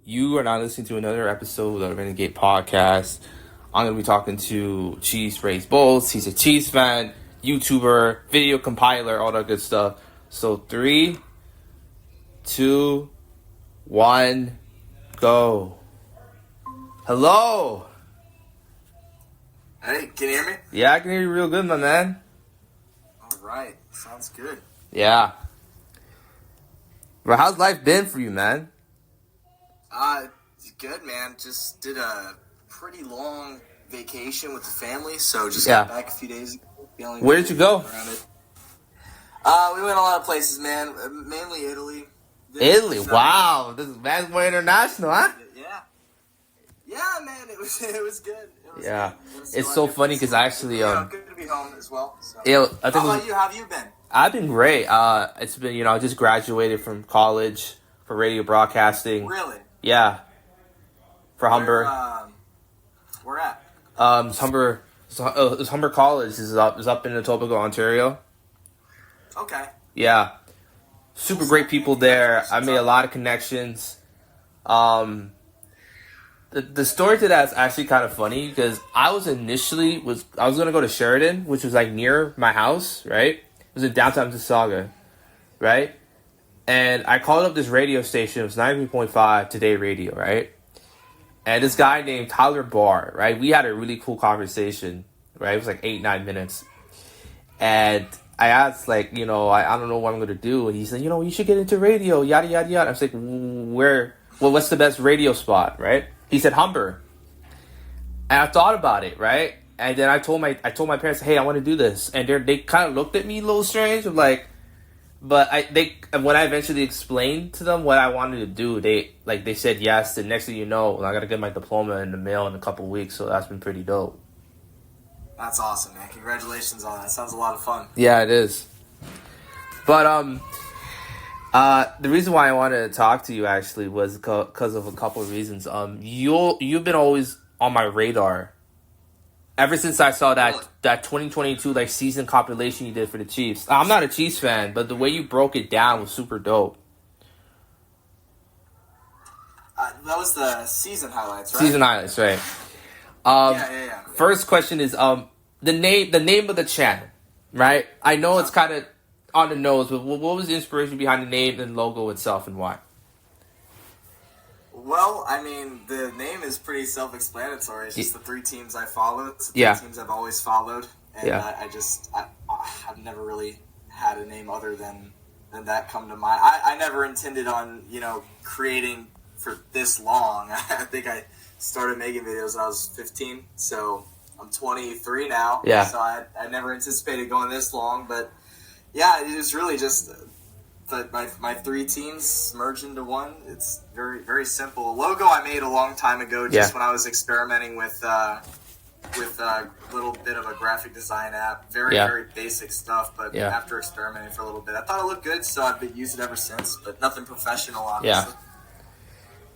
You are now listening to another episode of the Renegade Podcast. I'm going to be talking to ChiefsRaysBolts. He's a Chiefs fan, YouTuber, video compiler, all that good stuff. So 3, 2, 1, go. Hello. Hey, can you hear me? Yeah, I can hear you real good, my man. All right. Sounds good. Yeah. But how's life been for you, man? It's good, man. Just did a pretty long vacation with the family, so just Yeah. got back a few days ago. Feeling Where did you go? around it. We went a lot of places, man. Mainly Italy. Italy. Wow. This is man's more international, huh? Yeah. Yeah, man. It was good. It was Yeah. good. It's so funny because I actually good to be home as well. So. Yeah, I think How about you? How have you been? I've been great. It's been, I just graduated from college for radio broadcasting. Really? Yeah. For Humber. Where at? It's Humber. It's Humber College is up in Etobicoke, Ontario. Okay. Yeah. Super great people there. I made a lot of connections. The story to that is actually kind of funny because I was gonna go to Sheridan, which was like near my house, right? It was in downtown Mississauga, right? And I called up this radio station. It was 93.5 Today Radio, right? And this guy named Tyler Barr, right? We had a really cool conversation, right? It was like 8-9 minutes. And I asked, like, I don't know what I'm going to do. And he said, you should get into radio, yada, yada, yada. I was like, what's the best radio spot, right? He said, Humber. And I thought about it, right? And then I told my parents, hey, I want to do this. And they kind of looked at me a little strange. I'm like, but when I eventually explained to them what I wanted to do, they said yes. And next thing you know, I got to get my diploma in the mail in a couple weeks. So that's been pretty dope. That's awesome, man. Congratulations on that. Sounds a lot of fun. Yeah, it is. But the reason why I wanted to talk to you actually was because of a couple of reasons. You've been always on my radar ever since I saw that 2022 season compilation you did for the Chiefs. I'm not a Chiefs fan, but the way you broke it down was super dope. That was the season highlights, right? Season highlights, right? Yeah. First question is the name of the channel, right? I know it's kind of on the nose, but what was the inspiration behind the name and logo itself, and why? Well, I mean, the name is pretty self-explanatory. It's just the 3 teams I follow. It's the 3 teams I've always followed. And I've never really had a name other than that come to mind. I never intended on, creating for this long. I think I started making videos when I was 15. So I'm 23 now. Yeah. So I never anticipated going this long. But, yeah, it was really just... But my 3 teams merged into one. It's very, very simple. A logo I made a long time ago, just when I was experimenting with a little bit of a graphic design app. Very basic stuff, but after experimenting for a little bit, I thought it looked good, so I've been using it ever since. But nothing professional, obviously.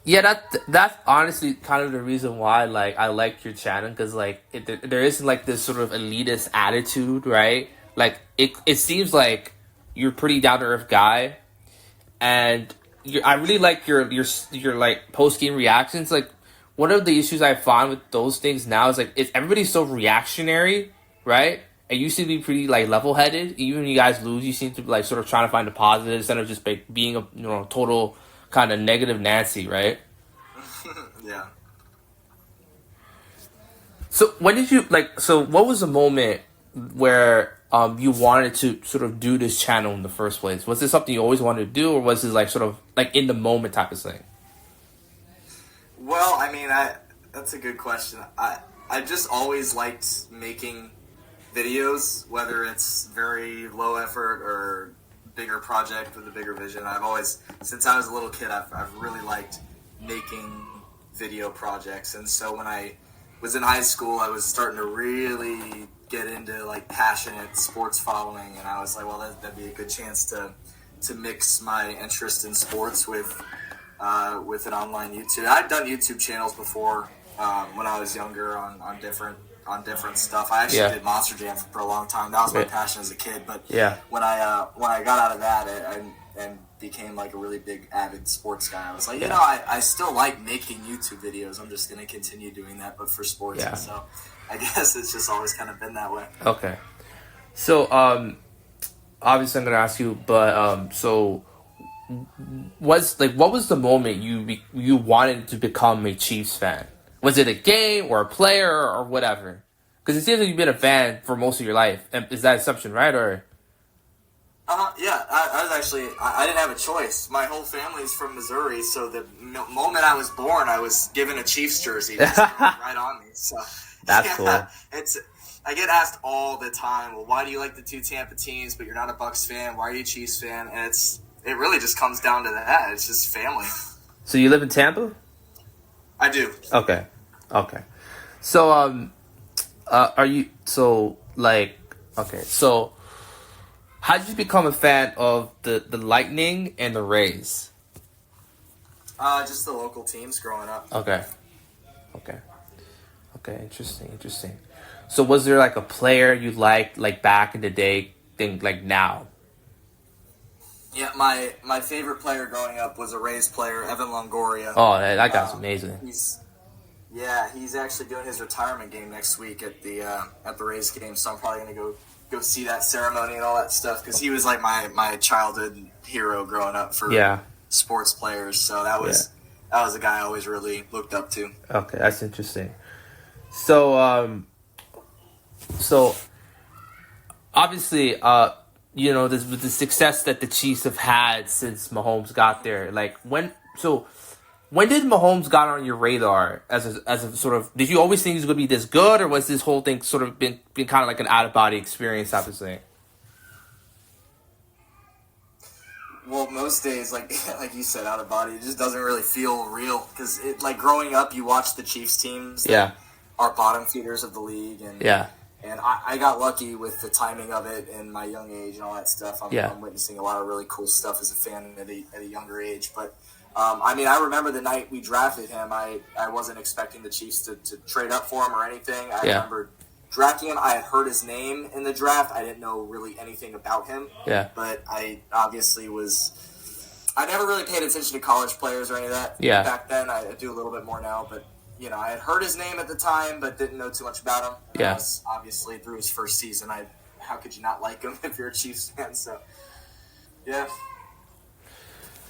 Yeah, that's honestly kind of the reason why I like your channel, because there isn't this sort of elitist attitude, right? It seems like you're a pretty down to earth guy, and I really like your post game reactions. One of the issues I find with those things now is everybody's so reactionary, right? And you seem to be pretty level headed. Even when you guys lose, you seem to be sort of trying to find the positive instead of just being a total kind of negative Nancy, right? Yeah. So when did you So what was the moment where you wanted to sort of do this channel in the first place? Was this something you always wanted to do, or was this sort of in the moment type of thing? Well, I mean, that's a good question. I just always liked making videos, whether it's very low effort or bigger project with a bigger vision. I've always, since I was a little kid, I've really liked making video projects. And so when I was in high school, I was starting to really get into passionate sports following, and I was like, well, that'd be a good chance to mix my interest in sports with an online YouTube. I'd done YouTube channels before when I was younger on different stuff. I actually did Monster Jam for a long time. That was my passion as a kid. But when I got out of that, and became like a really big avid sports guy. I was like, I still like making YouTube videos. I'm just going to continue doing that, but for sports. Yeah. And so I guess it's just always kind of been that way. Okay. So, obviously I'm going to ask you, but, so what was the moment you wanted to become a Chiefs fan? Was it a game or a player or whatever? Because it seems like you've been a fan for most of your life. Is that assumption right, or? Yeah, I was actually, I didn't have a choice. My whole family's from Missouri, so the moment I was born, I was given a Chiefs jersey just right on me. So that's cool. I get asked all the time, well, why do you like the two Tampa teams, but you're not a Bucs fan? Why are you a Chiefs fan? And it really just comes down to that. It's just family. So you live in Tampa? I do. Okay. So, are you, so, like, okay, so how did you become a fan of the Lightning and the Rays? Just the local teams growing up. Okay, interesting. So was there like a player you liked like back in the day, thing like now? Yeah, my favorite player growing up was a Rays player, Evan Longoria. Oh, that guy's amazing. He's actually doing his retirement game next week at the Rays game, so I'm probably gonna go see that ceremony and all that stuff because he was like my childhood hero growing up for sports players. So that was a guy I always really looked up to. Okay, that's interesting. So so obviously with the success that the Chiefs have had since Mahomes got there, like when did Mahomes got on your radar as a sort of, did you always think he was going to be this good, or was this whole thing sort of been kind of like an out of body experience type of thing? Well, most days, like you said, out of body, it just doesn't really feel real because like growing up, you watch the Chiefs teams that are bottom feeders of the league, and I got lucky with the timing of it in my young age and all that stuff. I'm witnessing a lot of really cool stuff as a fan at a younger age. But, I remember the night we drafted him, I wasn't expecting the Chiefs to trade up for him or anything. I remember drafting him. I had heard his name in the draft. I didn't know really anything about him. Yeah. But I obviously I never really paid attention to college players or any of that back then. I do a little bit more now, but I had heard his name at the time, but didn't know too much about him. Yeah. Obviously, through his first season, how could you not like him if you're a Chiefs fan? So, yeah.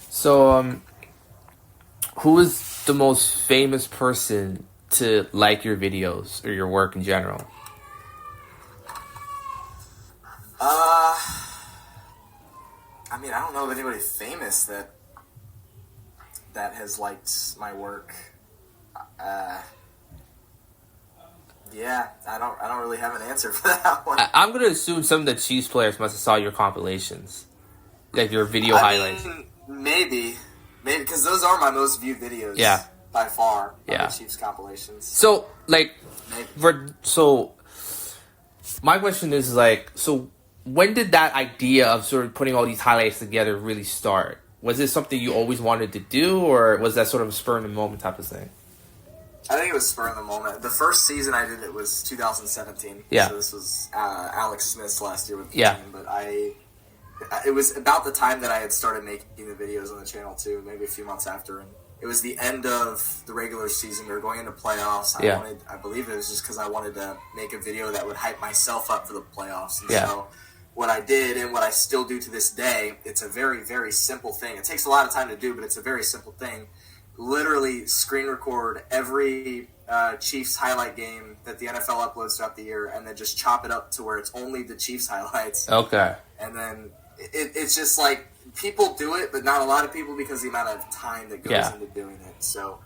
So, who is the most famous person to like your videos or your work in general? I don't know of anybody famous that has liked my work. I don't really have an answer for that one. I'm gonna assume some of the Chiefs players must have saw your compilations, like your video highlights. Maybe because those are my most viewed videos. Yeah, by far. The Chiefs compilations. So my question is when did that idea of sort of putting all these highlights together really start? Was this something you always wanted to do, or was that sort of a spur in the moment type of thing? I think it was spur in the moment. The first season I did it was 2017. Yeah. So this was Alex Smith's last year with the team. But it was about the time that I had started making the videos on the channel too, maybe a few months after. And it was the end of the regular season. We were going into playoffs. I believe it was just because I wanted to make a video that would hype myself up for the playoffs. And so what I did, and what I still do to this day, it's a very, very simple thing. It takes a lot of time to do, but it's a very simple thing. Literally screen record every Chiefs highlight game that the NFL uploads throughout the year, and then just chop it up to where it's only the Chiefs highlights. Okay. And then it's just like people do it, but not a lot of people because the amount of time that goes into doing it. So,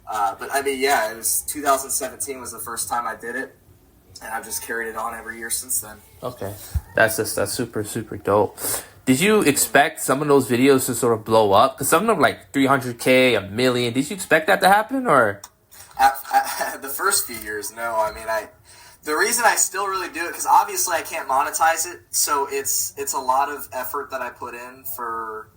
it was 2017 was the first time I did it, and I've just carried it on every year since then. Okay, that's super, super dope. Did you expect some of those videos to sort of blow up? Because some of them like 300K, 1 million. Did you expect that to happen, or? The first few years, no. The reason I still really do it, because obviously I can't monetize it, so it's a lot of effort that I put in for,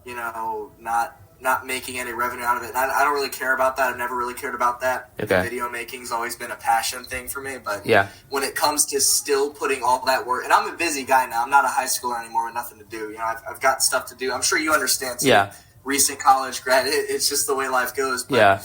not not making any revenue out of it. And I don't really care about that. I've never really cared about that. Okay. Video making's always been a passion thing for me. But Yeah. when it comes to still putting all that work, and I'm a busy guy now. I'm not a high schooler anymore with nothing to do. You know, I've got stuff to do. I'm sure you understand too. Yeah. Recent college grad, it's just the way life goes. But, Yeah.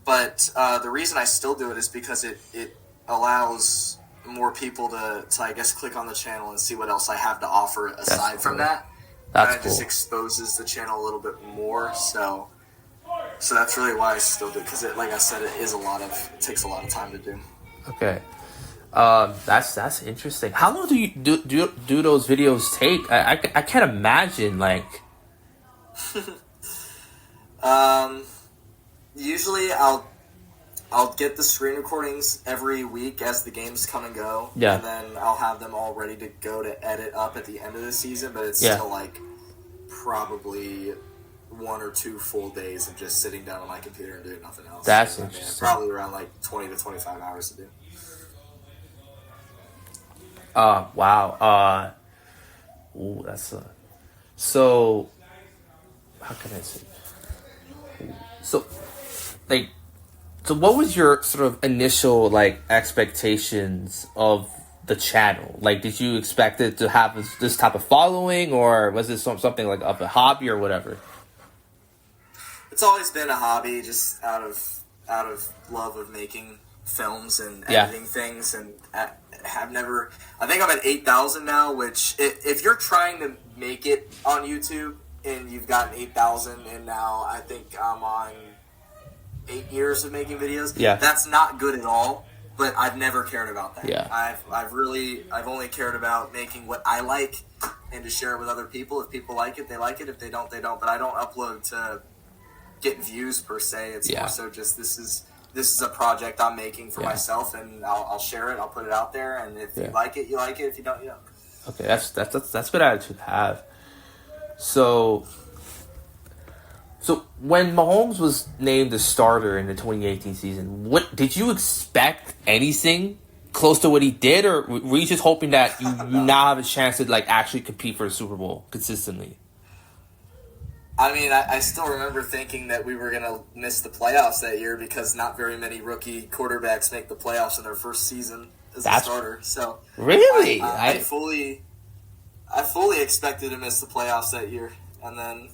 But the reason I still do it is because it allows more people to I guess click on the channel and see what else I have to offer aside from that. That's It just exposes the channel a little bit more. So that's really why I still do it, because like I said, it takes a lot of time to do. Okay. That's interesting. How long do you do those videos take? I can't imagine, like. Usually I'll get the screen recordings every week as the games come and go. Yeah. And then I'll have them all ready to go to edit up at the end of the season, but it's Yeah. still like probably 1 or 2 full days of just sitting down on my computer and doing nothing else. That's I mean, interesting. probably around like 20 to 25 hours to do. Wow. Ooh, so how can I say? So, like, so what was your sort of initial, like, expectations of the channel? Like, did you expect it to have this type of following, or was it something like of a hobby or whatever? It's always been a hobby, just out of love of making films and Yeah. editing things, and I think I'm at 8,000 now, which if you're trying to make it on YouTube and you've gotten 8,000, and now I think I'm on 8 years of making videos, Yeah. that's not good at all, but I've never cared about that. Yeah. I've only cared about making what I like and to share it with other people. If people like it, they like it. If they don't, they don't. But I don't upload to get views per se. It's Yeah. more so just this is a project I'm making for Yeah. myself, and I'll share it. I'll put it out there, and if Yeah. you like it, you like it. If you don't, you don't. Okay, that's good attitude to have. So when Mahomes was named the starter in the 2018 season, what did you expect anything close to what he did, or were you just hoping that you now have a chance to like actually compete for a Super Bowl consistently? I mean, I still remember thinking that we were going to miss the playoffs that year, because not very many rookie quarterbacks make the playoffs in their first season as a starter. So Really? I fully expected to miss the playoffs that year, and then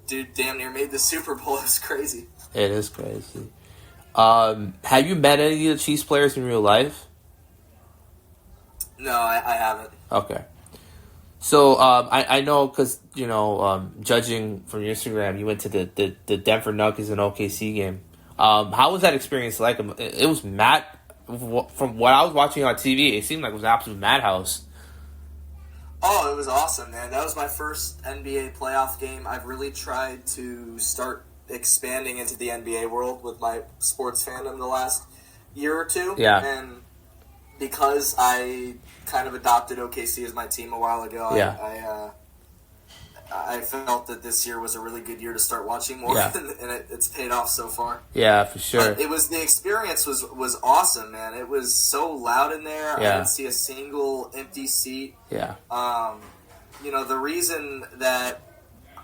dude damn near made the Super Bowl. It was crazy. It is crazy. Have you met any of the Chiefs players in real life? No, I haven't. Okay. So I know, because judging from your Instagram, you went to the Denver Nuggets and OKC game. How was that experience like? It was mad. From what I was watching on TV, it seemed like it was an absolute madhouse. Oh, it was awesome, man. That was my first NBA playoff game. I've really tried to start expanding into the NBA world with my sports fandom the last year or two. Yeah. And because I kind of adopted OKC as my team a while ago, Yeah. I felt that this year was a really good year to start watching more, Yeah. and it's paid off so far. Yeah, for sure. But the experience was awesome, man. It was so loud in there. Yeah. I didn't see a single empty seat. Yeah. The reason that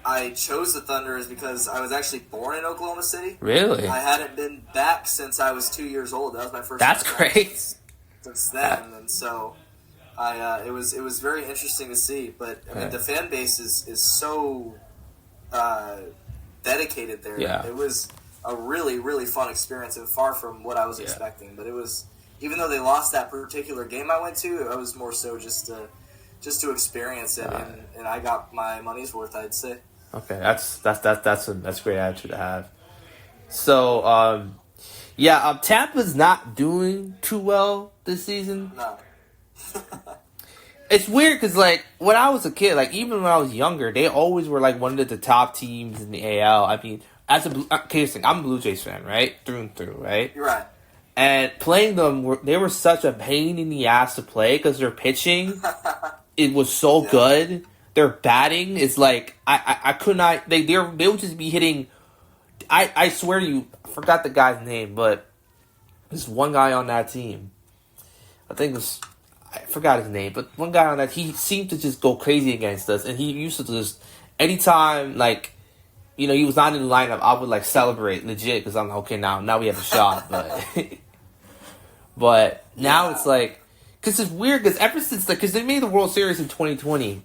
I chose the Thunder is because I was actually born in Oklahoma City. Really? I hadn't been back since I was 2 years old. That was my first. That's time back great. since then, and so it was very interesting to see. But I mean, the fan base is so dedicated there. Yeah. It was a really, really fun experience, and far from what I was expecting. But it was, even though they lost that particular game I went to, it was more so just to experience it, and I got my money's worth, I'd say. Okay, that's a great attitude to have. So, Tampa's not doing too well this season. No. It's weird because, like, when I was a kid, like, even when I was younger, they always were, like, one of the top teams in the AL. I mean, I'm a Blue Jays fan, right? Through and through, right? You're right. And playing them, they were such a pain in the ass to play because their pitching, it was so good. Their batting is like, I could not, they would just be hitting, I swear to you, I forgot the guy's name, but there's one guy on that team. I forgot his name, but one guy on that, he seemed to just go crazy against us, and he used to just anytime like, you know, he was not in the lineup, I would like celebrate legit because I'm like, okay, now we have a shot. But but now it's like, because it's weird because ever since because they made the World Series in 2020,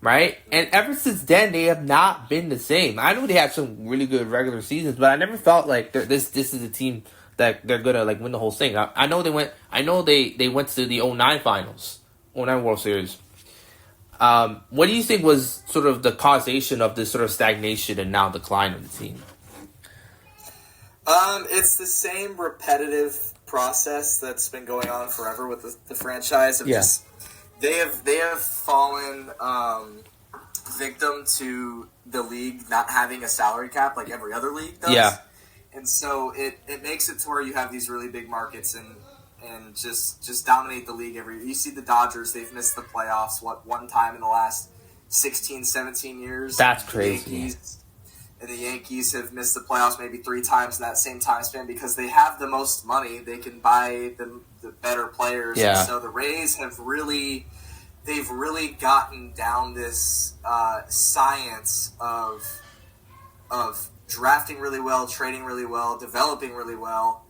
right? And ever since then they have not been the same. I know they had some really good regular seasons, but I never felt like this is a team that they're gonna like win the whole thing. I know they went to the 09 finals, 09 World Series. What do you think was sort of the causation of this sort of stagnation and now decline of the team? It's the same repetitive process that's been going on forever with the franchise. They have fallen victim to the league not having a salary cap like every other league does. Yeah. And so it makes it to where you have these really big markets and just dominate the league every year. You see the Dodgers, they've missed the playoffs, one time in the last 16, 17 years. That's crazy. The Yankees have missed the playoffs maybe 3 times in that same time span because they have the most money. They can buy the better players. Yeah. And so the Rays they've really gotten down this science of drafting really well, trading really well, developing really well.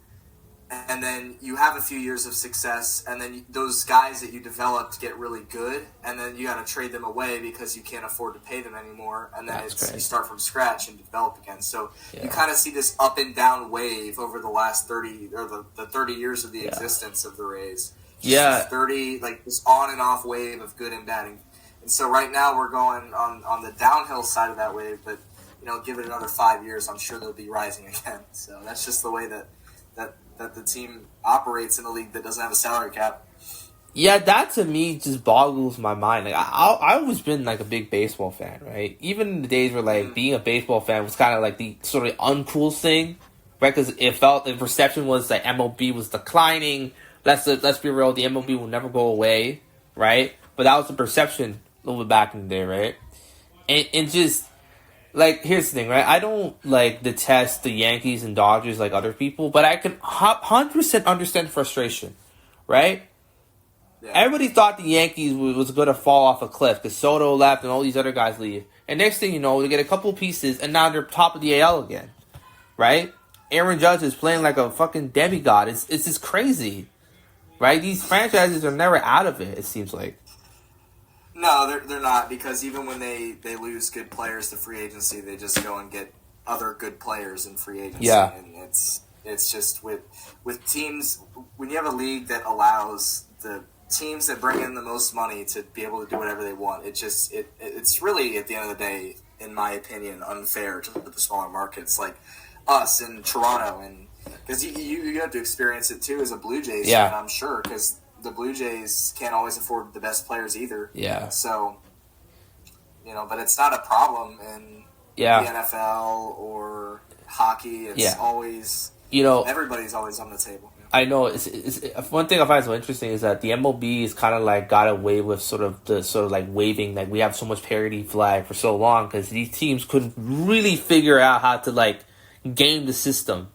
And then you have a few years of success, and then those guys that you developed get really good, and then you got to trade them away because you can't afford to pay them anymore, and then you start from scratch and develop again. So you kind of see this up and down wave over the last 30 or the 30 years of the existence of the Rays. Yeah, 30 like this on and off wave of good and bad, and so right now we're going on the downhill side of that wave, but give it another 5 years, I'm sure they'll be rising again. So that's just the way that the team operates in a league that doesn't have a salary cap. Yeah, that to me just boggles my mind. Like I always been like a big baseball fan, right? Even in the days where like being a baseball fan was kind of like the sort of uncool thing, right? Because it felt the perception was that MLB was declining. Let's be real, the MLB will never go away, right? But that was the perception a little bit back in the day, right? And just like, here's the thing, right? I don't, like, detest the Yankees and Dodgers like other people, but I can 100% understand frustration, right? Yeah. Everybody thought the Yankees was going to fall off a cliff because Soto left and all these other guys leave. And next thing you know, they get a couple pieces, and now they're top of the AL again, right? Aaron Judge is playing like a fucking demigod. It's just crazy, right? These franchises are never out of it, it seems like. No, they're not, because even when they lose good players to free agency, they just go and get other good players in free agency. Yeah. And it's just with teams, when you have a league that allows the teams that bring in the most money to be able to do whatever they want, it's really, at the end of the day, in my opinion, unfair to the smaller markets like us in Toronto, and because you have to experience it too as a Blue Jays fan, I'm sure, because the Blue Jays can't always afford the best players either. Yeah. So, but it's not a problem in the NFL or hockey. It's always, everybody's always on the table. I know. It's one thing I find so interesting is that the MLB is kind of like got away with sort of like waving, like we have so much parity flag for so long because these teams couldn't really figure out how to like game the system.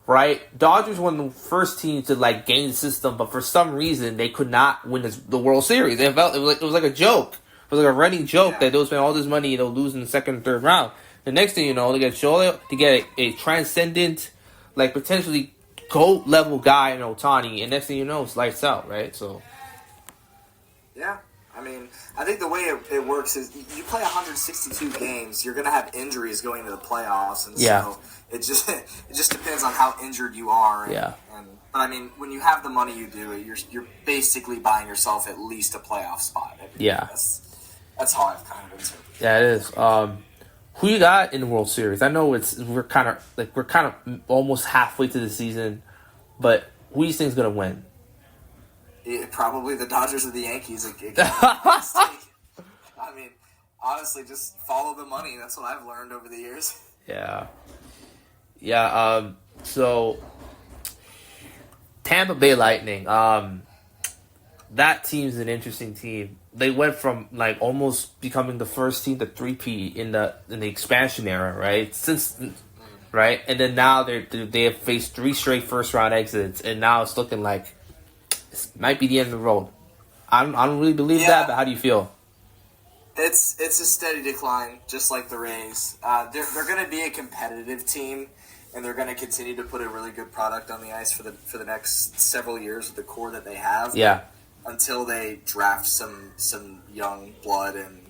Right? Dodgers were the first team to like game the system, but for some reason they could not win the World Series. It was like a joke. It was like a running joke that they'll spend all this money and they'll lose in the second and third round. The next thing you know, they get a transcendent, like potentially GOAT level guy in Ohtani, and next thing you know, it's lights out, right? So yeah. I mean, I think the way it works is you play 162 games, you're going to have injuries going into the playoffs, and so it just depends on how injured you are. But I mean, when you have the money you do, you're basically buying yourself at least a playoff spot. That's how I've kind of interpreted it. Yeah, it is. Who you got in the World Series? I know we're kind of almost halfway to the season, but who do you think is going to win? Probably the Dodgers or the Yankees. I mean, honestly, just follow the money. That's what I've learned over the years. Yeah. So Tampa Bay Lightning. That team's an interesting team. They went from like almost becoming the first team to three-peat in the expansion era, right? Right, and then now they have faced 3 straight first round exits, and now it's looking like it might be the end of the road. I don't really believe that, but how do you feel? It's a steady decline, just like the Rays. They're going to be a competitive team, and they're going to continue to put a really good product on the ice for the next several years with the core that they have. Yeah. Until they draft some young blood and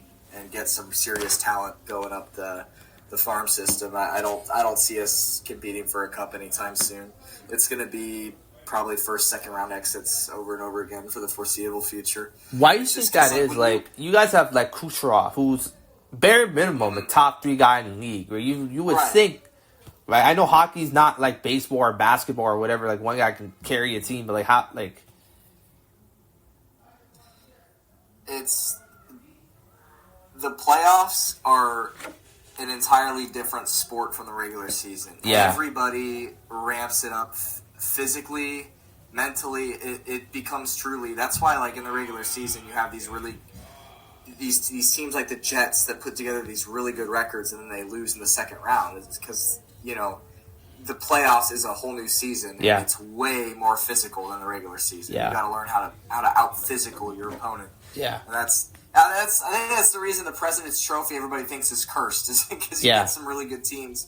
get some serious talent going up the farm system. I don't see us competing for a cup anytime soon. It's going to be probably first, second round exits over and over again for the foreseeable future. Why do you think that is? Like, you guys have like Kucherov, who's bare minimum a top 3 guy in the league. Where you would think, right? I know hockey's not like baseball or basketball or whatever. Like one guy can carry a team, but it's the playoffs are an entirely different sport from the regular season. Yeah. Everybody ramps it up physically, mentally. It becomes truly. That's why, like in the regular season, you have these these teams like the Jets that put together these really good records and then they lose in the second round. It's because the playoffs is a whole new season. Yeah. And it's way more physical than the regular season. Yeah. You got to learn how to out physical your opponent. Yeah. And I think that's the reason the President's Trophy everybody thinks is cursed, is because you get some really good teams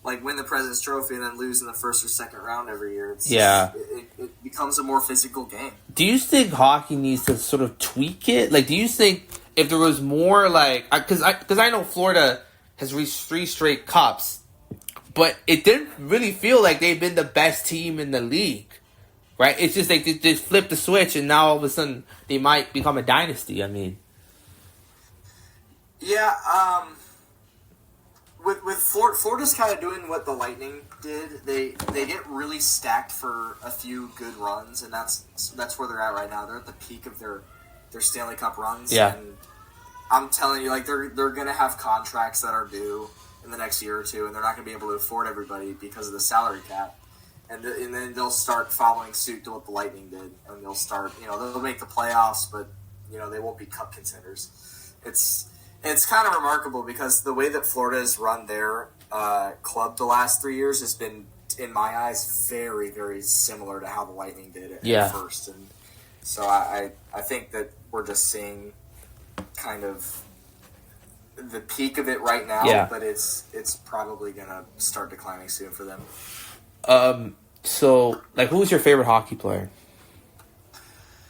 like win the President's Trophy and then lose in the first or second round every year. It becomes a more physical game. Do you think hockey needs to sort of tweak it? Like, do you think if there was more like, because I know Florida has reached 3 straight cups, but it didn't really feel like they've been the best team in the league, right? It's just like they just flipped the switch and now all of a sudden they might become a dynasty. I mean, yeah. With Florida's kind of doing what the Lightning did. They get really stacked for a few good runs, and that's where they're at right now. They're at the peak of their Stanley Cup runs. Yeah. And I'm telling you, like they're gonna have contracts that are due in the next year or two, and they're not gonna be able to afford everybody because of the salary cap. And then they'll start following suit to what the Lightning did, and they'll start. They'll make the playoffs, but they won't be cup contenders. It's kind of remarkable because the way that Florida has run their club the last 3 years has been, in my eyes, very, very similar to how the Lightning did it at first. And so I think that we're just seeing kind of the peak of it right now, but it's probably going to start declining soon for them. So, like, who's your favorite hockey player?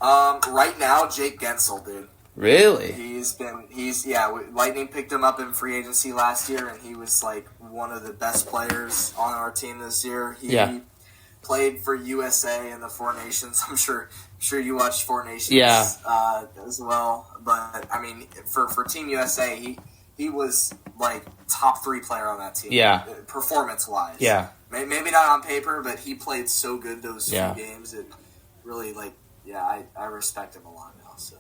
Right now, Jake Gensel, dude. Really? Lightning picked him up in free agency last year, and he was like one of the best players on our team this year. He played for USA and the Four Nations. I'm sure you watched Four Nations as well. But I mean, for Team USA, he was like top 3 player on that team. Yeah, performance wise. Yeah, maybe not on paper, but he played so good those few games. It really I respect him a lot now. So.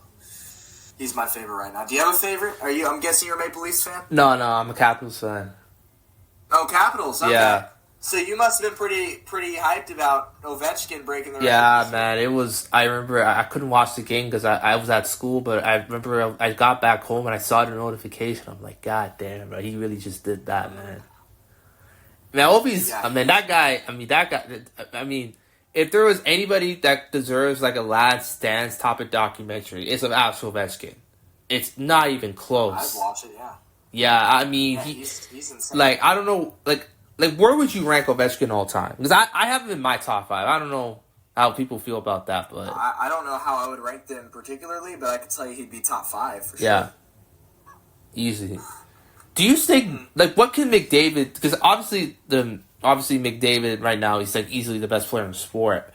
He's my favorite right now. Do you have a favorite? I'm guessing you're a Maple Leafs fan? No, I'm a Capitals fan. Oh, Capitals. Okay. Yeah. So you must have been pretty hyped about Ovechkin breaking the record. Yeah, man. It was. I remember I couldn't watch the game because I was at school, but I remember I got back home and I saw the notification. I'm like, God damn, bro, he really just did that, man. Man, Ovi's. Yeah. That guy. I mean, if there was anybody that deserves like a Last Dance topic documentary, it's of Alex Ovechkin. It's not even close. I'd watch it, yeah. Yeah, I mean, he's insane. Like, I don't know, like where would you rank Ovechkin all time? Because I have him in my top 5. I don't know how people feel about that, but I don't know how I would rank them particularly, but I can tell you he'd be top 5 for sure. Yeah, easy. Do you think what can Mcdavid? Because obviously Mcdavid right now, he's like easily the best player in the sport.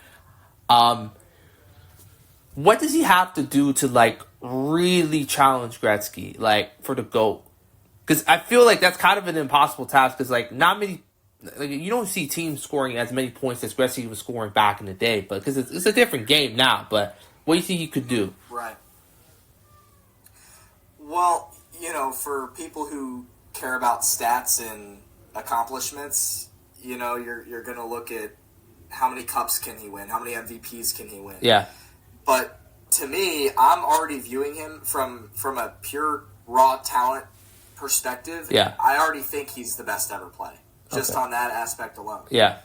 What does he have to do to like really challenge Gretzky, like for the GOAT? Because I feel like that's kind of an impossible task. Because like not many, like you don't see teams scoring as many points as Gretzky was scoring back in the day. But because it's a different game now. But what do you think he could do? Right. Well, for people who care about stats and accomplishments, you're going to look at how many cups can he win, how many MVPs can he win. Yeah. But to me, I'm already viewing him from a pure raw talent perspective. Yeah. I already think he's the best ever play, just on that aspect alone. Yeah.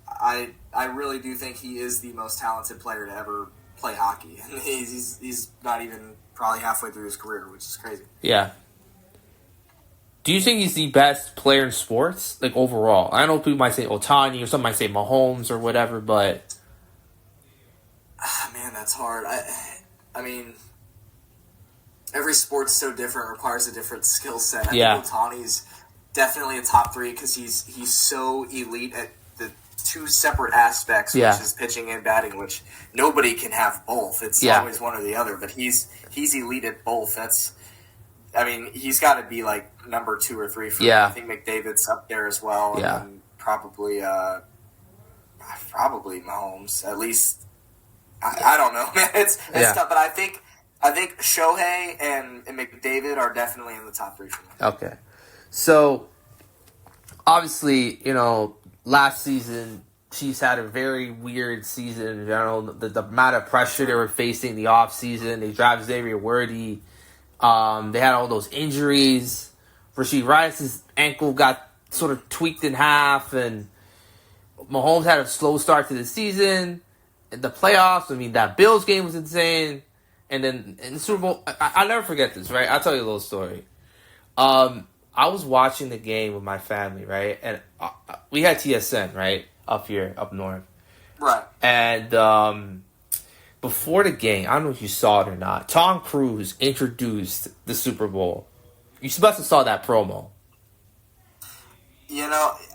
I really do think he is the most talented player to ever play hockey. And he's not even probably halfway through his career, which is crazy. Yeah. Do you think he's the best player in sports, like overall? I know people might say Ohtani or some might say Mahomes or whatever, but man, that's hard. I mean, every sport's so different, requires a different skill set. I think Ohtani's definitely a top 3 because he's so elite at the 2 separate aspects, which is pitching and batting, which nobody can have both. It's always one or the other, but he's elite at both. He's got to be like number 2 or 3 for me. I think McDavid's up there as well, and then probably Mahomes. At least I don't know, man. It's tough, but I think Shohei and McDavid are definitely in the top 3 for me. Okay, so obviously, last season Chiefs had a very weird season in general. The amount of pressure they were facing the off season, they drafted Xavier Worthy. They had all those injuries. Rashid Rice's ankle got sort of tweaked in half, and Mahomes had a slow start to the season. In the playoffs, that Bills game was insane. And then in the Super Bowl, I'll never forget this, right? I'll tell you a little story. I was watching the game with my family, right? And we had TSN, right? Up here, up north. Right. And before the game, I don't know if you saw it or not, Tom Cruise introduced the Super Bowl. You must have saw that promo.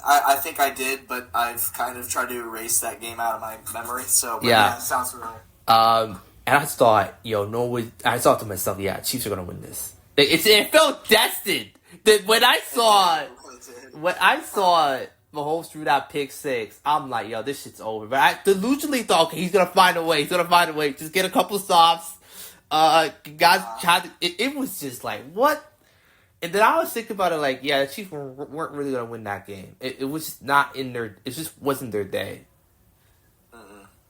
I think I did, but I've kind of tried to erase that game out of my memory. So, it sounds familiar. And I thought, I thought to myself, Chiefs are going to win this. It felt destined. When I saw Mahomes threw that pick 6, I'm like, this shit's over. But I delusionally thought, okay, he's going to find a way. Just get a couple stops. It was just like, what? And then I was thinking about it like, the Chiefs weren't really going to win that game. It was just not in their... It just wasn't their day.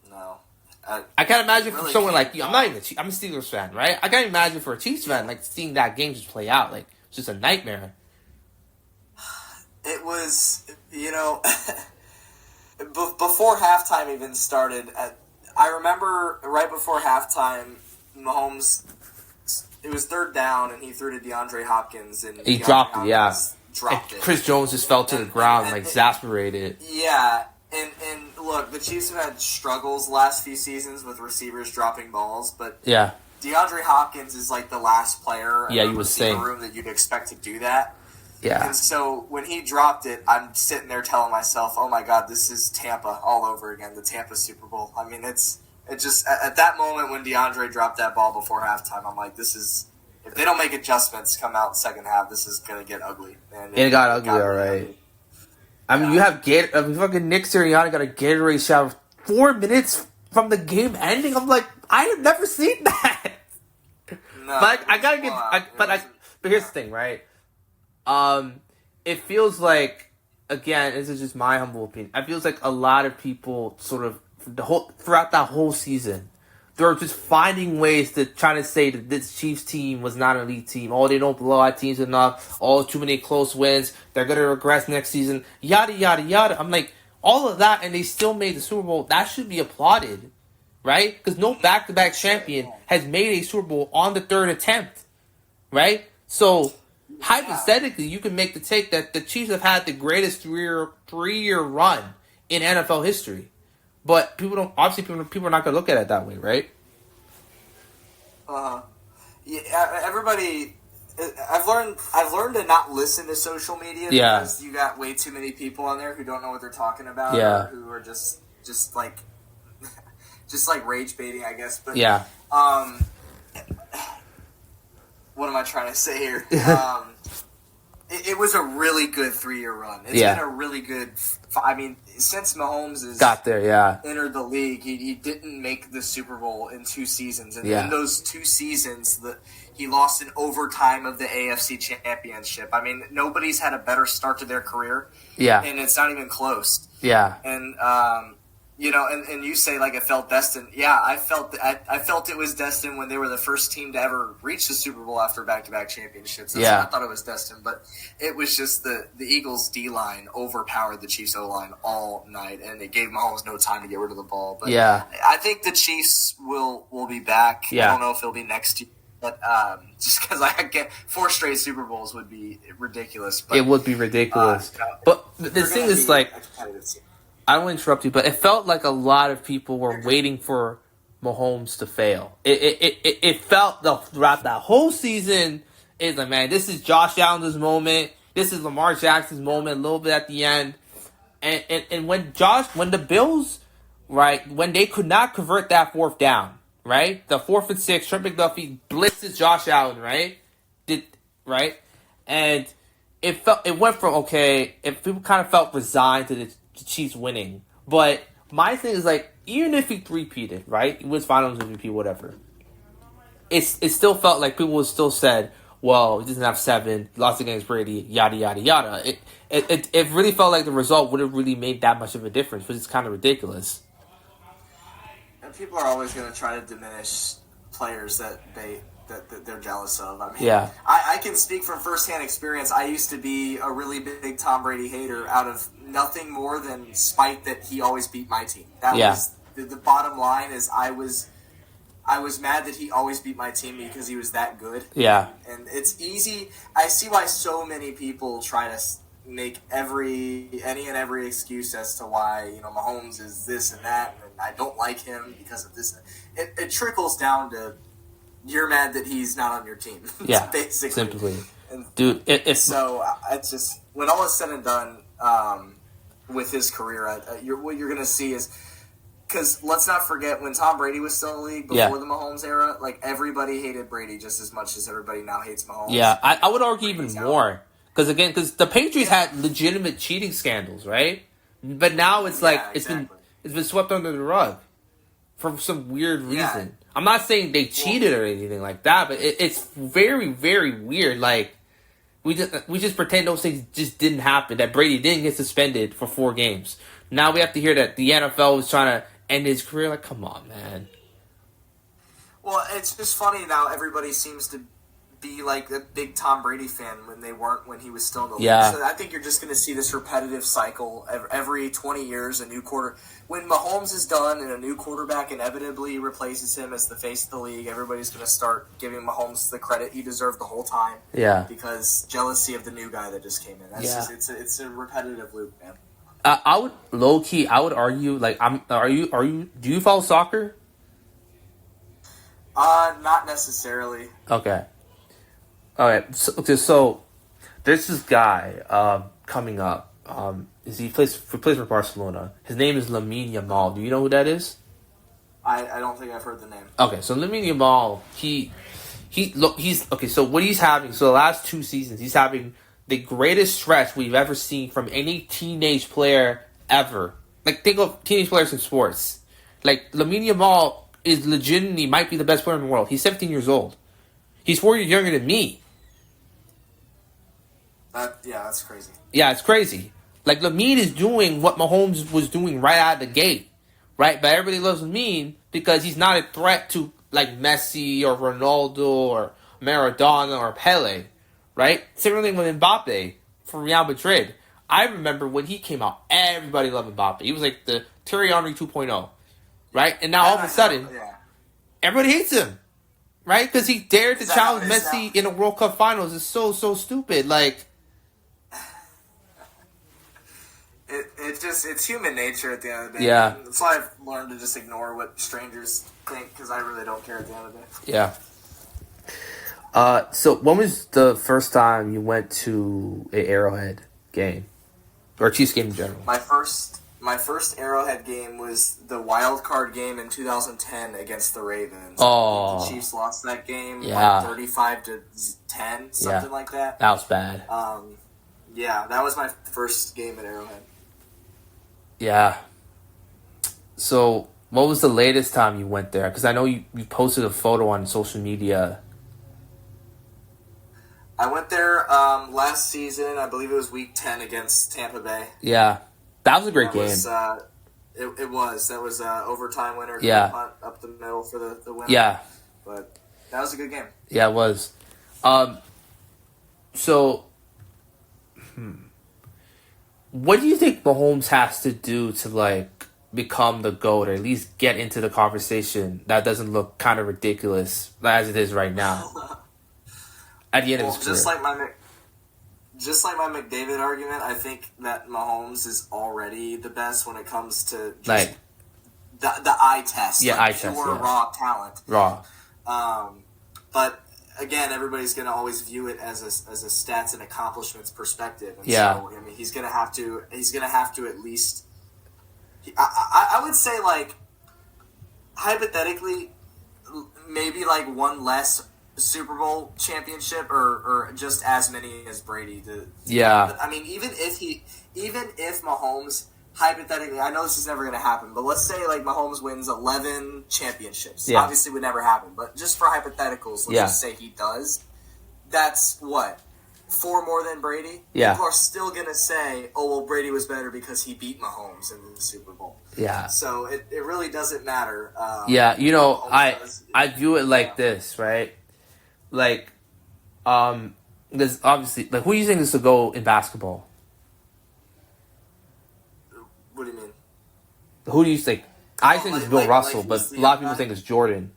No. I can't imagine for someone like you. I'm not even I'm a Steelers fan, right? I can't imagine for a Chiefs fan, like, seeing that game just play out. Like, it's just a nightmare. It was, before halftime even started, I remember right before halftime, Mahomes... It was 3rd down, and he threw to DeAndre Hopkins, and he dropped it. Dropped it. Chris Jones just fell to the ground, exasperated. Yeah, and look, the Chiefs have had struggles last few seasons with receivers dropping balls, but DeAndre Hopkins is like the last player in the receiver room that you'd expect to do that. Yeah. And so when he dropped it, I'm sitting there telling myself, "Oh my God, this is Tampa all over again, the Tampa Super Bowl." It just, at that moment when DeAndre dropped that ball before halftime, I'm like, if they don't make adjustments come out second half, this is going to get ugly. And it got ugly, all right. You have fucking Nick Sirianni got a Gatorade shower 4 minutes from the game ending. I'm like, I have never seen that. No, but I gotta get, but here's the thing, right? It feels like, again, this is just my humble opinion. It feels like a lot of people sort of, throughout that whole season, they're just finding ways to try to say that this Chiefs team was not an elite team. Oh, they don't blow out teams enough. Oh, too many close wins. They're going to regress next season. Yada, yada, yada. I'm like, all of that, and they still made the Super Bowl. That should be applauded, right? Because no back-to-back champion has made a Super Bowl on the 3rd attempt, right? So, hypothetically, you can make the take that the Chiefs have had the greatest three-year run in NFL history. But people are not going to look at it that way, right? Everybody, I've learned to not listen to social media because you got way too many people on there who don't know what they're talking about, or who are just like rage baiting, I guess. But what am I trying to say here? It was a really good 3-year run. It's been a really good... since Mahomes got there, entered the league, he didn't make the Super Bowl in 2 seasons. And in those 2 seasons, he lost in overtime of the AFC Championship. Nobody's had a better start to their career. Yeah. And it's not even close. Yeah. And, and you say, like, it felt destined. Yeah, I felt it was destined when they were the first team to ever reach the Super Bowl after back-to-back championships. That's when I thought it was destined. But it was just the Eagles' D-line overpowered the Chiefs' O-line all night, and it gave Mahomes no time to get rid of the ball. But I think the Chiefs will be back. I don't know if it'll be next year. But just because I get 4 straight Super Bowls would be ridiculous. But, It would be ridiculous. But the thing is, like, I don't want to interrupt you, but it felt like a lot of people were waiting for Mahomes to fail. It felt throughout that whole season, it's like, man, this is Josh Allen's moment. This is Lamar Jackson's moment a little bit at the end. And when the Bills, right, when they could not convert that 4th down, right, the 4th and 6, Trent McDuffie blitzes Josh Allen, right, and it went from, okay, people kind of felt resigned to the Chiefs winning, but my thing is, like, even if he three-peated, right, he was finals MVP, whatever, it still felt like people would still said, well, he doesn't have 7, he lost against Brady, yada, yada, yada. It really felt like the result would have really made that much of a difference, which is kind of ridiculous. And people are always going to try to diminish players that they're jealous of. I mean, Yeah. I can speak from firsthand experience. I used to be a really big Tom Brady hater out of nothing more than spite that he always beat my team. That was the bottom line. Is I was mad that he always beat my team because he was that good. Yeah. And it's easy. I see why so many people try to make any and every excuse as to why, Mahomes is this and that, and I don't like him because of this. It trickles down to you're mad that he's not on your team. Yeah, basically. simply. And dude, it's just when all is said and done with his career, what you're going to see is, because let's not forget when Tom Brady was still in the league before the Mahomes era, like everybody hated Brady just as much as everybody now hates Mahomes. Yeah, I would argue even more. Because the Patriots had legitimate cheating scandals, right? But now it's like it's been swept under the rug for some weird reason. Yeah. I'm not saying they cheated or anything like that, but it's very, very weird. Like we just pretend those things just didn't happen. That Brady didn't get suspended for 4 games. Now we have to hear that the NFL was trying to end his career. Like, come on, man. Well, it's just funny now. Everybody seems to be like a big Tom Brady fan when they weren't when he was still in the league. So I think you're just going to see this repetitive cycle every 20 years. A new quarter. When Mahomes is done and a new quarterback inevitably replaces him as the face of the league, everybody's going to start giving Mahomes the credit he deserved the whole time. Yeah. Because jealousy of the new guy that just came in. It's a repetitive loop, man. I would argue, like, do you follow soccer? Not necessarily. Okay. All right. So there's this guy coming up. He plays for Barcelona. His name is Lamine Yamal. Do you know who that is? I don't think I've heard the name. Okay, so Lamine Yamal, he's okay. So what he's having? So the last 2 seasons, he's having the greatest stretch we've ever seen from any teenage player ever. Like, think of teenage players in sports. Like, Lamine Yamal is legitimately might be the best player in the world. He's 17 years old. He's 4 years younger than me. That's crazy. Yeah, it's crazy. Like, Lamine is doing what Mahomes was doing right out of the gate, right? But everybody loves Lamine because he's not a threat to, like, Messi or Ronaldo or Maradona or Pele, right? Similarly with Mbappe for Real Madrid. I remember when he came out, everybody loved Mbappe. He was like the Thierry Henry 2.0, right? And now all of a sudden, everybody hates him, right? Because he dared to challenge Messi in a World Cup Finals. It's so stupid. Like, it's human nature at the end of the day. Yeah. That's why I've learned to just ignore what strangers think, because I really don't care at the end of the day. Yeah. So when was the first time you went to a Arrowhead game? Or a Chiefs game in general? My first Arrowhead game was the wild card game in 2010 against the Ravens. Oh. The Chiefs lost that game, Yeah. like 35-10, something like that. That was bad. Yeah, that was my first game at Arrowhead. Yeah. So, what was the latest time you went there? Because I know you posted a photo on social media. I went there last season. I believe it was week 10 against Tampa Bay. Yeah. That was a great game. It was. That was overtime winner. Yeah. Punt up the middle for the winner. Yeah. But that was a good game. Yeah, it was. So, what do you think Mahomes has to do to, like, become the GOAT or at least get into the conversation that doesn't look kind of ridiculous as it is right now at the end of his career. Just like my McDavid argument, I think that Mahomes is already the best when it comes to just Like, the eye test. Yeah, like eye test, pure yeah. raw talent. Raw. But again, everybody's going to always view it as a stats and accomplishments perspective. And Yeah. so, I mean, he's going to have to at least. I would say, like, hypothetically, maybe like one less Super Bowl championship or just as many as Brady. Yeah. I mean, even if Mahomes, hypothetically, I know this is never going to happen, but let's say like Mahomes wins 11 championships. Yeah. Obviously, would never happen, but just for hypotheticals, let's just say he does. That's what? 4 more than Brady? Yeah. People are still going to say, oh, well, Brady was better because he beat Mahomes in the Super Bowl. Yeah. So it really doesn't matter. Yeah, you know, Mahomes I view it like this, right? Like, there's obviously, like, who do you think is the GOAT in basketball? What do you mean? Who do you think? I think it's Bill Russell, but who's a lot of the people guy? think it's Jordan.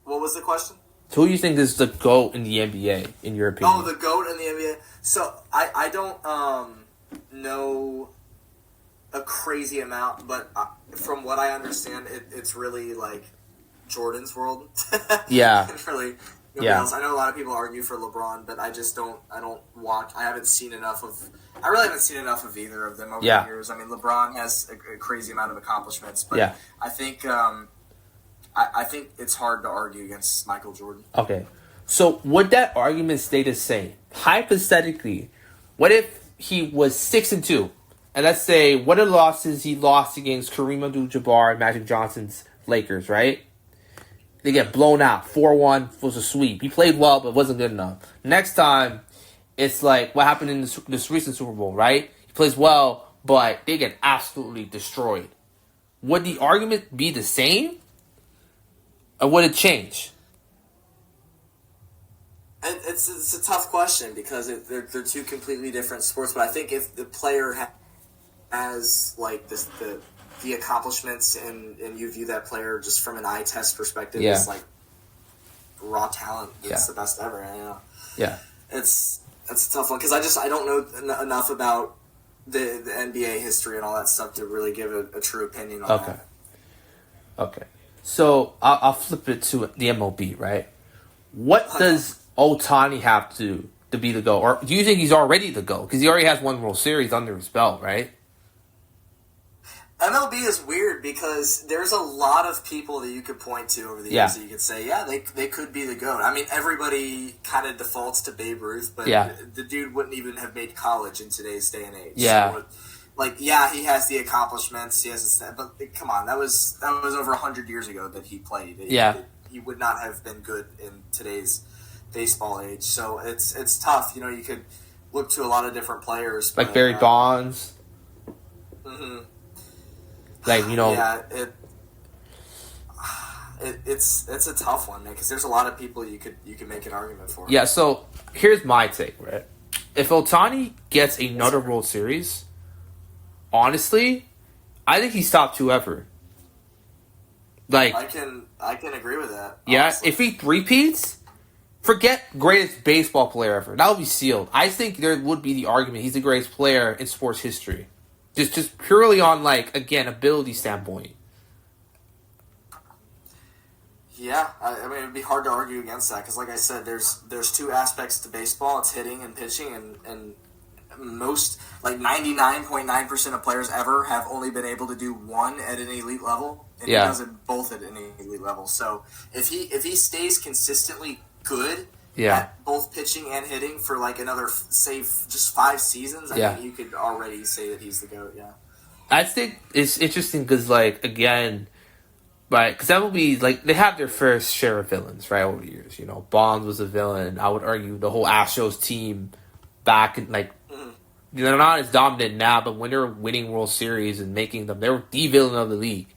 What was the question? So who do you think is the GOAT in the NBA, in your opinion? Oh, the GOAT in the NBA. So I don't know a crazy amount, but from what I understand, it's really like Jordan's world. Yeah. It's really nobody Yeah. else. I know a lot of people argue for LeBron, but I just don't. I don't watch. I haven't seen enough of. I really haven't seen enough of either of them over Yeah. the years. I mean, LeBron has a crazy amount of accomplishments, but Yeah. I think I think it's hard to argue against Michael Jordan. Okay. So would that argument stay the same? Hypothetically, what if he was 6-2? And let's say what are the losses he lost against Kareem Abdul-Jabbar and Magic Johnson's Lakers, right? They get blown out. 4-1 was a sweep. He played well, but wasn't good enough. Next time, it's like what happened in this recent Super Bowl, right? He plays well, but they get absolutely destroyed. Would the argument be the same? Or would it change? It's a tough question because they're two completely different sports. But I think if the player has like the accomplishments and you view that player just from an eye test perspective Yeah. as like raw talent, it's Yeah. the best ever. You know? Yeah. It's a tough one because I don't know enough about the NBA history and all that stuff to really give a true opinion on Okay. that. Okay. So I'll flip it to the MLB, right? What does Ohtani have to be the GOAT? Or do you think he's already the GOAT? Because he already has one World Series under his belt, right? MLB is weird because there's a lot of people that you could point to over the years that you could say, yeah, they could be the GOAT. I mean, everybody kind of defaults to Babe Ruth, but Yeah. the dude wouldn't even have made college in today's day and age. Yeah. So, like, yeah, he has the accomplishments, he has his, but come on, that was over 100 years ago that he played. Yeah. He would not have been good in today's baseball age. So it's tough. You know, you could look to a lot of different players. Like but, Barry Bonds. Mm-hmm. Like, you know. Yeah, it's a tough one, man, because there's a lot of people you could make an argument for. Yeah, so here's my take, right? If Ohtani gets another World Series, honestly, I think he's top 2 ever. Like, I can agree with that. yeah, honestly. if he repeats, forget greatest baseball player ever. That would be sealed. I think there would be the argument he's the greatest player in sports history. Just purely on, like, again, ability standpoint. Yeah, I mean, it'd be hard to argue against that because, like I said, there's 2 aspects to baseball. It's hitting and pitching, and most, like 99.9% of players ever have only been able to do one at an elite level, and Yeah. he does it both at an elite level. So if he stays consistently good at both pitching and hitting for like another, say, just 5 seasons, I think you could already say that he's the GOAT. Yeah, I think it's interesting because, like, again, right, because that will be, like, they have their first share of villains, right, over the years. You know, Bonds was a villain. I would argue the whole Astros team back in, like, they're not as dominant now, but when they were winning World Series and making them, they were the villain of the league.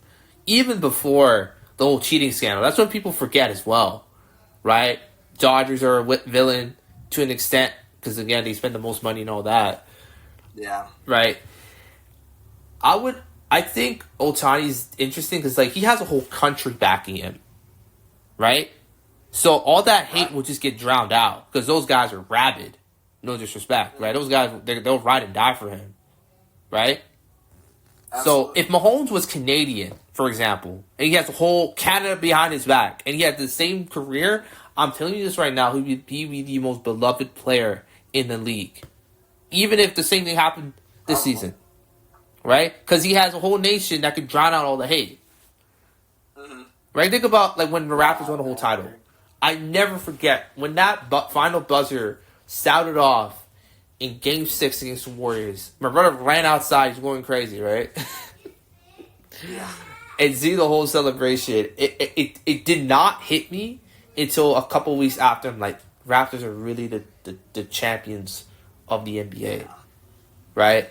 Even before the whole cheating scandal. That's what people forget as well, right? Dodgers are a villain to an extent because, again, they spend the most money and all that. yeah. Right? I think Ohtani's interesting because like he has a whole country backing him, right? So all that hate will just get drowned out because those guys are rabid. No disrespect, right? Those guys they'll ride and die for him, right? Absolutely. So if Mahomes was Canadian, for example, and he has the whole Canada behind his back, and he had the same career, I'm telling you this right now, he'd be the most beloved player in the league, even if the same thing happened this season. Right? Because he has a whole nation that could drown out all the hate. Mm-hmm. Right? Think about like when the Raptors won the whole title. I never forget when that final buzzer sounded off in Game 6 against the Warriors. My brother ran outside. He's going crazy, right? Yeah. And see the whole celebration. It did not hit me until a couple weeks after. I'm like, Raptors are really the champions of the NBA. Right?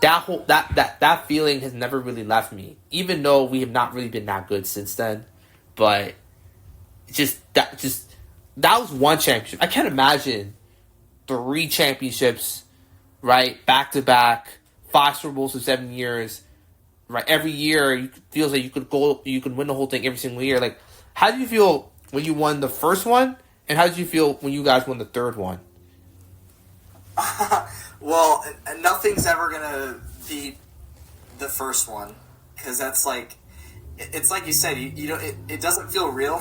That feeling has never really left me, even though we have not really been that good since then. But that was one championship. I can't imagine 3 championships, right, back to back, 5 Super Bowls in 7 years, right? Every year, it feels like you could win the whole thing every single year. Like, how did you feel when you won the first one, and how did you feel when you guys won the third one? Well, nothing's ever gonna beat the first one because that's like, it's like you said, you know, it doesn't feel real,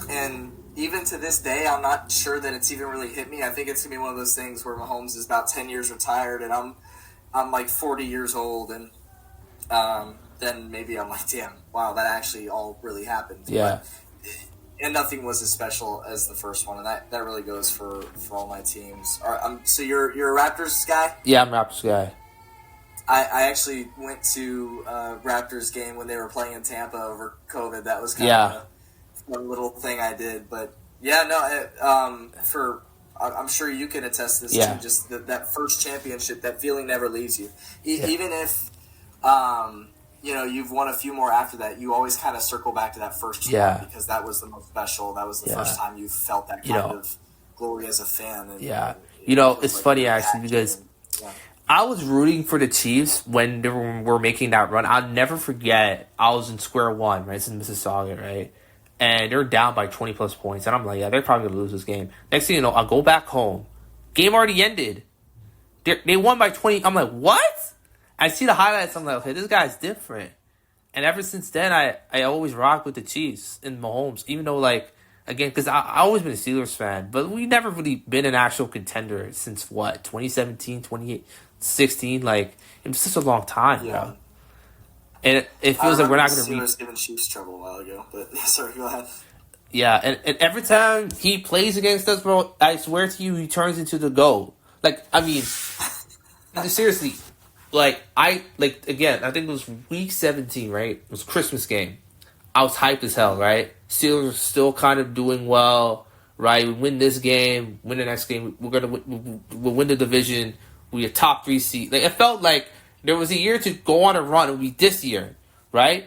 and even to this day, I'm not sure that it's even really hit me. I think it's gonna be one of those things where Mahomes is about 10 years retired, and I'm like 40 years old, and then maybe I'm like, damn, wow, that actually all really happened. Yeah. And nothing was as special as the first one, and that really goes for all my teams. So you're a Raptors guy? Yeah, I'm a Raptors guy. I actually went to a Raptors game when they were playing in Tampa over COVID. That was kind of a little thing I did. But yeah, no, I'm sure you can attest to this too. Just that first championship, that feeling never leaves you. Even if you know, you've won a few more after that, you always kind of circle back to that first one because that was the most special. That was the first time you felt that kind of glory as a fan. And, you know, it's like funny actually because I was rooting for the Chiefs when they were making that run. I'll never forget, I was in square one, right? It's in Mississauga, right? And they're down by 20 plus points. And I'm like, yeah, they're probably going to lose this game. Next thing you know, I'll go back home. Game already ended. They won by 20. I'm like, what? I see the highlights. I'm like, okay, this guy's different. And ever since then, I always rock with the Chiefs and Mahomes. Even though, like, again, because I always been a Steelers fan. But we never really been an actual contender since, what, 2017, 2016? Like, it was such a long time, bro. And it feels like we're not going to reach. Giving Chiefs trouble a while ago. But, sorry, go ahead. Yeah, and every time he plays against us, bro, I swear to you, he turns into the GOAT. Like, I mean, seriously. Again, I think it was week 17, right? It was Christmas game. I was hyped as hell, right? Steelers are still kind of doing well, right? We win this game, win the next game. We'll win the division. We're a top 3 seed. Like, it felt like there was a year to go on a run. It would be this year, right?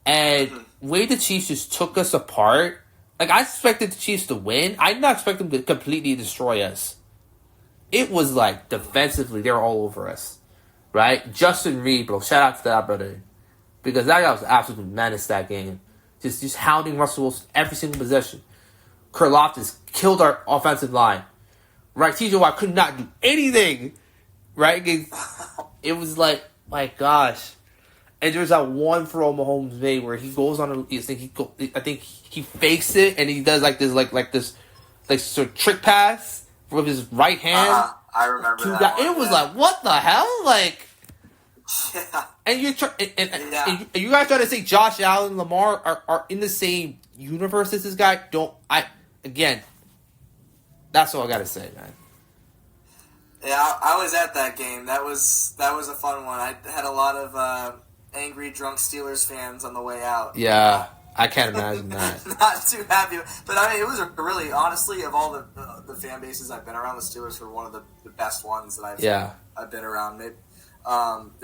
And the way the Chiefs just took us apart, like, I expected the Chiefs to win. I did not expect them to completely destroy us. It was like, defensively, they were all over us. Right? Justin Reed, bro. Shout out to that brother. Because that guy was absolutely menace that game. Just hounding Russell Wilson every single possession. Karlaftis killed our offensive line. Right? TJ Watt could not do anything. Right? It was like, my gosh. And there's that one throw Mahomes made where he goes on I think he fakes it and he does this sort of trick pass with his right hand. I remember that. It was like, what the hell? Like, and you're and you guys trying to say Josh Allen and Lamar are in the same universe as this guy? Again, that's all I gotta say, man. Yeah, I was at that game. That was a fun one. I had a lot of angry, drunk Steelers fans on the way out. Yeah. I can't imagine that. Not too happy. But, I mean, it was really, honestly, of all the fan bases I've been around, the Steelers were one of the best ones that I've been around. They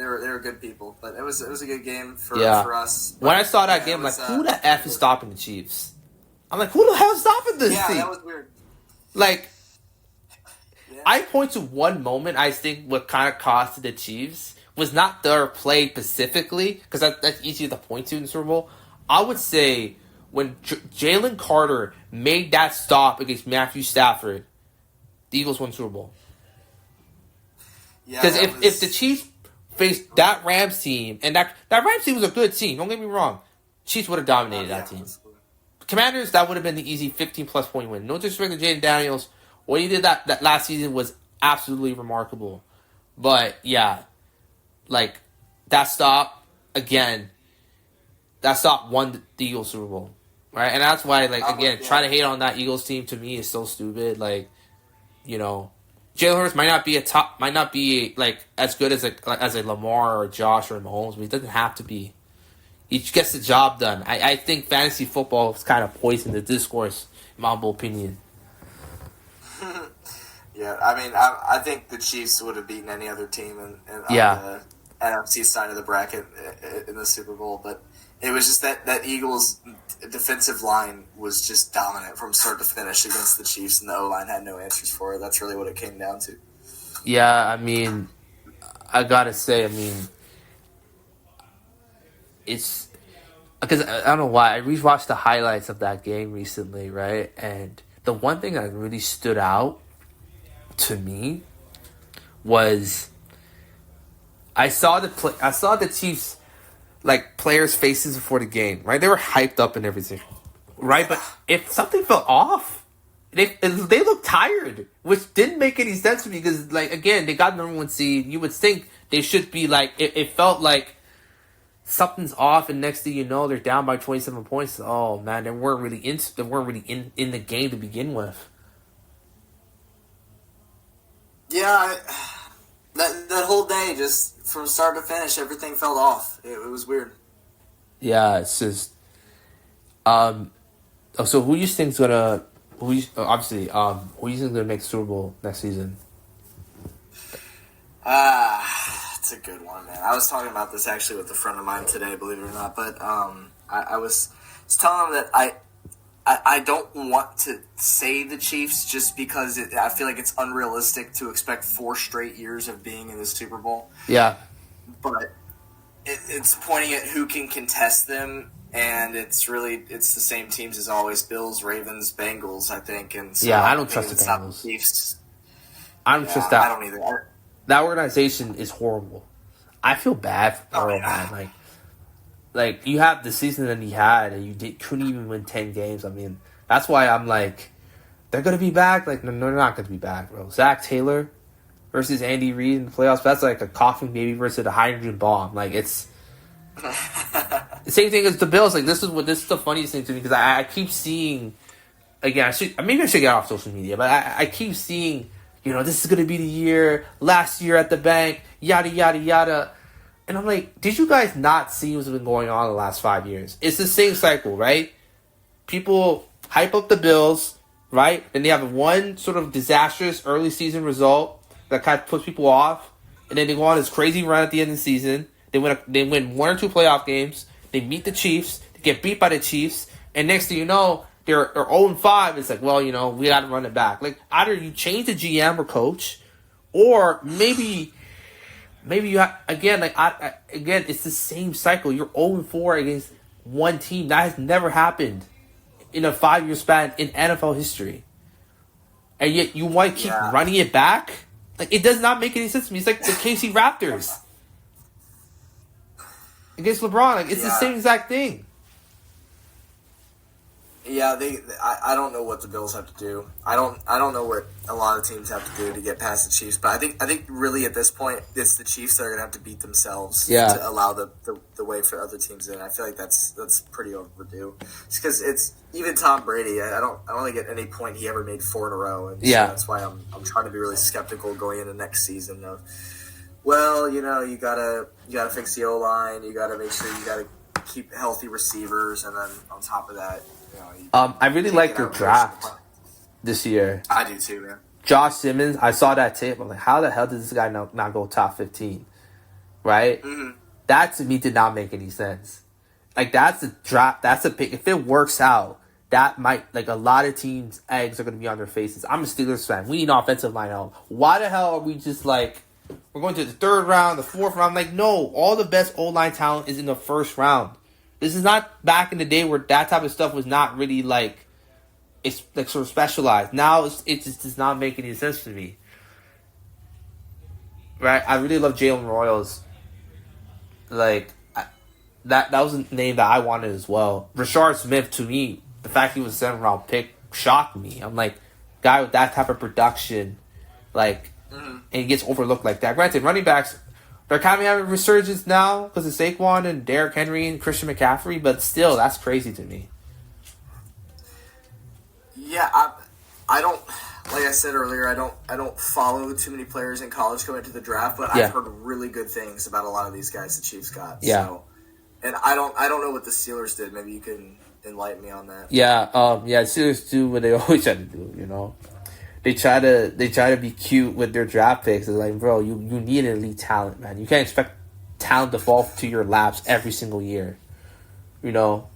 were good people. But it was a good game for us. But, when I saw that game, I'm like, who the F is stopping the Chiefs? I'm like, who the hell is stopping this team? Yeah, that was weird. Like, I point to one moment I think what kind of cost the Chiefs was not their play specifically, because that's easy to point to in the Super Bowl. I would say when Jalen Carter made that stop against Matthew Stafford, the Eagles won Super Bowl. Because if the Chiefs faced that Rams team, and that Rams team was a good team, don't get me wrong, Chiefs would have dominated that team. Commanders, that would have been the easy 15-plus point win. No disrespect to Jaden Daniels. What he did that last season was absolutely remarkable. But, yeah, like, that stop, again, that stop won the Eagles Super Bowl. Right? And that's why, like, again, trying to hate on that Eagles team, to me, is so stupid. Like, you know, Jalen Hurts might not be like as good as a Lamar or Josh or Mahomes, but he doesn't have to be. He gets the job done. I think fantasy football has kind of poisoned the discourse, in my humble opinion. Yeah, I mean, I think the Chiefs would have beaten any other team on the NFC side of the bracket in the Super Bowl, but it was just that Eagles defensive line was just dominant from start to finish against the Chiefs, and the O-line had no answers for it. That's really what it came down to. Yeah, I mean, I gotta say, it's because I don't know why I rewatched the highlights of that game recently, right? And the one thing that really stood out to me was I saw the Chiefs, like, players' faces before the game, right? They were hyped up and everything, right? But if something felt off, they looked tired, which didn't make any sense to me because, like, again, they got the number 1 seed. You would think they should be, like, it felt like something's off, and next thing you know, they're down by 27 points. Oh, man, they weren't really in the game to begin with. Yeah, that whole day, just from start to finish, everything felt off. It was weird. Yeah, it's just so who you think's gonna who you think's gonna make Super Bowl next season? It's a good one, man. I was talking about this actually with a friend of mine today, believe it or not. But I was telling him that I don't want to say the Chiefs just because I feel like it's unrealistic to expect 4 straight years of being in the Super Bowl. Yeah. But it's pointing at who can contest them, and it's the same teams as always: Bills, Ravens, Bengals, I think. And so yeah, I don't trust the Bengals. Chiefs. I don't trust that. I don't either. That organization is horrible. I feel bad for Burrow, man. Like, you have the season that he had, and you couldn't even win 10 games. I mean, that's why I'm like, they're going to be back? Like, no, they're not going to be back, bro. Zach Taylor versus Andy Reid in the playoffs, that's like a coughing baby versus a hydrogen bomb. Like, it's the same thing as the Bills. Like, this is the funniest thing to me, because I keep seeing, again, maybe I should get off social media, but I keep seeing, you know, this is going to be the year, last year at the bank, yada, yada, yada. And I'm like, did you guys not see what's been going on the last 5 years? It's the same cycle, right? People hype up the Bills, right? And they have one sort of disastrous early season result that kind of puts people off. And then they go on this crazy run at the end of the season. They win 1 or 2 playoff games. They meet the Chiefs. They get beat by the Chiefs. And next thing you know, they're 0-5. It's like, well, you know, we got to run it back. Like, either you change the GM or coach, or maybe you have, again, it's the same cycle. You're 0-4 against one team. That has never happened in a 5-year span in NFL history. And yet you want to keep running it back? Like, it does not make any sense to me. It's like the KC Raptors against LeBron. Like, it's the same exact thing. Yeah, I don't know what the Bills have to do. I don't know what a lot of teams have to do to get past the Chiefs. But I think really at this point, it's the Chiefs that are gonna have to beat themselves to allow the way for other teams in. I feel like that's pretty overdue. It's because it's even Tom Brady. I don't think at any point he ever made 4 in a row, and so that's why I'm trying to be really skeptical going into next season. Of, well, you know, you gotta fix the O-line. You gotta make sure you gotta keep healthy receivers, and then on top of that. I really like your draft this year. I do too, man. Josh Simmons, I saw that tape. I'm like, how the hell did this guy not go top 15? Right? Mm-hmm. That to me did not make any sense. Like, that's a draft. That's a pick. If it works out, that might, like, a lot of teams' eggs are going to be on their faces. I'm a Steelers fan. We need an offensive line help. Why the hell are we just like, we're going to the third round, the fourth round. I'm like, no, all the best O-line talent is in the first round. This is not back in the day where that type of stuff was not really like, it's like sort of specialized. Now it just does not make any sense to me. Right? I really love Jalen Royals. Like, that was a name that I wanted as well. Rashard Smith, to me, the fact he was a 7th round pick shocked me. I'm like, guy with that type of production, like, and he gets overlooked like that. Granted, running backs, they're kind of having a resurgence now because of Saquon and Derrick Henry and Christian McCaffrey, but still, that's crazy to me. Yeah, I don't, like I said earlier, I don't follow too many players in college going to the draft, but I've heard really good things about a lot of these guys the Chiefs got. Yeah. So, and I don't know what the Steelers did. Maybe you can enlighten me on that. Yeah, Steelers do what they always try to do, you know. They try to be cute with their draft picks. It's like, bro, you need an elite talent, man. You can't expect talent to fall to your laps every single year. You know?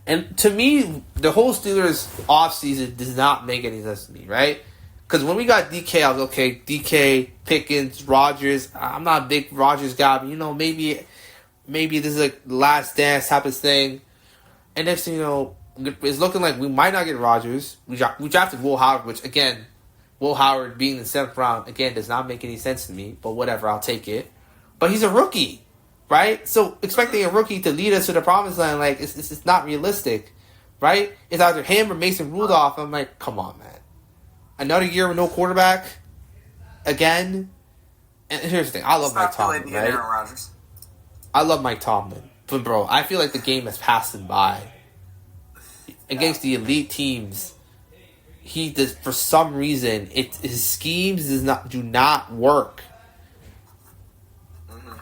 And to me, the whole Steelers offseason does not make any sense to me, right? Because when we got DK, I was okay, DK, Pickens, Rodgers. I'm not a big Rodgers guy, but, you know, maybe this is like last dance type of thing. And next thing you know, it's looking like we might not get Rodgers. We drafted Will Howard, which, again, Will Howard being the 7th round, again, does not make any sense to me. But whatever, I'll take it. But he's a rookie, right? So expecting a rookie to lead us to the promised land, like, it's not realistic, right? It's either him or Mason Rudolph. I'm like, come on, man. Another year with no quarterback? Again? And here's the thing. I love Mike Tomlin, right? Aaron Rodgers. I love Mike Tomlin. But, bro, I feel like the game has passed him by. Against the elite teams, he does, for some reason, his schemes do not work. Mm-hmm.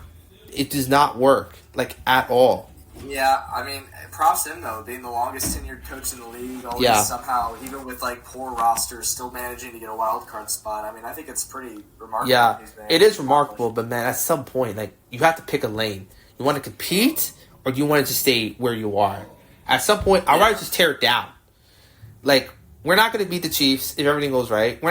It does not work, like, at all. Yeah, I mean, props to him, though, being the longest tenured coach in the league, always somehow, even with, like, poor rosters, still managing to get a wild card spot. I mean, I think it's pretty remarkable. Yeah, it is remarkable, but, man, at some point, like, you have to pick a lane. You want to compete, or do you want to just stay where you are? At some point, I'd rather just tear it down. Like, we're not going to beat the Chiefs if everything goes right.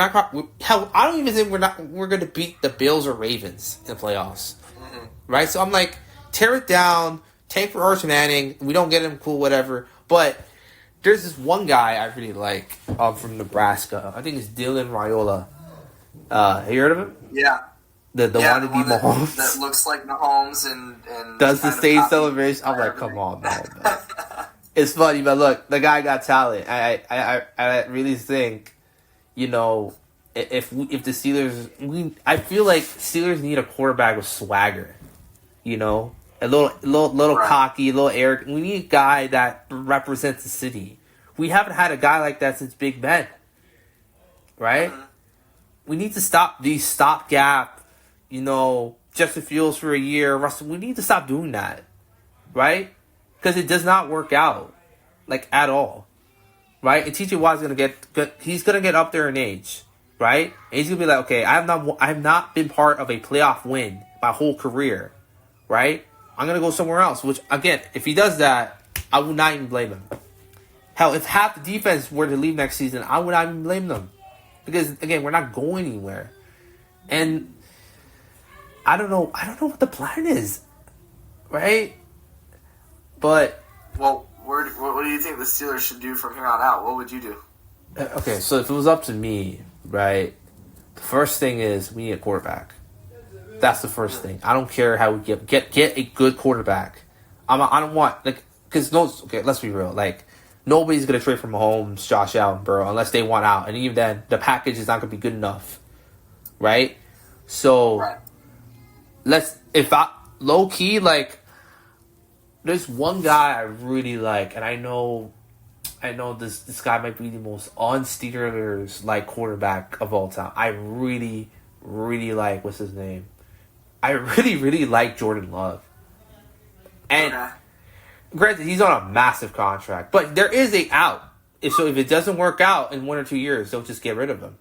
Hell, I don't even think we're going to beat the Bills or Ravens in the playoffs. Mm-hmm. Right? So I'm like, tear it down, tank for Arch Manning. We don't get him, cool, whatever. But there's this one guy I really like from Nebraska. I think it's Dylan Raiola. Have you heard of him? Yeah. The wannabe Mahomes. That looks like Mahomes and does the stage celebration. I'm like, come on, man. It's funny, but look, the guy got talent. I really think, you know, if the Steelers, I feel like Steelers need a quarterback with swagger, you know, a little cocky, a little arrogant. We need a guy that represents the city. We haven't had a guy like that since Big Ben, right? Mm-hmm. We need to stop these stopgap, you know, Justin Fields for a year, Russell. We need to stop doing that, right? Because it does not work out, like, at all, right? And TJ Watt's he's gonna get up there in age, right? And he's gonna be like, okay, I've not been part of a playoff win my whole career, right? I'm gonna go somewhere else. Which, again, if he does that, I would not even blame him. Hell, if half the defense were to leave next season, I would not even blame them, because, again, we're not going anywhere. And I don't know what the plan is, right? But, well, what do you think the Steelers should do from here on out? What would you do? Okay, so if it was up to me, right, the first thing is we need a quarterback. That's the first thing. I don't care how we get a good quarterback. I don't want, like, because let's be real, like, nobody's gonna trade for Mahomes, Josh Allen, Burrow, unless they want out, and even then, the package is not gonna be good enough, right? So, low key, like, there's one guy I really like, and I know this guy might be the most un-Steelers like quarterback of all time. I really, really like, what's his name? I really, really like Jordan Love. And granted, he's on a massive contract, but there is a out. If it doesn't work out in 1 or 2 years, they'll just get rid of him.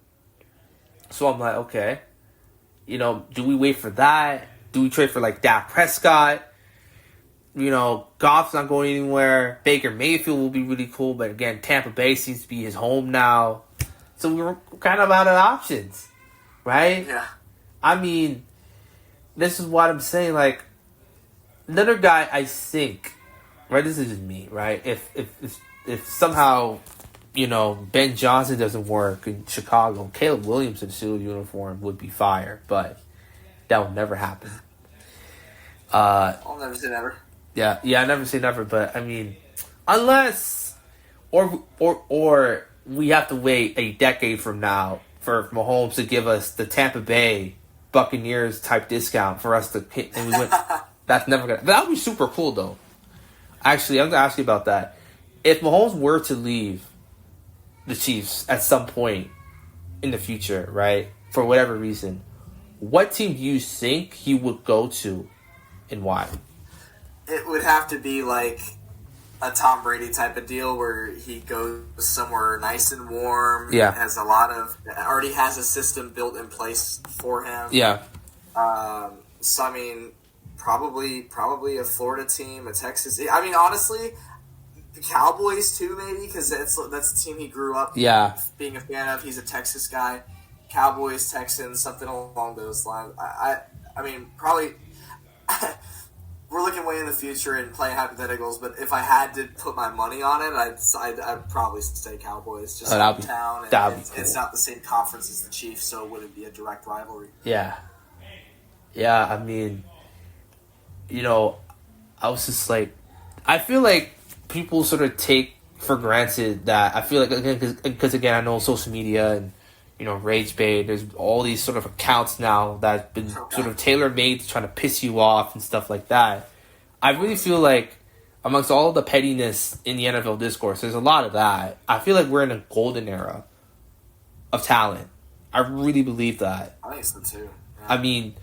So I'm like, okay, you know, do we wait for that? Do we trade for, like, Dak Prescott? You know, Goff's not going anywhere. Baker Mayfield will be really cool, but again, Tampa Bay seems to be his home now. So we're kind of out of options, right? Yeah. I mean, this is what I'm saying. Like, another guy, I think, right? This is just me, right? If somehow, Ben Johnson doesn't work in Chicago, Caleb Williams in a Steelers uniform would be fire, but that will never happen. I'll never say never. Yeah, I never say never, but I mean, unless or we have to wait a decade from now for Mahomes to give us the Tampa Bay Buccaneers type discount for us to hit and we win. That's never gonna. That would be super cool though. Actually, I'm gonna ask you about that. If Mahomes were to leave the Chiefs at some point in the future, right, for whatever reason, what team do you think he would go to, and why? It would have to be like a Tom Brady type of deal where he goes somewhere nice and warm. Yeah. Already has a system built in place for him. Yeah. So I mean, probably a Florida team, a Texas. I mean, honestly, the Cowboys too, maybe, because that's the team he grew up. Yeah. Being a fan of. He's a Texas guy. Cowboys, Texans, something along those lines. I mean, probably. We're looking way in the future and playing hypotheticals, but if I had to put my money on it, I'd probably say Cowboys. Just hometown, and it's not the same conference as the Chiefs, so it wouldn't be a direct rivalry. Yeah. Yeah, I mean, I was just like, I feel like people sort of take for granted that, I feel like, again, because again, I know social media and, rage bait, there's all these sort of accounts now that have been sort of tailor-made to trying to piss you off and stuff like that. I really feel like amongst all of the pettiness in the NFL discourse, there's a lot of that. I feel like we're in a golden era of talent. I really believe that. I think so too. Yeah. I mean,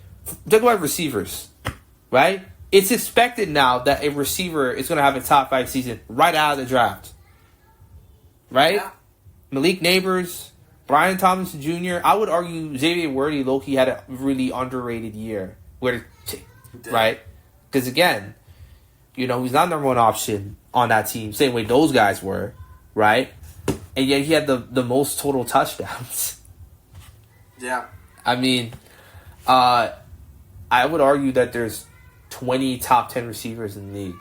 talk about receivers, right? It's expected now that a receiver is going to have a top 5 season right out of the draft. Right? Yeah. Malik Neighbors, Brian Thomas Jr. I would argue Xavier Worthy low-key had a really underrated year. Right? Because again, he's not the number one option on that team, same way those guys were, right? And yet he had the most total touchdowns. Yeah. I mean, I would argue that there's 20 top 10 receivers in the league.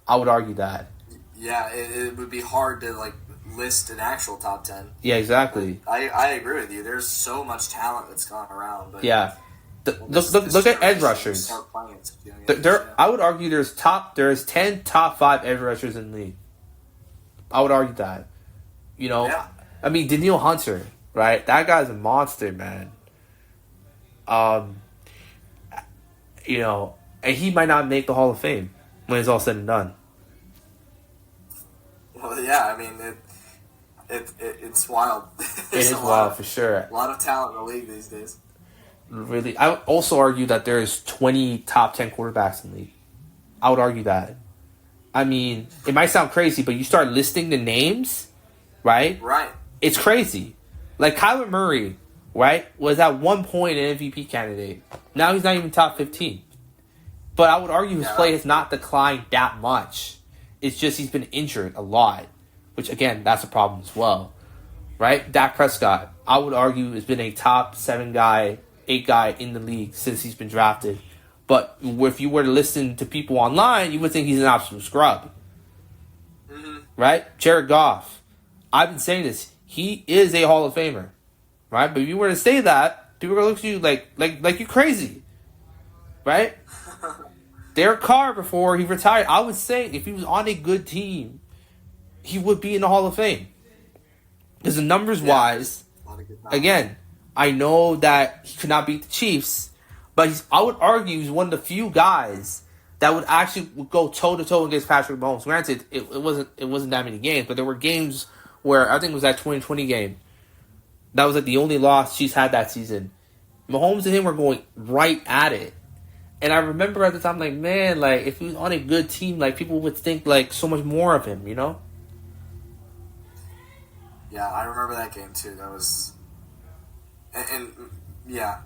I would argue that. Yeah, it would be hard to list an actual top 10. Yeah, exactly. I agree with you. There's so much talent that's gone around. But yeah. Look at edge rushers. I would argue there's 10 top 5 edge rushers in the league. I would argue that. Yeah. I mean, Daniil Hunter, right? That guy's a monster, man. And he might not make the Hall of Fame when it's all said and done. Well, yeah, I mean, it's wild. It is wild, for sure. A lot of talent in the league these days. Really. I would also argue that there's 20 top 10 quarterbacks in the league. I would argue that. I mean, it might sound crazy, but you start listing the names, right? Right. It's crazy. Like Kyler Murray, right, was at one point an MVP candidate. Now he's not even top 15. But I would argue his play has not declined that much. It's just he's been injured a lot, which, again, that's a problem as well, right? Dak Prescott, I would argue, has been a top 7 guy, 8 guy in the league since he's been drafted. But if you were to listen to people online, you would think he's an absolute scrub. Mm-hmm. Right? Jared Goff, I've been saying this. He is a Hall of Famer, right? But if you were to say that, people are going to look at you like you're crazy, right? Derek Carr, before he retired, I would say if he was on a good team, he would be in the Hall of Fame. Because the numbers-wise, again, I know that he could not beat the Chiefs, but I would argue he's one of the few guys that would actually go toe-to-toe against Patrick Mahomes. Granted, it wasn't that many games, but there were games where, I think it was that 2020 game, that was the only loss Chiefs had that season. Mahomes and him were going right at it. And I remember at the time, man, if he was on a good team, people would think, so much more of him, Yeah, I remember that game, too. That was... And yeah,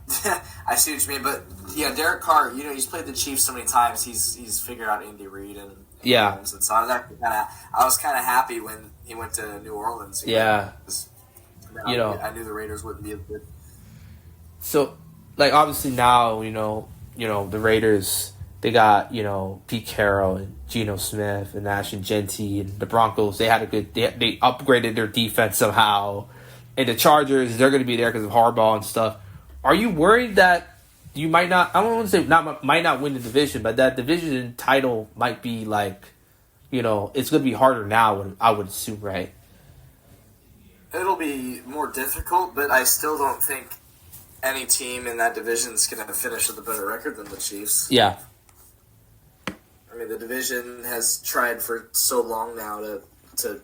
I see what you mean. But, yeah, Derek Carr, he's played the Chiefs so many times. He's figured out Andy Reid and Mahomes. And so I was kind of happy when he went to New Orleans. Yeah. I knew the Raiders wouldn't be as good. So... like obviously now the Raiders, they got Pete Carroll and Geno Smith and Ashton Genty, and the Broncos, they had a good they upgraded their defense somehow, and the Chargers, they're going to be there because of Harbaugh and stuff. Are you worried that you might not? I don't want to say might not win the division, but that division title might be like, it's going to be harder now. I would assume, right? It'll be more difficult, but I still don't think any team in that division is going to finish with a better record than the Chiefs. Yeah. I mean, the division has tried for so long now to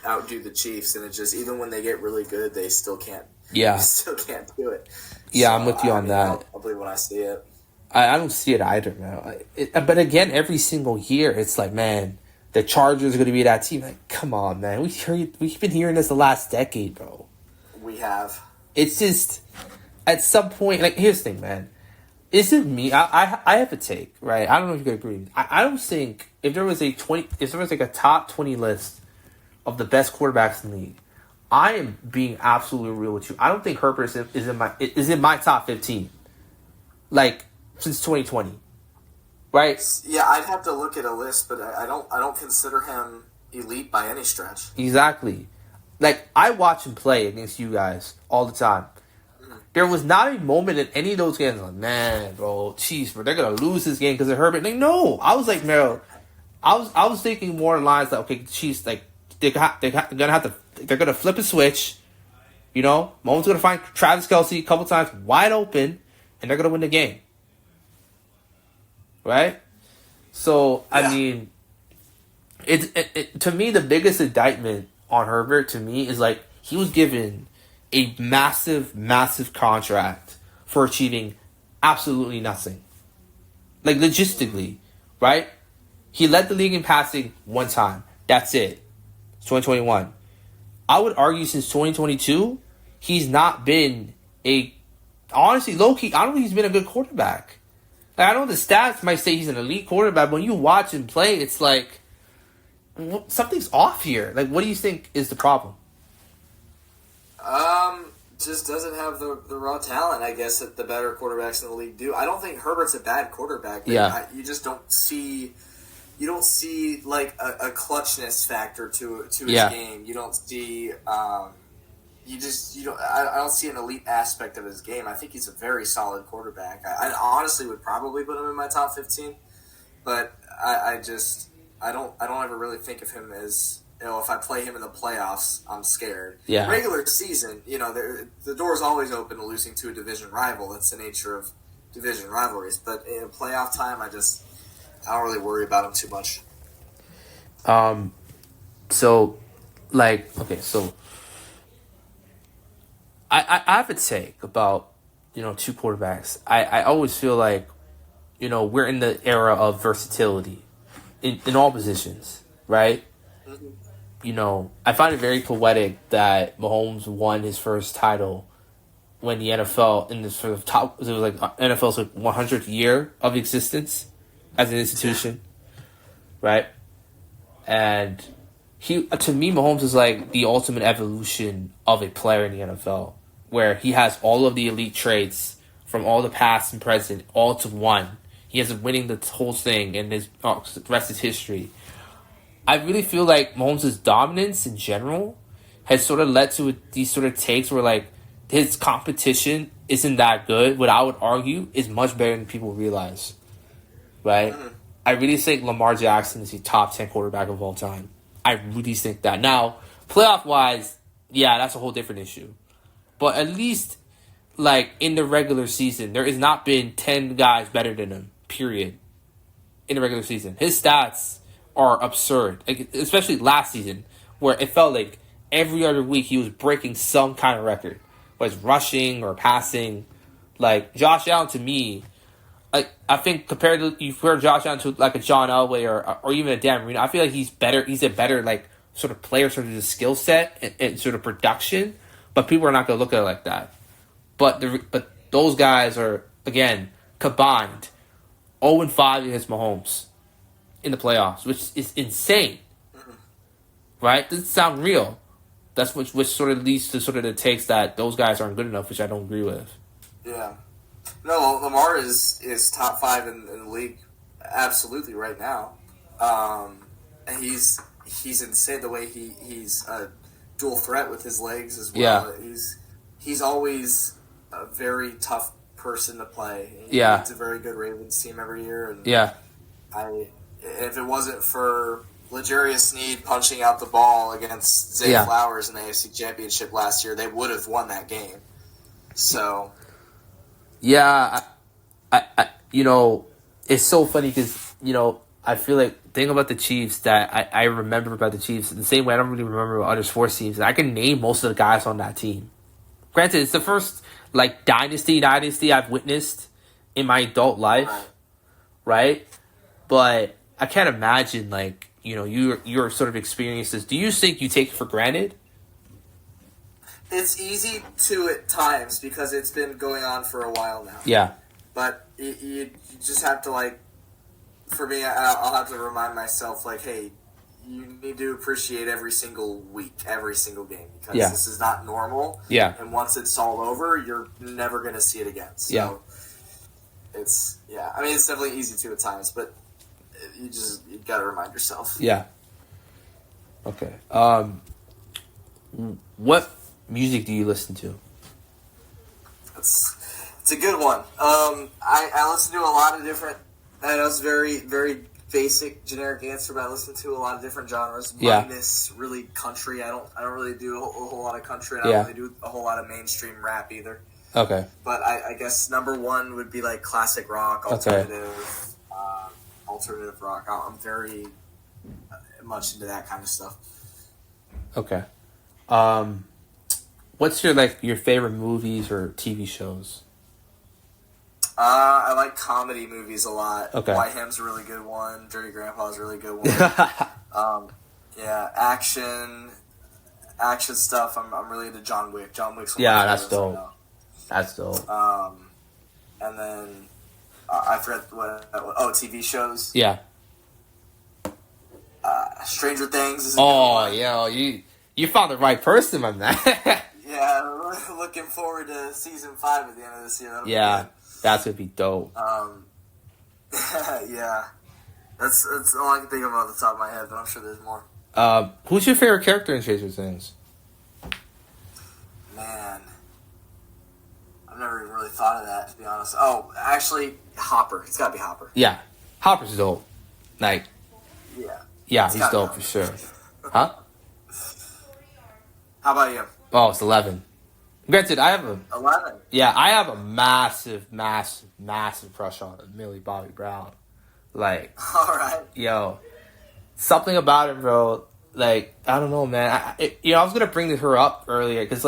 outdo the Chiefs, and it just, even when they get really good, they still can't. Yeah. They still can't do it. Yeah, I'm with you on that. I'll believe when I see it. I don't see it either, man. But again, every single year, it's like, man, the Chargers are going to be that team. Like, come on, man. We've been hearing this the last decade, bro. We have. It's just, at some point, like, here's the thing, man. Is it me? I have a take, right? I don't know if you could agree. I don't think if there was like a top 20 list of the best quarterbacks in the league, I am being absolutely real with you. I don't think Herbert is in my top 15, like, since 2020. Right? Yeah, I'd have to look at a list, but I don't consider him elite by any stretch. Exactly. Like, I watch him play against you guys all the time. There was not a moment in any of those games like, man, bro, Chiefs, bro, they're gonna lose this game because of Herbert. Like, no, I was like, man, I was thinking more in lines like, okay, the Chiefs, like, they're gonna flip a switch. Mahomes gonna find Travis Kelce a couple times wide open, and they're gonna win the game. Right? So, yeah. I mean, it to me, the biggest indictment on Herbert, to me, is like, he was given a massive, massive contract for achieving absolutely nothing. Like, logistically, right? He led the league in passing one time. That's it. It's 2021. I would argue since 2022, he's not been honestly, low-key, I don't think he's been a good quarterback. Like, I know the stats might say he's an elite quarterback, but when you watch him play, it's like, something's off here. Like, what do you think is the problem? Just doesn't have the raw talent, I guess, that the better quarterbacks in the league do. I don't think Herbert's a bad quarterback. Yeah. You just don't see like a clutchness factor to his game. You don't see I don't see an elite aspect of his game. I think he's a very solid quarterback. I honestly would probably put him in my top 15, but I don't ever really think of him as, if I play him in the playoffs, I'm scared. Yeah. Regular season, the door's always open to losing to a division rival. That's the nature of division rivalries. But in playoff time, I don't really worry about him too much. So, like, okay, so I have a take about, two quarterbacks. I always feel like, we're in the era of versatility in all positions, right? Mm-hmm. I find it very poetic that Mahomes won his first title when the NFL in this sort of top, it was like NFL's like 100th year of existence as an institution, right? And to me, Mahomes is like the ultimate evolution of a player in the NFL, where he has all of the elite traits from all the past and present, all to one. He ends up winning the whole thing, and the rest is history. I really feel like Mahomes' dominance in general has sort of led to these sort of takes where, like, his competition isn't that good. What I would argue is much better than people realize, right? Mm-hmm. I really think Lamar Jackson is the top 10 quarterback of all time. I really think that. Now, playoff-wise, yeah, that's a whole different issue. But at least, like, in the regular season, there has not been 10 guys better than him, period, in the regular season. His stats are absurd, like, especially last season, where it felt like every other week he was breaking some kind of record, whether it's rushing or passing. Like, Josh Allen, to me, like, I think compared to, you compare Josh Allen to like a John Elway or even a Dan Marino, I feel like he's better. He's a better, like, sort of player, sort of the skill set and sort of production. But people are not going to look at it like that. But those guys are, again, combined 0-5 against Mahomes in the playoffs, which is insane. Right? Doesn't sound real. That's which sort of leads to sort of the takes that those guys aren't good enough, which I don't agree with. Yeah. No, Lamar is top 5 in the league, absolutely right now. And he's insane the way he's a dual threat with his legs as well. Yeah. He's always a very tough person to play. Yeah. It's a very good Ravens team every year. And Yeah. If it wasn't for L'Jarius Sneed punching out the ball against Zay Flowers in the AFC Championship last year, they would have won that game. So, yeah, I it's so funny because I feel like thing about the Chiefs that I remember about the Chiefs the same way I don't really remember other sports teams. I can name most of the guys on that team. Granted, it's the first dynasty I've witnessed in my adult life, right? But I can't imagine your sort of experiences. Do you think you take it for granted? It's easy to at times because it's been going on for a while now. Yeah. But you just have to, for me, I'll have to remind myself, hey, you need to appreciate every single week, every single game, because this is not normal. Yeah. And once it's all over, you're never going to see it again. So it's definitely easy to at times, but you got to remind yourself. Yeah. Okay. What music do you listen to? It's a good one. I listen to a lot of different. I know it's very, very basic, generic answer, but I listen to a lot of different genres. Minus really country. I don't really do a whole lot of country. And I don't really do a whole lot of mainstream rap either. Okay. But I guess number one would be classic rock, alternative, alternative rock. I'm very much into that kind of stuff. Okay. What's your favorite movies or TV shows? I like comedy movies a lot. Okay. White Ham's a really good one. Dirty Grandpa's a really good one. Action stuff. I'm really into John Wick. John Wick's one of my that's favorites dope. right now. That's dope. And then I forget what. TV shows. Yeah. Stranger Things is a good one. Yeah, you found the right person, my man. Yeah, we're looking forward to season 5 at the end of this year. That's gonna be dope. Yeah, that's all I can think of off the top of my head, but I'm sure there's more. Who's your favorite character in Stranger Things? Man, I've never even really thought of that, to be honest. Oh, actually, Hopper. It's gotta be Hopper. Yeah, Hopper's dope. Yeah, he's dope for sure. Huh? How about you? Oh, it's 11. Granted, I have 11. Yeah, I have a massive, massive, massive crush on Millie Bobby Brown. All right. Yo, something about her, bro. I don't know, man. I was gonna bring her up earlier because,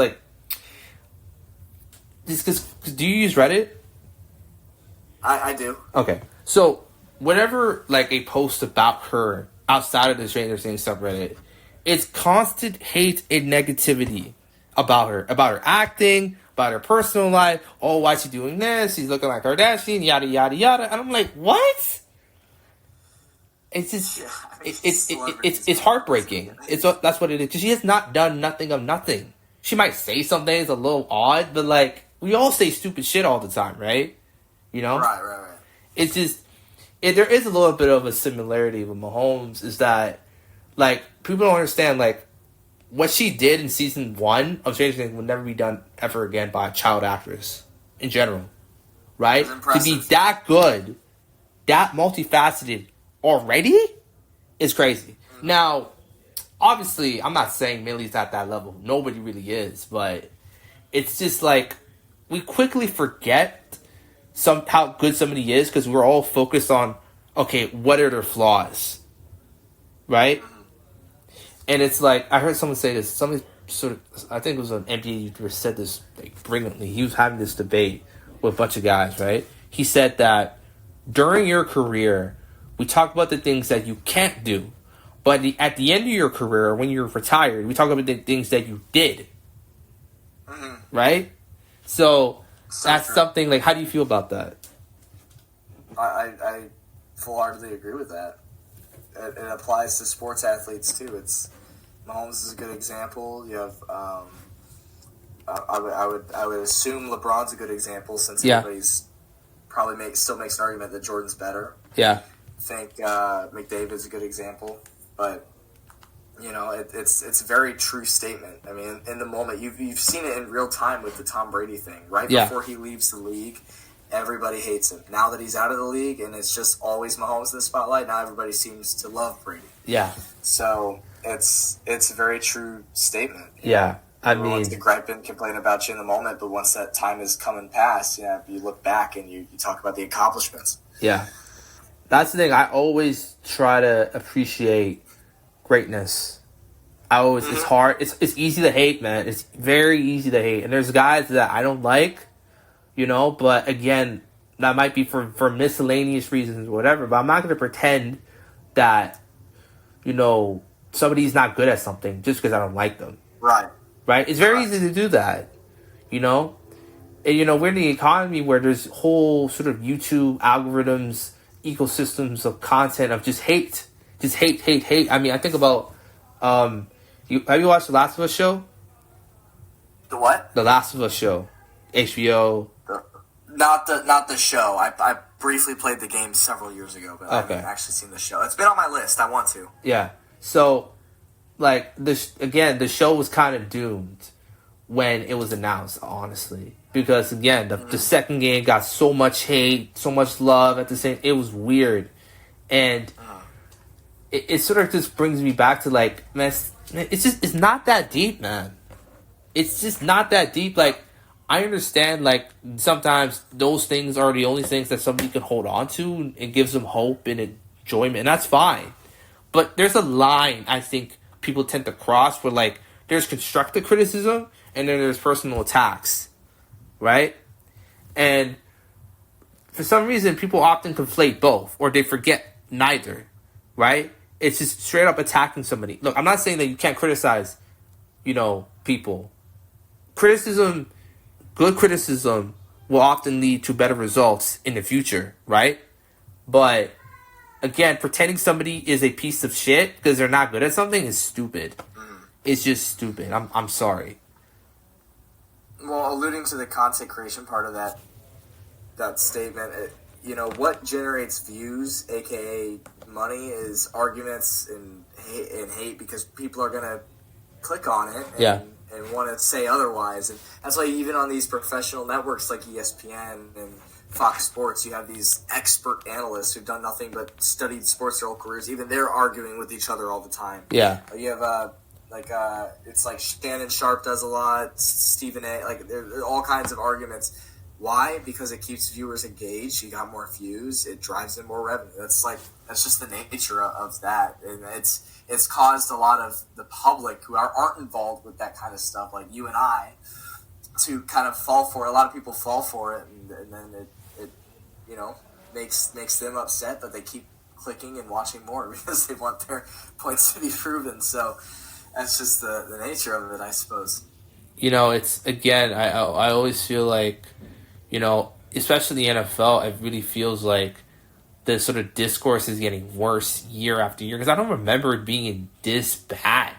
do you use Reddit? I do. Okay, so whenever a post about her outside of the Stranger Things subreddit, it's constant hate and negativity about her acting, about her personal life. Oh, why is she doing this? She's looking like Kardashian, yada yada yada. And I'm like, what? It's just, it's heartbreaking. That's what it is. Because she has not done nothing of nothing. She might say something that's a little odd, but we all say stupid shit all the time, right? Right. It's just, there is a little bit of a similarity with Mahomes. Is that people don't understand what she did in season 1 of Stranger Things would never be done ever again by a child actress in general, right? To be that good, that multifaceted already is crazy. Now, obviously, I'm not saying Millie's at that level. Nobody really is, but it's just we quickly forget how good somebody is because we're all focused on, okay, what are their flaws, right? And it's I heard someone say this. Somebody I think it was an NBA YouTuber said this brilliantly. He was having this debate with a bunch of guys, right? He said that during your career, we talk about the things that you can't do, but at the end of your career, when you're retired, we talk about the things that you did, right? So that's true. Something how do you feel about that? I full-heartedly agree with that. It applies to sports athletes too. Mahomes is a good example. You have I would assume LeBron's a good example since everybody's probably still makes an argument that Jordan's better. Yeah. I think McDavid is a good example, but it's a very true statement. I mean, in the moment, you've seen it in real time with the Tom Brady thing. Right before he leaves the league, everybody hates him. Now that he's out of the league and it's just always Mahomes in the spotlight, now everybody seems to love Brady. Yeah. So it's a very true statement. Yeah. Everyone wants to gripe and complain about you in the moment, but once that time has come and passed, you look back and you talk about the accomplishments. Yeah. That's the thing. I always try to appreciate greatness. It's hard. It's easy to hate, man. It's very easy to hate. And there's guys that I don't like, but again, that might be for miscellaneous reasons or whatever, but I'm not going to pretend that, somebody's not good at something just because I don't like them. Right. Right? It's very easy to do that, And, we're in the economy where there's whole sort of YouTube algorithms, ecosystems of content of just hate. Just hate. I mean, I think about, have you watched The Last of Us show? The what? The Last of Us show. HBO. Not the show. I briefly played the game several years ago, but I haven't actually seen the show. It's been on my list. I want to. Yeah. So, the show was kind of doomed when it was announced, honestly. Because, again, the second game got so much hate, so much love at the same... It was weird. And it sort of just brings me back to, man, it's not that deep, man. It's just not that deep. I understand, sometimes those things are the only things that somebody can hold on to. It gives them hope and enjoyment, and that's fine. But there's a line, I think, people tend to cross where, there's constructive criticism and then there's personal attacks, right? And for some reason, people often conflate both, or they forget neither, right? It's just straight up attacking somebody. Look, I'm not saying that you can't criticize, people. Good criticism will often lead to better results in the future, right? But again, pretending somebody is a piece of shit because they're not good at something is stupid. It's just stupid. I'm sorry. Well, alluding to the content creation part of that statement, what generates views, aka money, is arguments and hate because people are gonna click on it and want to say otherwise. And that's why even on these professional networks like ESPN and Fox Sports, you have these expert analysts who've done nothing but studied sports their whole careers. Even they're arguing with each other all the time. Yeah. You have it's like Shannon Sharp does a lot, Stephen A. There are all kinds of arguments. Why? Because it keeps viewers engaged. You got more views. It drives in more revenue. That's just the nature of that, and it's caused a lot of the public who aren't involved with that kind of stuff, like you and I, to kind of fall for it. A lot of people fall for it, and then it makes them upset that they keep clicking and watching more because they want their points to be proven. So that's just the nature of it, I suppose. It's, again, I always feel like, especially the NFL, it really feels like the sort of discourse is getting worse year after year. Because I don't remember it being this bad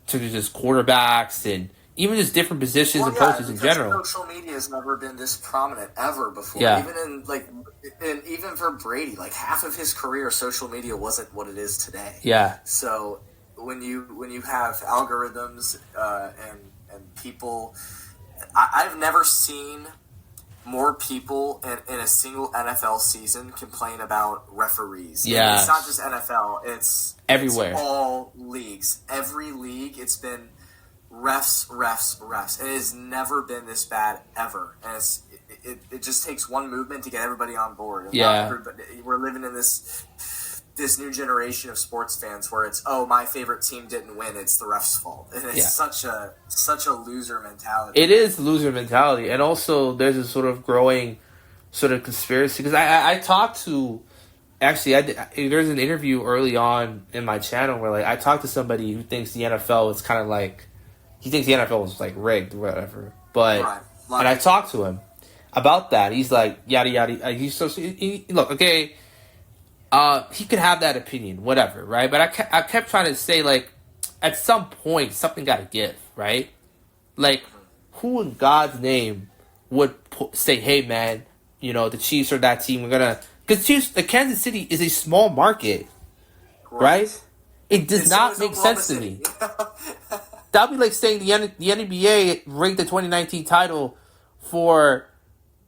to just quarterbacks and even just different positions and coaches in general. Social media has never been this prominent ever before. Yeah. Even for Brady, half of his career, social media wasn't what it is today. Yeah. So when you have algorithms and people, I've never seen more people in a single NFL season complain about referees. Yeah. It's not just NFL. It's everywhere. It's all leagues. Every league, it's been refs. And it has never been this bad ever. And it just takes one movement to get everybody on board. And yeah. We're living in this new generation of sports fans where it's, my favorite team didn't win, it's the ref's fault. And it's such a loser mentality. It is loser mentality. And also there's a sort of growing sort of conspiracy. Because I talked to, actually, there's an interview early on in my channel where I talked to somebody who thinks the NFL is kind of he thinks the NFL was rigged or whatever. But, right. And I talked to him about that. He's like, yada, yada. Look, okay, he could have that opinion, whatever, right? But I kept trying to say, at some point, something got to give, right? Who in God's name would say, hey, man, the Chiefs are that team. Because Kansas City is a small market, right? It does not make sense to me. That'd be like saying the NBA ranked the 2019 title for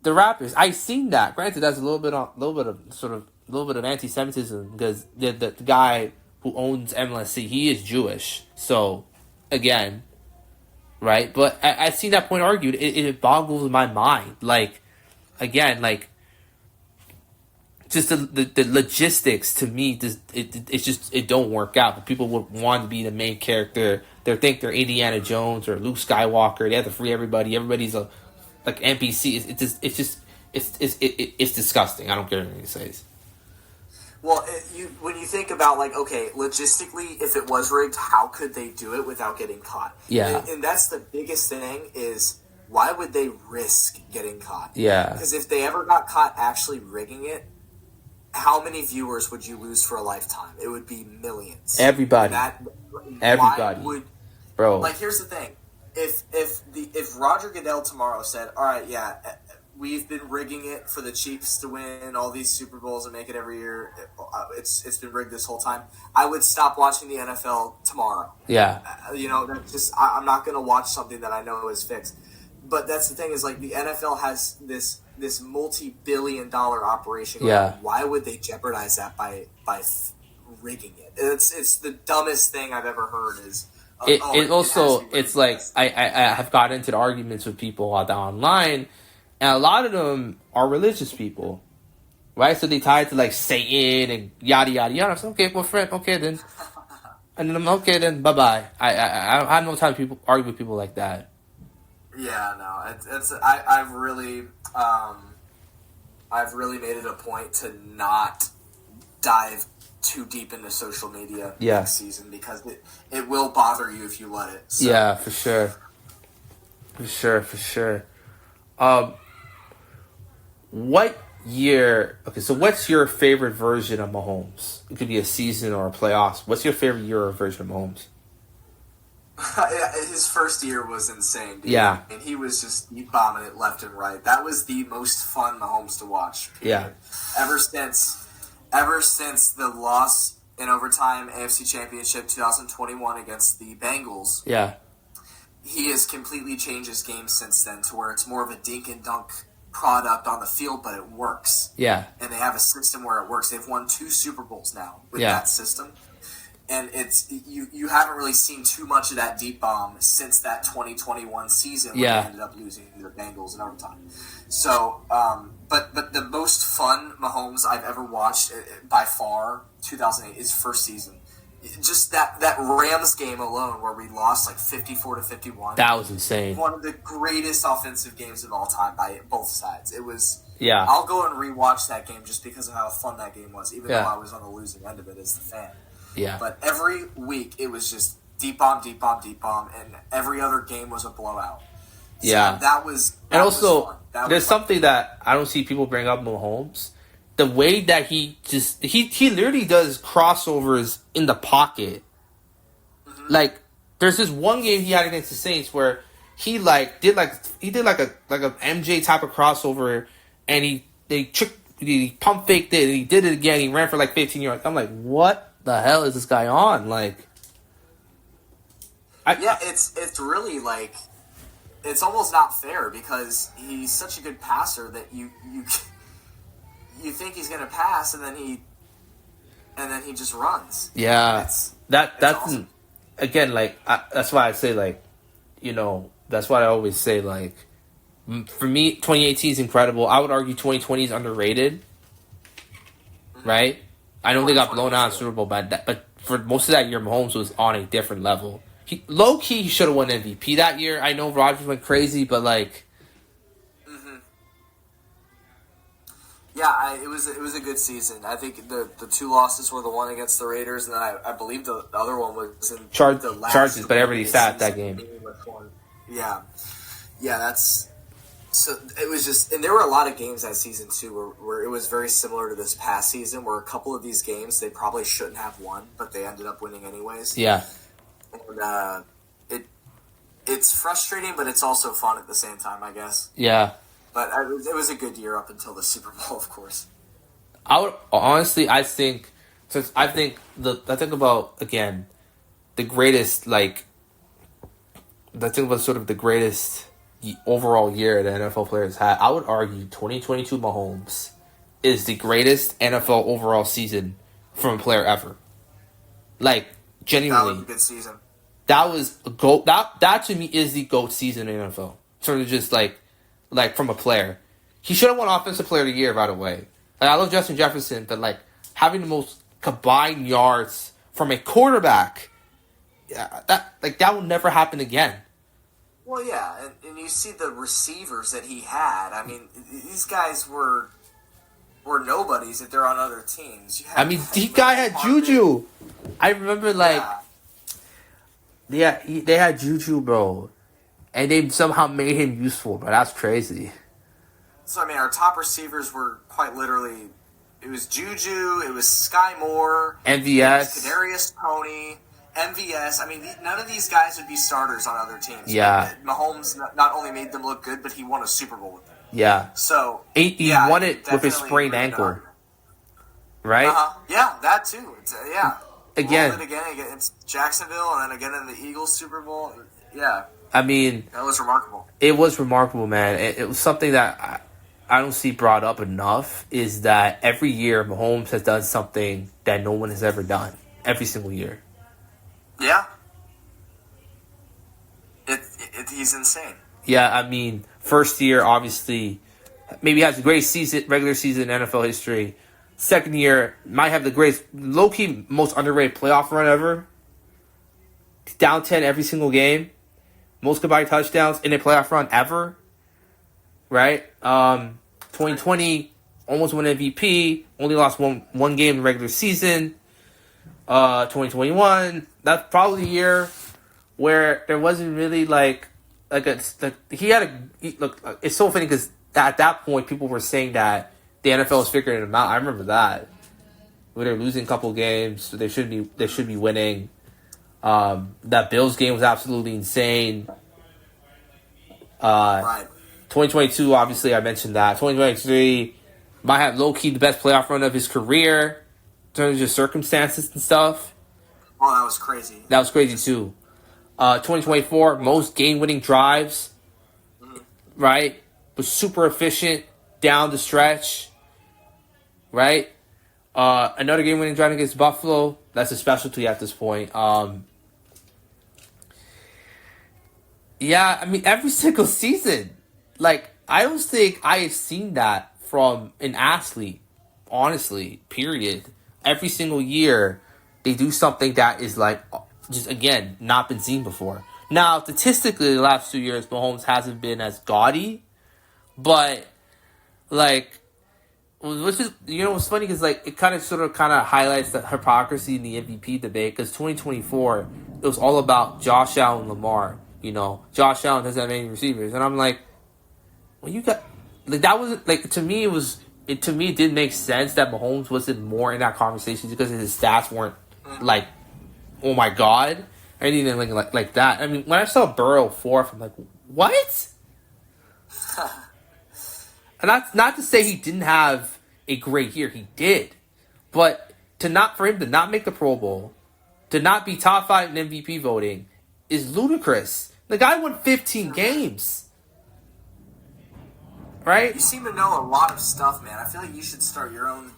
the Raptors. I've seen that. Granted, that's a little bit of anti-Semitism because the guy who owns MLSC, he is Jewish. So, again, right? But I've seen that point argued. It boggles my mind. Like, again, like, just the logistics to me, it don't work out. But people would want to be the main character. They think they're Indiana Jones or Luke Skywalker. They have to free everybody. Everybody's a like NPC. It's disgusting. I don't care what anyone says. Well, when you think about, like, okay, logistically, if it was rigged, how could they do it without getting caught? Yeah. And that's the biggest thing is, why would they risk getting caught? Yeah. Because if they ever got caught actually rigging it, how many viewers would you lose for a lifetime? It would be millions. Everybody. Bro. Like, here's the thing. If Roger Goodell tomorrow said, all right, yeah, we've been rigging it for the Chiefs to win all these Super Bowls and make it every year. It's been rigged this whole time. I would stop watching the NFL tomorrow. Yeah. I'm not going to watch something that I know is fixed. But that's the thing is, like, the NFL has this multi-billion-dollar operation. Yeah. Why would they jeopardize that by rigging it? It's the dumbest thing I've ever heard. It's like I have gotten into the arguments with people online, and a lot of them are religious people, right? So they tie it to like Satan and yada yada yada. So okay, well, friend, okay then, and then I'm okay then, bye bye. I have no time to argue with people like that. Yeah, no, I've really made it a point to not dive too deep into social media next season because it will bother you if you let it. So. Yeah, for sure. What year? Okay, so what's your favorite version of Mahomes? It could be a season or a playoffs. What's your favorite year or version of Mahomes? His first year was insane, dude. Yeah. And he was just bombing it left and right. That was the most fun Mahomes to watch. Yeah. Ever since the loss in overtime AFC Championship 2021 against the Bengals. Yeah. He has completely changed his game since then to where it's more of a dink and dunk product on the field, but it works. Yeah. And they have a system where it works. They've won 2 Super Bowls now with that system. And it's you haven't really seen too much of that deep bomb since that 2021 season when they ended up losing to the Bengals in overtime. So, but the most fun Mahomes I've ever watched by far, 2008, his first season. Just that Rams game alone where we lost like 54-51. That was insane. One of the greatest offensive games of all time by both sides. It was. Yeah. I'll go and rewatch that game just because of how fun that game was, even though I was on the losing end of it as the fan. Yeah. But every week it was just deep bomb, and every other game was a blowout. So yeah. That was also, fun. There's something that I don't see people bring up Mahomes. The way that he literally does crossovers in the pocket. Mm-hmm. Like, there's this one game he had against the Saints where he did a MJ type of crossover, and he pump faked it and he did it again. He ran for like 15 yards. I'm like, what the hell is this guy on? Like, it's really like it's almost not fair because he's such a good passer that you think he's gonna pass and then he just runs. Yeah, that's awesome. Again, like that's why I say that's why I always say for me 2018 is incredible. I would argue 2020 is underrated. Mm-hmm. Right. I know they got blown out in Super Bowl, but for most of that year, Mahomes was on a different level. Low-key, he should have won MVP that year. I know Rodgers went crazy, but Mm-hmm. Yeah, it was a good season. I think the 2 losses were the one against the Raiders, and then I believe the other one was in the last Chargers, but everybody sat that game. Yeah, that's... So it was just, and there were a lot of games that season too where it was very similar to this past season, where a couple of these games they probably shouldn't have won, but they ended up winning anyways. Yeah, and it's frustrating, but it's also fun at the same time, I guess. Yeah, But it was a good year up until the Super Bowl, of course. I would honestly, I think about again the greatest sort of the greatest overall year the NFL players had. I would argue 2022 Mahomes is the greatest NFL overall season from a player ever. Like, genuinely. That was a good season. That was a GOAT. That to me is the GOAT season in the NFL. Sort of just like from a player. He should have won Offensive Player of the Year, by the way. Like, I love Justin Jefferson, but like having the most combined yards from a quarterback, that will never happen again. Well, yeah, and you see the receivers that he had. I mean, these guys were nobodies if they're on other teams. The guy had Juju. I remember, they had Juju, bro, and they somehow made him useful, bro. That's crazy. So, I mean, our top receivers were quite literally, it was Juju, it was Sky Moore, MVS, Kadarius Toney, MVS. I mean, none of these guys would be starters on other teams. Yeah. Mahomes not only made them look good, but he won a Super Bowl with them. Yeah. So, he won it with his sprained ankle. Right? Yeah, that too. Again. It's Jacksonville, and then again in the Eagles Super Bowl. Yeah. I mean, that was remarkable. It was remarkable, man. It was something that I don't see brought up enough, is that every year Mahomes has done something that no one has ever done. Every single year. Yeah. He's insane. Yeah, I mean, first year, obviously, maybe has the greatest regular season in NFL history. Second year, might have the greatest, low-key, most underrated playoff run ever. Down 10 every single game. Most combined touchdowns in a playoff run ever. Right? 2020, almost won MVP. Only lost one game in the regular season. 2021, that's probably the year where there wasn't really it's so funny because at that point people were saying that the NFL was figuring him out. I remember that. Where they're losing a couple games, so they should be winning. That Bills game was absolutely insane. Right. 2022, obviously, I mentioned that. 2023 might have low-key the best playoff run of his career in terms of just circumstances and stuff. Oh, that was crazy. That was crazy, too. 2024, most game-winning drives, right? Was super efficient down the stretch, right? Another game-winning drive against Buffalo. That's a specialty at this point. Yeah, I mean, every single season. I don't think I have seen that from an athlete, honestly, period. Every single year, they do something that is, just, again, not been seen before. Now, statistically, the last 2 years, Mahomes hasn't been as gaudy, but, which is, what's funny is, it kind of highlights the hypocrisy in the MVP debate, because 2024, it was all about Josh Allen and Lamar. Josh Allen doesn't have any receivers, and I'm like, well, you got, that wasn't, to me, it didn't make sense that Mahomes wasn't more in that conversation because his stats weren't, oh my God, or anything like that. I mean, when I saw Burrow fourth, I'm like, what? And that's not to say he didn't have a great year. He did. But for him to not make the Pro Bowl, to not be top 5 in MVP voting, is ludicrous. The guy won 15 games. Right? You seem to know a lot of stuff, man. I feel like you should start your own,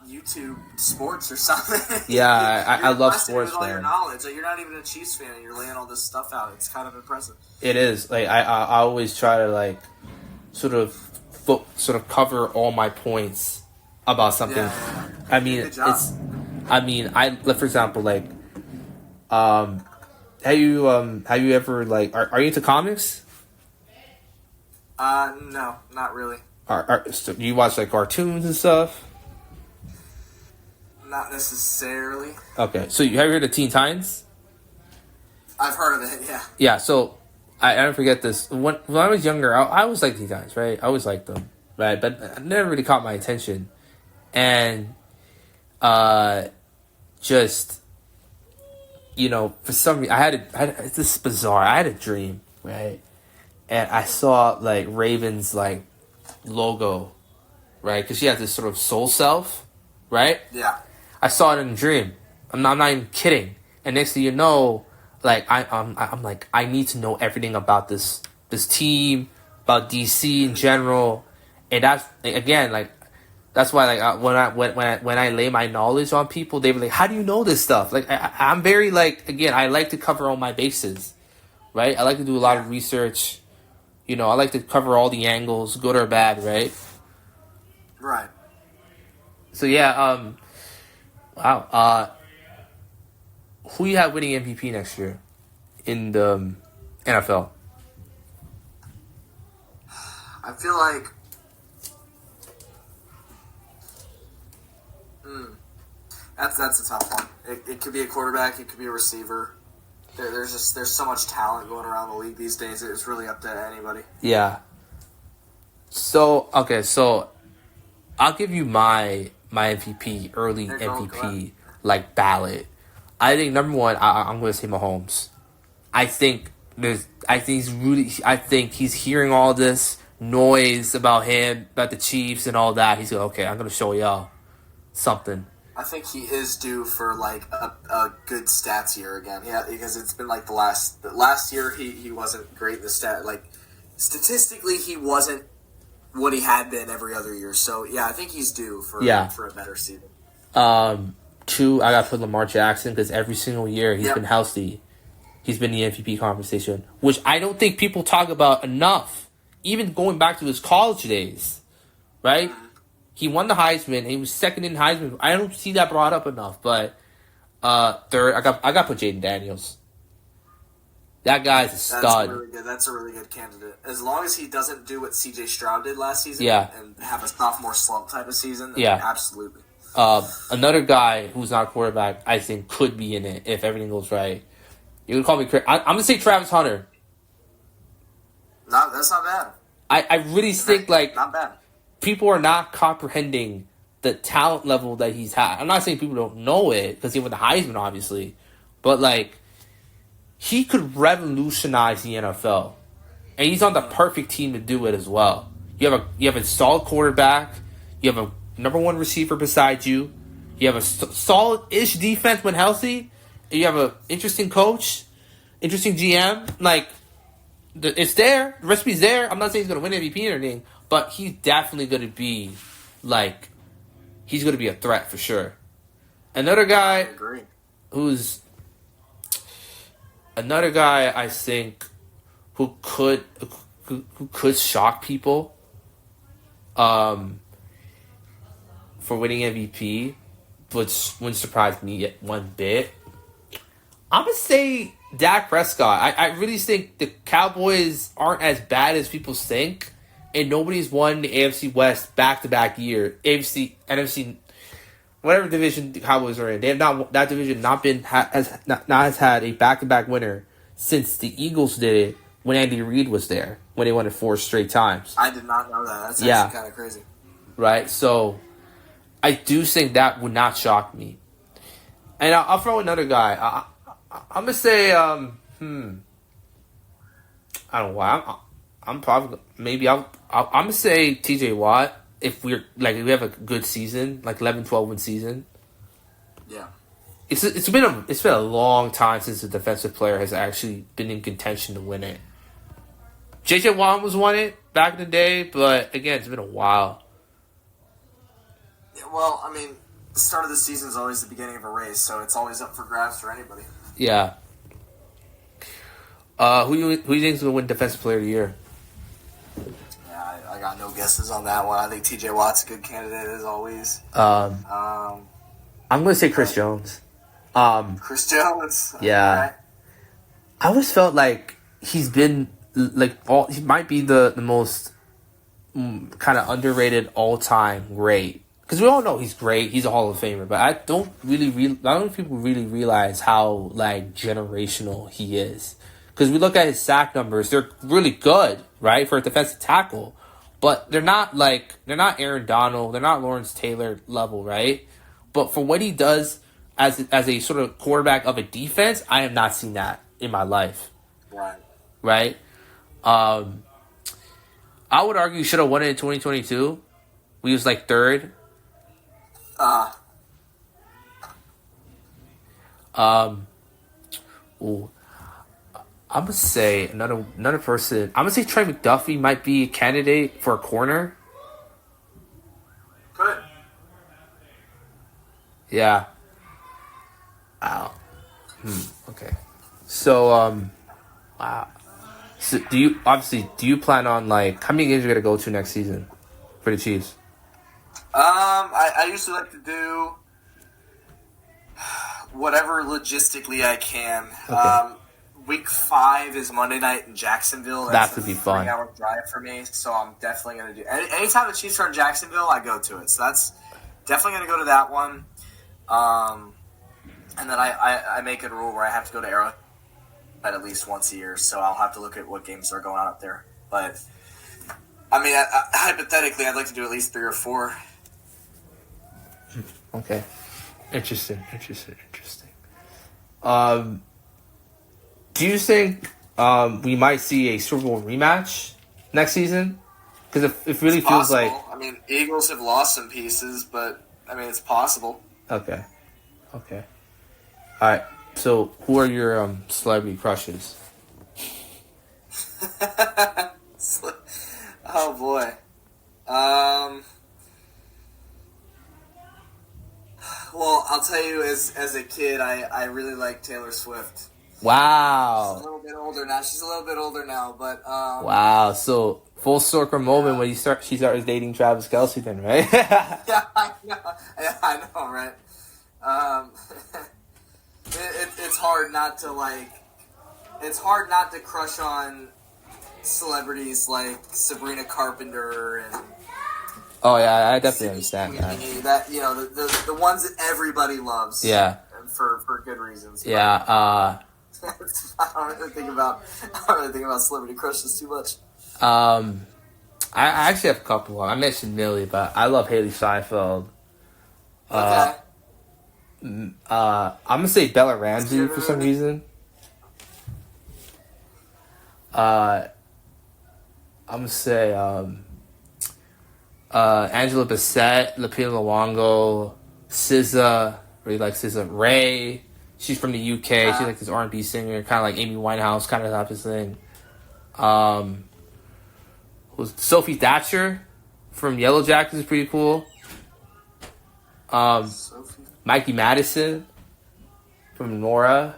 YouTube sports or something. Yeah, I love sports, with all man. your knowledge. You're not even a Chiefs fan, and you're laying all this stuff out. It's kind of impressive. It is. I always try to, sort of cover all my points about something. Yeah. I mean, for example, have you ever, are you into comics? No, not really. So do you watch, cartoons and stuff? Not necessarily. Okay, so have you heard of Teen Titans? I've heard of it, yeah. Yeah, so I don't forget this. When I was younger, I always liked Teen Titans, right? I always liked them, right? But it never really caught my attention. And just, for some reason, this is bizarre. I had a dream, right? And I saw, Ravens, logo, right? Because she has this sort of soul self, right? Yeah. I saw it in a dream. I'm not even kidding. And next thing you know, like I'm like, I need to know everything about this team, about DC in general, and that's again like that's why like when I lay my knowledge on people, they were like, how do you know this stuff? Like I'm very like, again, I like to cover all my bases, right? I like to do a lot of research. You know, I like to cover all the angles, good or bad, right? Right. So yeah, wow. Who you have winning MVP next year in the NFL? I feel like that's a tough one. It could be a quarterback. It could be a receiver. There's so much talent going around the league these days. It's really up to anybody. Yeah. So I'll give you my MVP, early MVP like ballot. I think number one, I'm going to say Mahomes. I think he's hearing all this noise about him, about the Chiefs and all that. He's like, okay, I'm going to show y'all something. I think he is due for like a good stats year again. Yeah, because it's been like the last year he wasn't great in the stat. Like statistically, he wasn't what he had been every other year. So yeah, I think he's due for a better season. Two, I got to put Lamar Jackson because every single year he's been healthy. He's been in the MVP conversation, which I don't think people talk about enough. Even going back to his college days, right? He won the Heisman. He was second in Heisman. I don't see that brought up enough. But third, I got to put Jaden Daniels. That guy's a stud. That's a really good candidate. As long as he doesn't do what C.J. Stroud did last season, and have a sophomore slump type of season, then absolutely. Another guy who's not a quarterback, I think, could be in it if everything goes right. You can call me crazy. I'm gonna say Travis Hunter. No, that's not bad. I really think like not bad. People are not comprehending the talent level that he's had. I'm not saying people don't know it because he won the Heisman, obviously, but like he could revolutionize the NFL, and he's on the perfect team to do it as well. You have a solid quarterback. You have a number one receiver beside you. You have a solid-ish defense when healthy. And you have an interesting coach, interesting GM. Like it's there. The recipe's there. I'm not saying he's going to win MVP or anything, but he's definitely going to be like he's going to be a threat for sure. Another guy I think who could shock people for winning MVP, which wouldn't surprise me one bit. I'm going to say Dak Prescott. I really think the Cowboys aren't as bad as people think, and nobody's won the AFC West back-to-back year. AFC, NFC, whatever division the Cowboys are in. They have not that division has had a back-to-back winner since the Eagles did it when Andy Reid was there, when they won it 4 straight times. I did not know that. That's actually kind of crazy. Right? So I do think that would not shock me. And I'll throw another guy. I'm gonna say, I don't know why. I'm probably I'm gonna say T.J. Watt if we have a good season, like 11-12 win season. Yeah, it's been a long time since a defensive player has actually been in contention to win it. J.J. Watt won it back in the day, but again, it's been a while. Yeah, well, I mean, the start of the season is always the beginning of a race, so it's always up for grabs for anybody. Yeah. Who you think is going to win Defensive Player of the Year? Yeah, I got no guesses on that one. I think T.J. Watt's a good candidate as always. I'm going to say Chris Jones. Chris Jones. Yeah. Right. I always felt like he's been he might be the most kind of underrated all-time great. Because we all know he's great. He's a Hall of Famer. But I don't think people really realize how, generational he is. Because we look at his sack numbers. They're really good, right, for a defensive tackle. But they're not Aaron Donald. They're not Lawrence Taylor level, right? But for what he does as a sort of quarterback of a defense, I have not seen that in my life. Right. Right? I would argue you should have won it in 2022. We was like third. Ooh. I'm gonna say another person. I'm gonna say Trey McDuffie might be a candidate for a corner. Good. Yeah. Wow. Okay. So wow. So do you plan on like how many games you're gonna go to next season for the Chiefs? I usually like to do whatever logistically I can. Okay. Week 5 is Monday night in Jacksonville. That could be fun. 3-hour drive for me, so I'm definitely going to do. Anytime the Chiefs are in Jacksonville, I go to it. So that's definitely going to go to that one. And then I make it a rule where I have to go to Arrowhead at least once a year. So I'll have to look at what games are going on up there. But I mean, hypothetically, I'd like to do at least 3 or 4. Okay. Interesting. Do you think we might see a Super Bowl rematch next season? Because it really feels like... I mean, Eagles have lost some pieces, but, I mean, it's possible. Okay. All right. So, who are your celebrity crushes? Oh, boy. Well, I'll tell you, as a kid, I really liked Taylor Swift. Wow. She's a little bit older now. She's a little bit older now, but wow. So full circle moment when she started dating Travis Kelce, then, right? Yeah, I know, right? It's hard not to like. It's hard not to crush on celebrities like Sabrina Carpenter and. Oh yeah, I definitely understand that. That the ones that everybody loves. Yeah. For good reasons. Yeah. I don't really think about celebrity crushes too much. I actually have a couple. I mentioned Millie, but I love Haley Steinfeld. Okay. I'm gonna say Bella Ramsey for some reason. I'm gonna say Angela Bassett, Lupita Nyong'o, SZA. Really like SZA. Ray. She's from the UK. She's like this R&B singer, kind of like Amy Winehouse, kind of type of thing. Who's Sophie Thatcher from Yellow Jackets is pretty cool. Mikey Madison from Nora.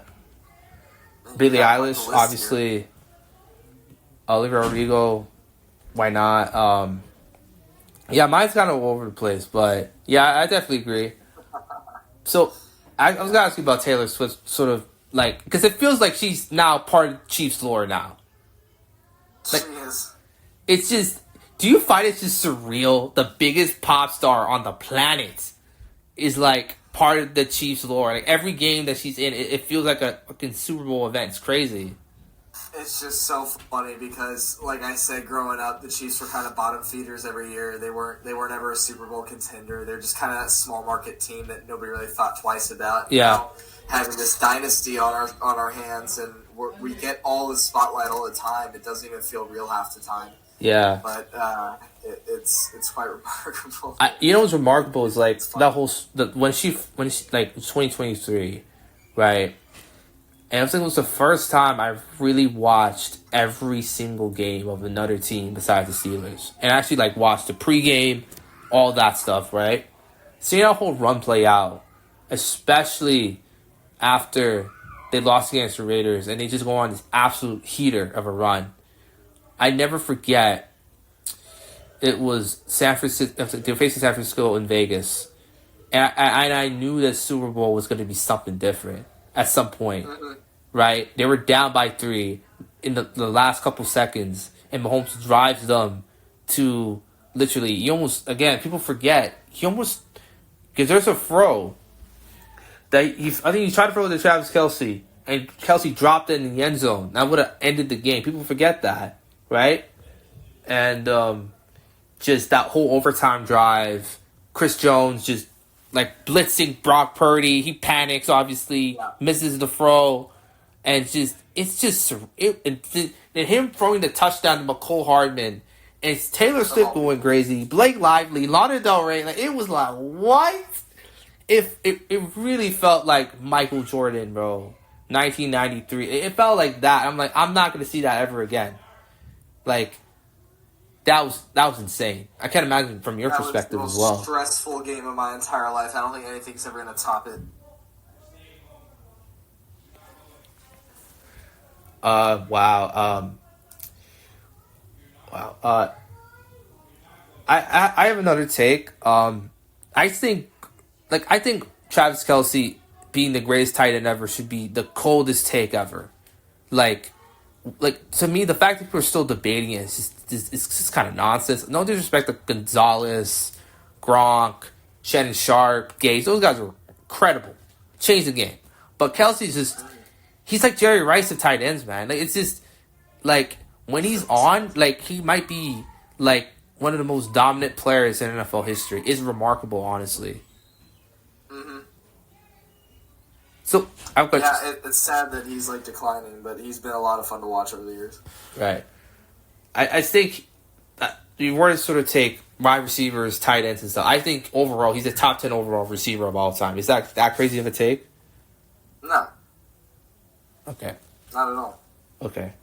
Billie Eilish, obviously. Here. Olivia Rodrigo, why not? Yeah, mine's kind of all over the place, but yeah, I definitely agree. So, I was going to ask you about Taylor Swift, sort of like, because it feels like she's now part of Chiefs lore now. Like, she is. It's just, do you find it just surreal? The biggest pop star on the planet is like part of the Chiefs lore. Like every game that she's in, it feels like a fucking Super Bowl event. It's crazy. It's just so funny because, like I said, growing up, the Chiefs were kind of bottom feeders every year. They weren't ever a Super Bowl contender. They're just kind of that small market team that nobody really thought twice about. Yeah, now, having this dynasty on our hands, and we get all the spotlight all the time. It doesn't even feel real half the time. Yeah, but it's quite remarkable. You know what's remarkable is like that whole when she like 2023, right? And I think it was the first time I really watched every single game of another team besides the Steelers. And actually, like, watched the pregame, all that stuff, right? Seeing that whole run play out, especially after they lost against the Raiders and they just go on this absolute heater of a run. I never forget, it was San Francisco, they were facing San Francisco in Vegas. And I knew that Super Bowl was going to be something different at some point. Mm-hmm. Right? They were down by 3 in the last couple seconds, and Mahomes drives them to literally, people forget, because there's a throw that I think he tried to throw to Travis Kelce, and Kelce dropped it in the end zone. That would have ended the game. People forget that, right? And just that whole overtime drive, Chris Jones just like blitzing Brock Purdy. He panics, obviously, misses the throw. And him throwing the touchdown to McCole Hardman it's Taylor Swift going crazy, Blake Lively, Lana Del Rey. Like, it was like, what? It really felt like Michael Jordan, bro. 1993. It felt like that. I'm like, I'm not gonna see that ever again. Like, that was insane. I can't imagine from your perspective as well. That was the most stressful game of my entire life. I don't think anything's ever gonna top it. Wow. I have another take. I think Travis Kelce being the greatest tight end ever should be the coldest take ever. Like to me, the fact that people are still debating it is just kind of nonsense. No disrespect to Gonzalez, Gronk, Shannon Sharp, Gage. Those guys were incredible. Changed the game. But Kelsey's just, he's like Jerry Rice of tight ends, man. Like, it's just, like, when he's on, like, he might be, like, one of the most dominant players in NFL history. It's remarkable, honestly. Mm-hmm. So, I've got... Yeah, it's sad that he's, like, declining, but he's been a lot of fun to watch over the years. Right. I think that you were to sort of take wide receivers, tight ends, and stuff. I think overall, he's a top 10 overall receiver of all time. Is that crazy of a take? No. Okay. Not at all. Okay.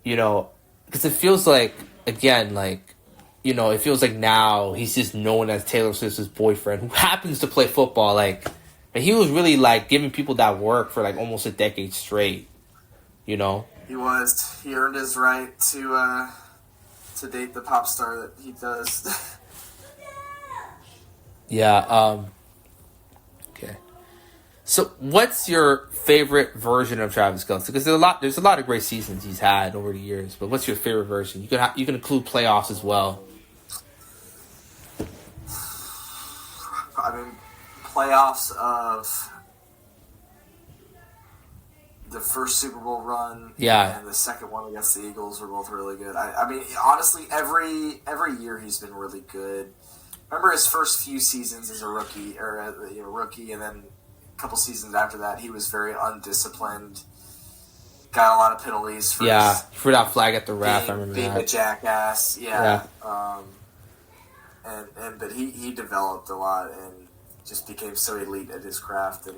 You know, because it feels like, again, like, you know, it feels like now he's just known as Taylor Swift's boyfriend who happens to play football. Like, and he was really, like, giving people that work for, like, almost a decade straight. You know? He was. He earned his right to date the pop star that he does. Yeah, okay. So, what's your favorite version of Travis Kelce? Because there's a lot of great seasons he's had over the years. But what's your favorite version? You can include playoffs as well. I mean, playoffs of the first Super Bowl run, Yeah, and the second one against the Eagles were both really good. I mean, honestly, every year he's been really good. Remember his first few seasons as a rookie, and then a couple seasons after that, he was very undisciplined. Got a lot of penalties for for that flag at the ref. I remember being that. a jackass. But he developed a lot and just became so elite at his craft. And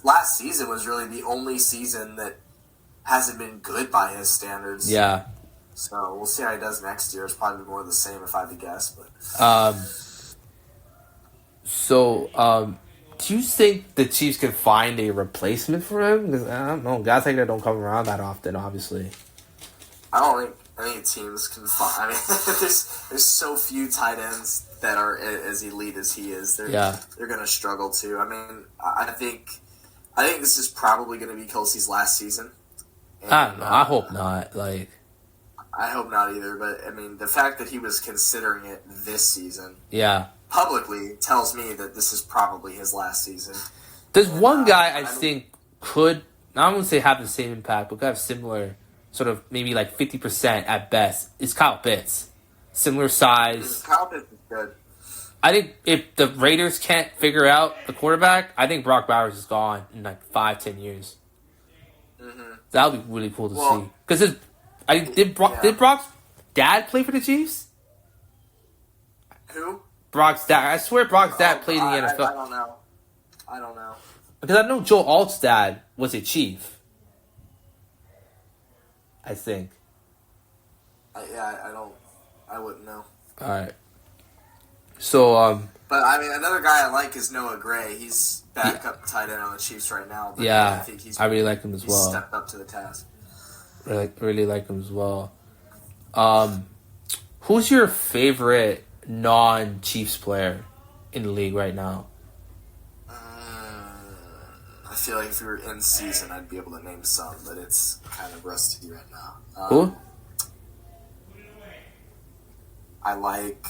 last season was really the only season that hasn't been good by his standards. Yeah. So we'll see how he does next year. It's probably more of the same if I had to guess. But do you think the Chiefs can find a replacement for him? Because I don't know, guys like that don't come around that often. Obviously, I don't think any teams can find. I mean, there's so few tight ends that are as elite as he is. They're going to struggle too. I mean, I think this is probably going to be Kelce's last season. And, I don't know. I hope not. Like, I hope not either. But I mean, the fact that he was considering it this season, publicly tells me that this is probably his last season. There's one guy I think could, I wouldn't say have the same impact, but could have similar, sort of maybe like 50% at best. Is Kyle Pitts. Similar size. Kyle Pitts is good. I think if the Raiders can't figure out the quarterback, I think Brock Bowers is gone in like 5-10 years. Mm-hmm. That would be really cool to see. Because did Brock's dad play for the Chiefs? Who? Brock's dad. I swear Brock's dad played in the NFL. I don't know. Because I know Joe Alt's dad was a Chief. I think. I wouldn't know. Alright. So, But, I mean, another guy I like is Noah Gray. He's backup tight end on the Chiefs right now. But I think I really like him as well. He's stepped up to the task. Really like him as well. Who's your favorite non-Chiefs player in the league right now? I feel like if we were in season, I'd be able to name some, but it's kind of rusty right now. Who? I like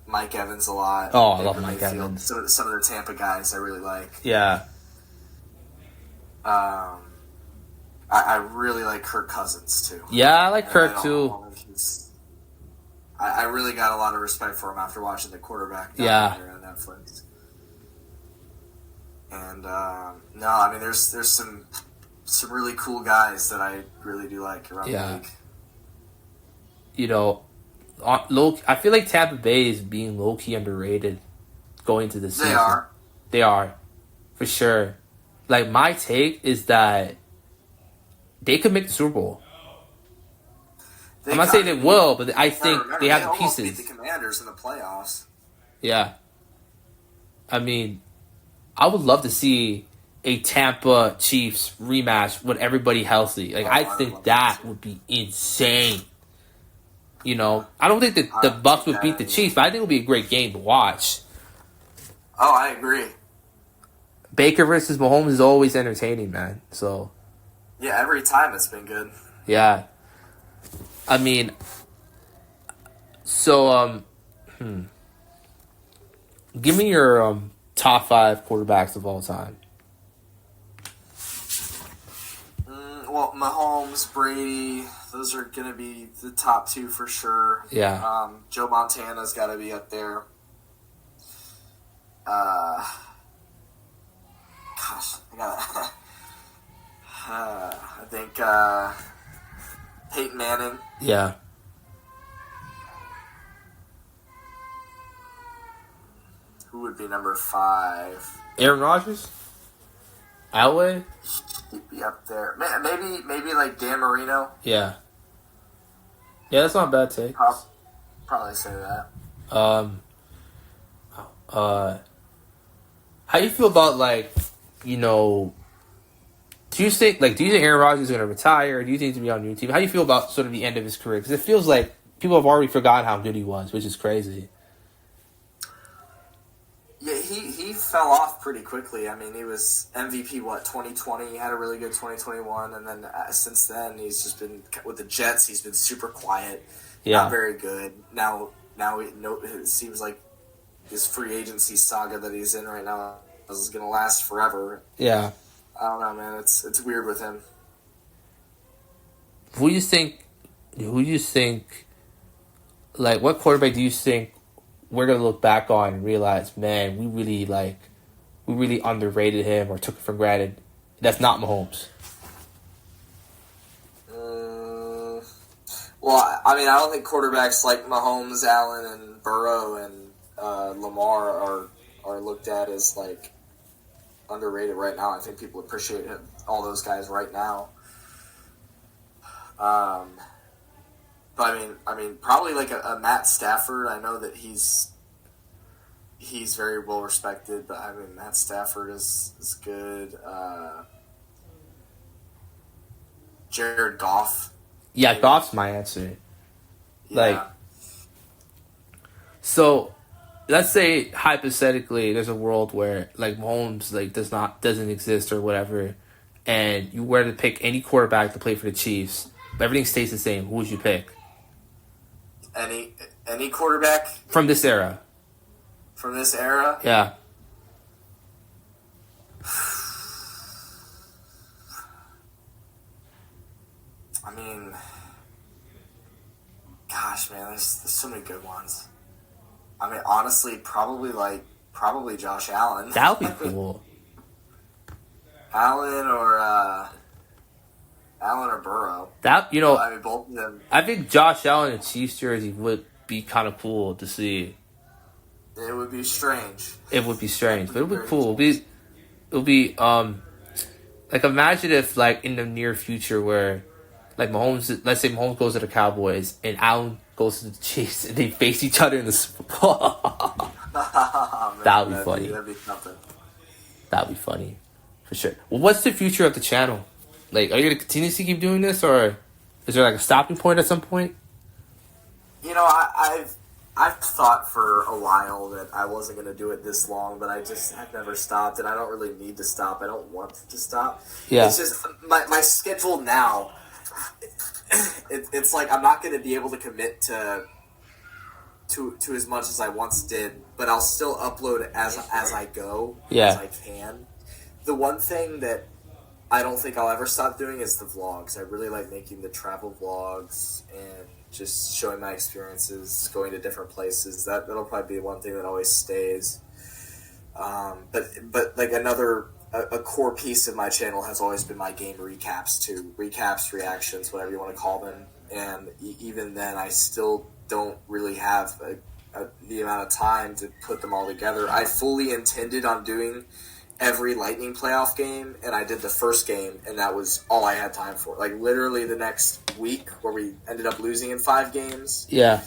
Mike Evans a lot. Oh, I love Mike Evans. Some of the Tampa guys I really like. Yeah. I really like Kirk Cousins too. Yeah, I like Kirk too. I really got a lot of respect for him after watching the quarterback documentary on Netflix. And no, I mean there's some some really cool guys that I really do like around the league. You know, I feel like Tampa Bay is being low-key underrated going into the season. They are. For sure. Like, my take is that they could make the Super Bowl. I'm not saying they will, but I think they have the pieces. They beat the Commanders in the playoffs. Yeah. I mean, I would love to see a Tampa Chiefs rematch with everybody healthy. Like, I think that would be insane. You know, I don't think that the Bucs would beat the Chiefs, but I think it would be a great game to watch. Oh, I agree. Baker versus Mahomes is always entertaining, man. So, yeah, every time it's been good. Yeah. I mean, so, give me your top 5 quarterbacks of all time. Well, Mahomes, Brady, those are going to be the top 2 for sure. Yeah. Joe Montana's got to be up there. Gosh, I think Peyton Manning. Yeah. Who would be number 5? Aaron Rodgers? Elway? He'd be up there. Maybe like Dan Marino. Yeah. Yeah, that's not a bad take. Probably say that. How you feel about, like, you know, do you think Aaron Rodgers is going to retire? Do you think he's going to be on your team? How do you feel about sort of the end of his career? Because it feels like people have already forgotten how good he was, which is crazy. Yeah, he fell off pretty quickly. I mean, he was MVP, 2020? He had a really good 2021, and then since then, he's just been, with the Jets, he's been super quiet. Yeah. Not very good. Now it seems like his free agency saga that he's in right now is going to last forever. Yeah. I don't know, man. It's weird with him. Who do you think, like, what quarterback do you think we're going to look back on and realize, man, we really underrated him or took it for granted? That's not Mahomes. Well, I mean, I don't think quarterbacks like Mahomes, Allen, and Burrow and Lamar are looked at as, like, underrated right now. I think people appreciate him, all those guys right now. But I mean, probably like a Matt Stafford. I know that he's very well respected, but I mean, Matt Stafford is good. Jared Goff. Yeah, Goff's my answer. Like, so let's say hypothetically there's a world where, like, Mahomes, like, doesn't exist or whatever, and you were to pick any quarterback to play for the Chiefs, but everything stays the same. Who would you pick? Any quarterback from this era? From this era? Yeah. I mean, gosh, man, there's so many good ones. I mean, honestly, probably Josh Allen. That would be cool. Allen or Burrow. That, you know, I mean, both of them. I think Josh Allen in Chiefs jersey would be kind of cool to see. It would be strange. It would be strange, but it would be cool. It would be like, imagine if, like, in the near future where, like, Mahomes, let's say Mahomes goes to the Cowboys and Allen goes to the Chiefs and they face each other in the Super Bowl. That would be funny. That'd be something. That would be funny, for sure. Well, what's the future of the channel? Like, are you going to continue to keep doing this, or is there, like, a stopping point at some point? You know, I've thought for a while that I wasn't going to do it this long, but I've never stopped, and I don't really need to stop. I don't want to stop. Yeah. It's just my schedule now. It's like I'm not going to be able to commit to as much as I once did, but I'll still upload as I go, as I can. The one thing that I don't think I'll ever stop doing is the vlogs. I really like making the travel vlogs and just showing my experiences, going to different places. That'll probably be one thing that always stays. But like another a core piece of my channel has always been my game recaps too. Recaps, reactions, whatever you want to call them. And even then, I still don't really have the amount of time to put them all together. I fully intended on doing every Lightning playoff game, and I did the first game, and that was all I had time for. Like, literally the next week, where we ended up losing in 5 games. Yeah.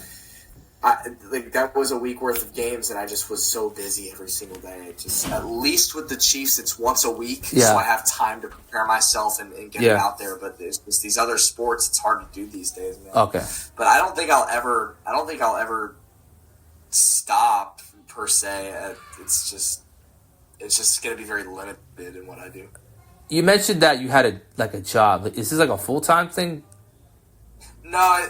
That was a week worth of games, and I just was so busy every single day. Just at least with the Chiefs, it's once a week, so I have time to prepare myself and get it out there. But there's just these other sports; it's hard to do these days, man. Okay. But I don't think I'll ever stop per se. It's just going to be very limited in what I do. You mentioned that you had a job. Is this like a full-time thing? No, I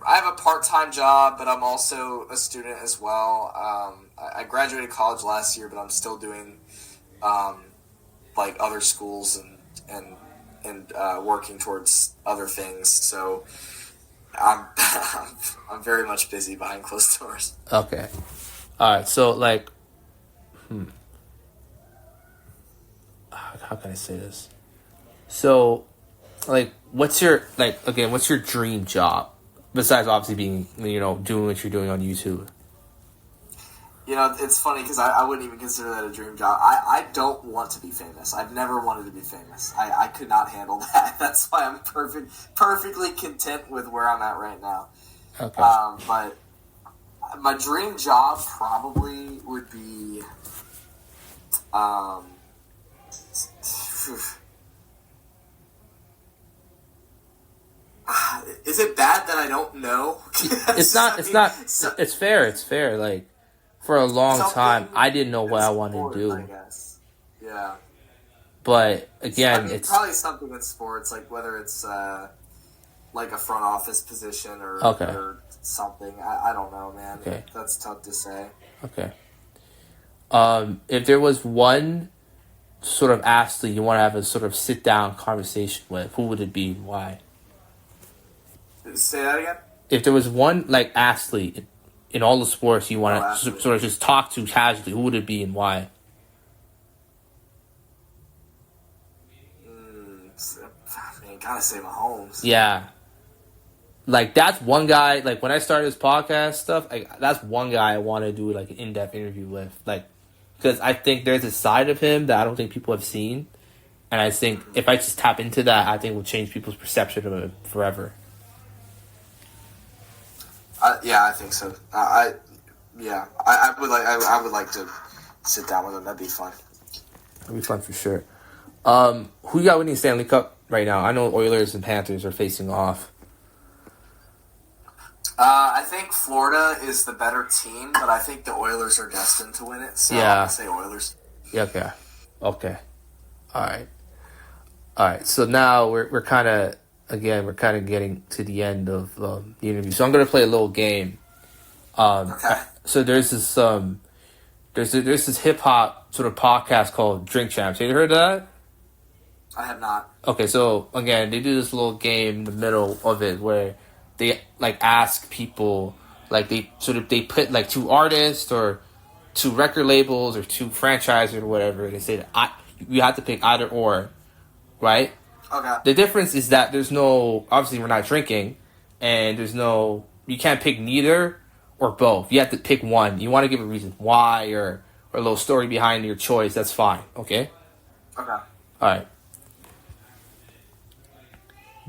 have a part-time job, but I'm also a student as well. I graduated college last year, but I'm still doing like other schools and working towards other things. So I'm very much busy behind closed doors. Okay. All right. So like, how can I say this? So, like, what's your dream job? Besides obviously being, doing what you're doing on YouTube. It's funny because I wouldn't even consider that a dream job. I don't want to be famous. I've never wanted to be famous. I could not handle that. That's why I'm perfectly content with where I'm at right now. Okay. But my dream job probably would be, is it bad that I don't know? It's not. It's fair. It's fair. Like, for a long time, I didn't know what I wanted to do. I guess. Yeah. But again, it's probably something in sports, like whether it's like a front office position or something. I don't know, man. Okay. That's tough to say. Okay. If there was one sort of athlete you want to have a sort of sit down conversation with, who would it be and why? Say that again? If there was one like athlete in all the sports you want to sort of just talk to casually, who would it be and why? Gotta say Mahomes. Yeah. Like, that's one guy, like, when I started this podcast stuff, that's one guy I want to do, like, an in-depth interview with. Like, because I think there's a side of him that I don't think people have seen. And I think if I just tap into that, I think it will change people's perception of him forever. Yeah, I think so. I would like to sit down with him. That'd be fun. That'd be fun for sure. Who you got winning Stanley Cup right now? I know Oilers and Panthers are facing off. I think Florida is the better team, but I think the Oilers are destined to win it. So yeah. I'm gonna say Oilers. Yeah. Okay. All right. So now we're kind of getting to the end of the interview. So I'm gonna play a little game. Okay. So there's this there's this hip hop sort of podcast called Drink Champs. Have you heard of that? I have not. Okay, so again, they do this little game in the middle of it where they like ask people, like they put like 2 artists or 2 record labels or 2 franchises or whatever. They say that you have to pick either or, right? Okay. The difference is that there's no, obviously we're not drinking, and you can't pick neither or both. You have to pick one. You want to give a reason why or a little story behind your choice. That's fine. Okay. Okay. All right.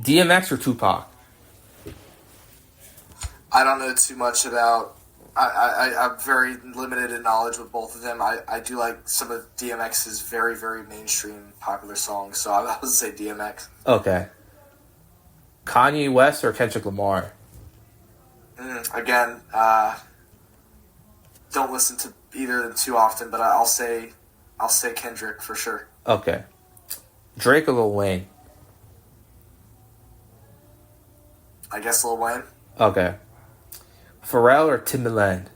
DMX or Tupac? I don't know too much about. I'm very limited in knowledge with both of them. I do like some of DMX's very, very mainstream popular songs, so I would say DMX. Okay. Kanye West or Kendrick Lamar? Again, don't listen to either of them too often, but I'll say Kendrick for sure. Okay. Drake or Lil Wayne? I guess Lil Wayne. Okay. Pharrell or Timbaland?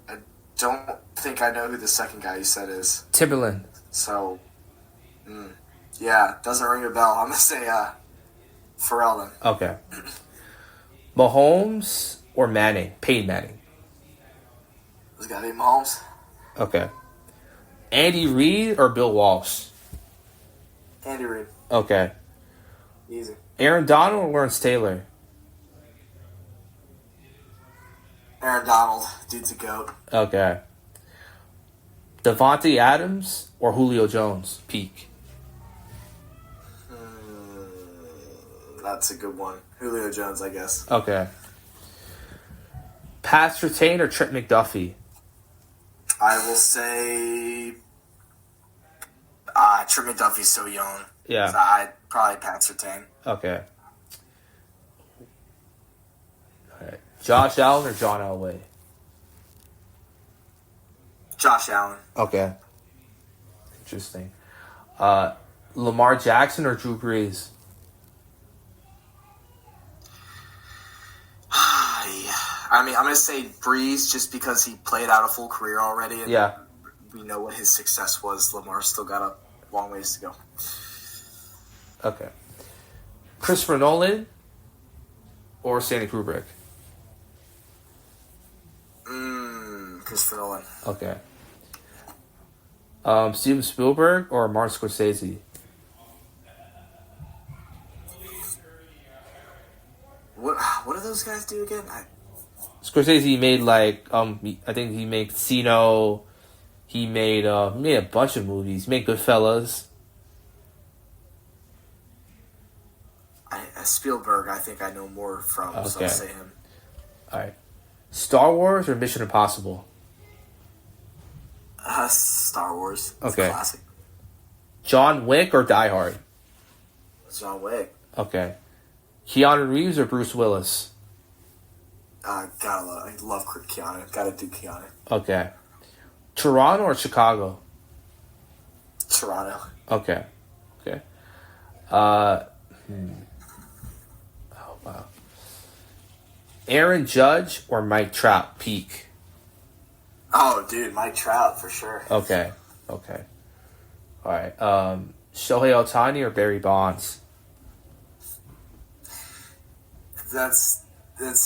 I don't think I know who the second guy you said is. Timbaland. So, yeah, doesn't ring a bell. I'm gonna say Pharrell then. Okay. Mahomes or Manning? Peyton Manning. It's gotta be Mahomes. Okay. Andy Reid or Bill Walsh? Andy Reid. Okay. Easy. Aaron Donald or Lawrence Taylor? Aaron Donald. Dude's a goat. Okay. Devontae Adams or Julio Jones? Peak. That's a good one. Julio Jones, I guess. Okay. Pat Surtain or Trent McDuffie? I will say Trent McDuffie's so young. Yeah. So I'd probably Pat Surtain. Okay. All right. Josh Allen or John Elway? Josh Allen. Okay. Interesting. Lamar Jackson or Drew Brees? I mean, I'm going to say Breeze just because he played out a full career already. And Yeah. we know what his success was. Lamar's still got a long ways to go. Okay. Christopher Nolan or Stanley Kubrick? Christopher Nolan. Okay. Steven Spielberg or Martin Scorsese? What do those guys do again? Scorsese made I think he made Casino. He made a bunch of movies. He made Goodfellas. Spielberg, I think I know more from, so Okay. I'll say him. All right. Star Wars or Mission Impossible? Star Wars. It's Okay. a classic. John Wick or Die Hard? John Wick. Okay. Keanu Reeves or Bruce Willis? I love Keanu. Gotta do Keanu. Okay. Toronto or Chicago? Toronto. Okay. Oh, wow. Aaron Judge or Mike Trout? Peak. Oh, dude, Mike Trout for sure. Okay. All right. Shohei Ohtani or Barry Bonds? That's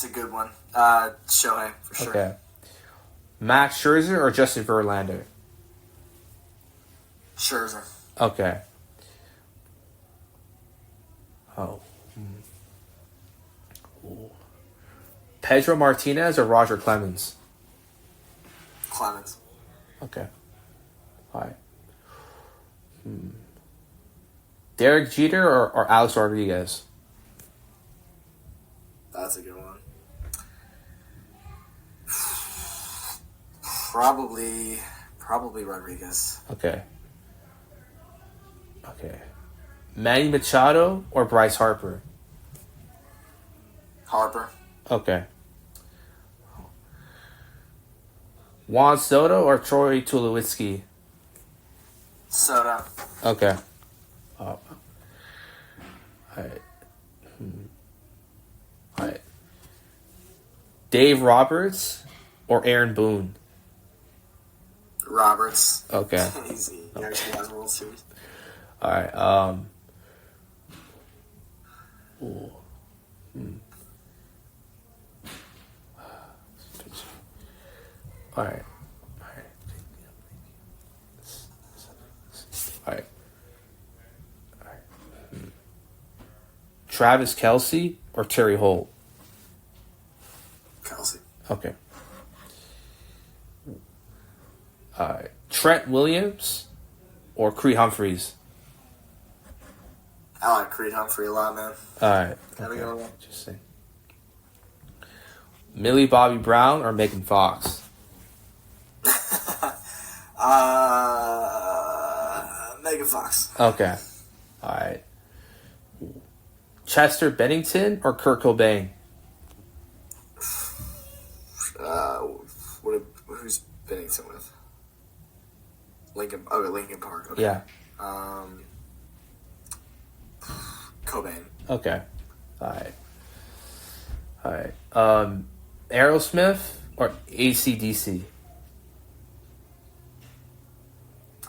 a good one. Shohei for sure. Okay. Max Scherzer or Justin Verlander? Scherzer. Okay. Oh. Ooh. Pedro Martinez or Roger Clemens? Clemens. Okay. All right. Derek Jeter or Alex Rodriguez? That's a good one. Probably Rodriguez. Okay. Manny Machado or Bryce Harper? Harper. Okay. Juan Soto or Troy Tulowitzki? Soda. Okay. All right. All right. Dave Roberts or Aaron Boone? Roberts. Okay. Easy. He actually has a World Series. All right. Ooh. All right. Travis Kelce or Terry Holt? Kelsey. Okay. All right. Trent Williams or Creed Humphreys? I like Creed Humphrey a lot, man. All right. Gotta go. Interesting. Millie Bobby Brown or Megan Fox? Megan Fox. Okay. All right. Chester Bennington or Kurt Cobain? Who's Bennington with? Lincoln Park. Okay. Yeah. Cobain. Okay. All right. Aerosmith or AC/DC?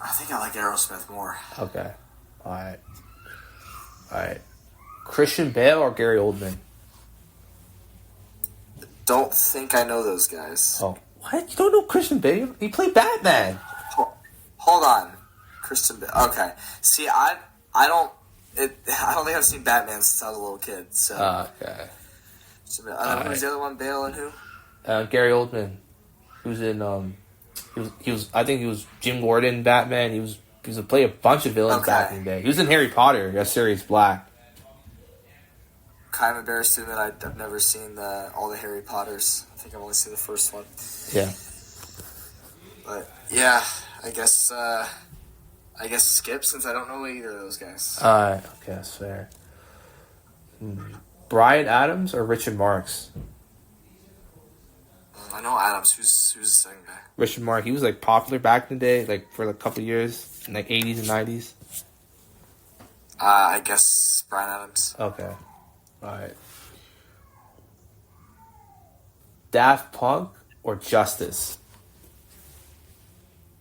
I think I like Aerosmith more. Okay. All right. Christian Bale or Gary Oldman? Don't think I know those guys. Oh, what? You don't know Christian Bale? He played Batman. Hold on, Christian Bale. Okay, see, I don't think I've seen Batman since I was a little kid. So Okay. who's the other one? Bale and who? Gary Oldman, who's in he was I think he was Jim Gordon Batman. He was play a bunch of villains back in the day. He was in Harry Potter, Sirius Black. Kind of embarrassed to admit I've never seen all the Harry Potters. I think I've only seen the first one. Yeah. But yeah, I guess skip since I don't know either of those guys. Okay, that's fair. Bryan Adams or Richard Marx? I know Adams. Who's the second guy? Richard Marx. He was like popular back in the day, like for a couple of years in like 80s and 90s. I guess Bryan Adams. Okay. All right. Daft Punk or Justice?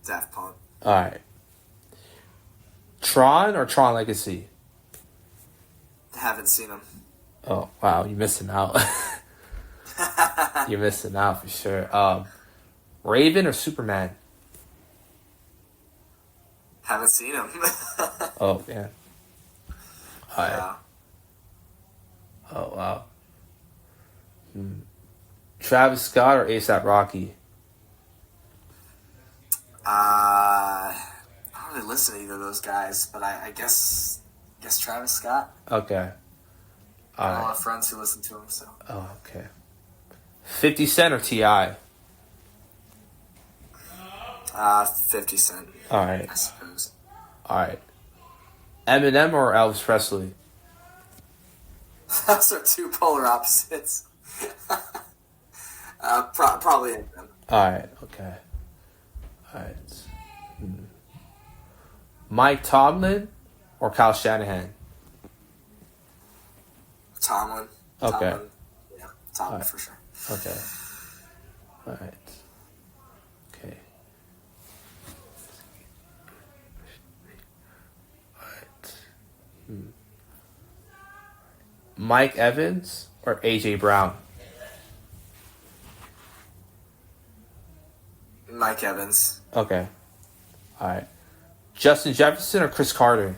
Daft Punk. All right. Tron or Tron Legacy? Haven't seen him. Oh, wow. You're missing out. You're missing out for sure. Raven or Superman? Haven't seen him. Oh, yeah. All right. Yeah. Oh, wow. Travis Scott or ASAP Rocky? I don't really listen to either of those guys, but I guess Travis Scott. Okay. I have a lot of friends who listen to him, so. Oh, okay. 50 Cent or T.I.? 50 Cent. All right. I suppose. All right. Eminem or Elvis Presley? Those are two polar opposites. Probably Eminem. All right. Okay. All right. Mike Tomlin or Kyle Shanahan? Tomlin. Okay. Tomlin. Yeah, Tomlin for sure. Okay. All right. Okay. All right. Mike Evans or AJ Brown? Mike Evans. Okay. All right. Justin Jefferson or Chris Carter?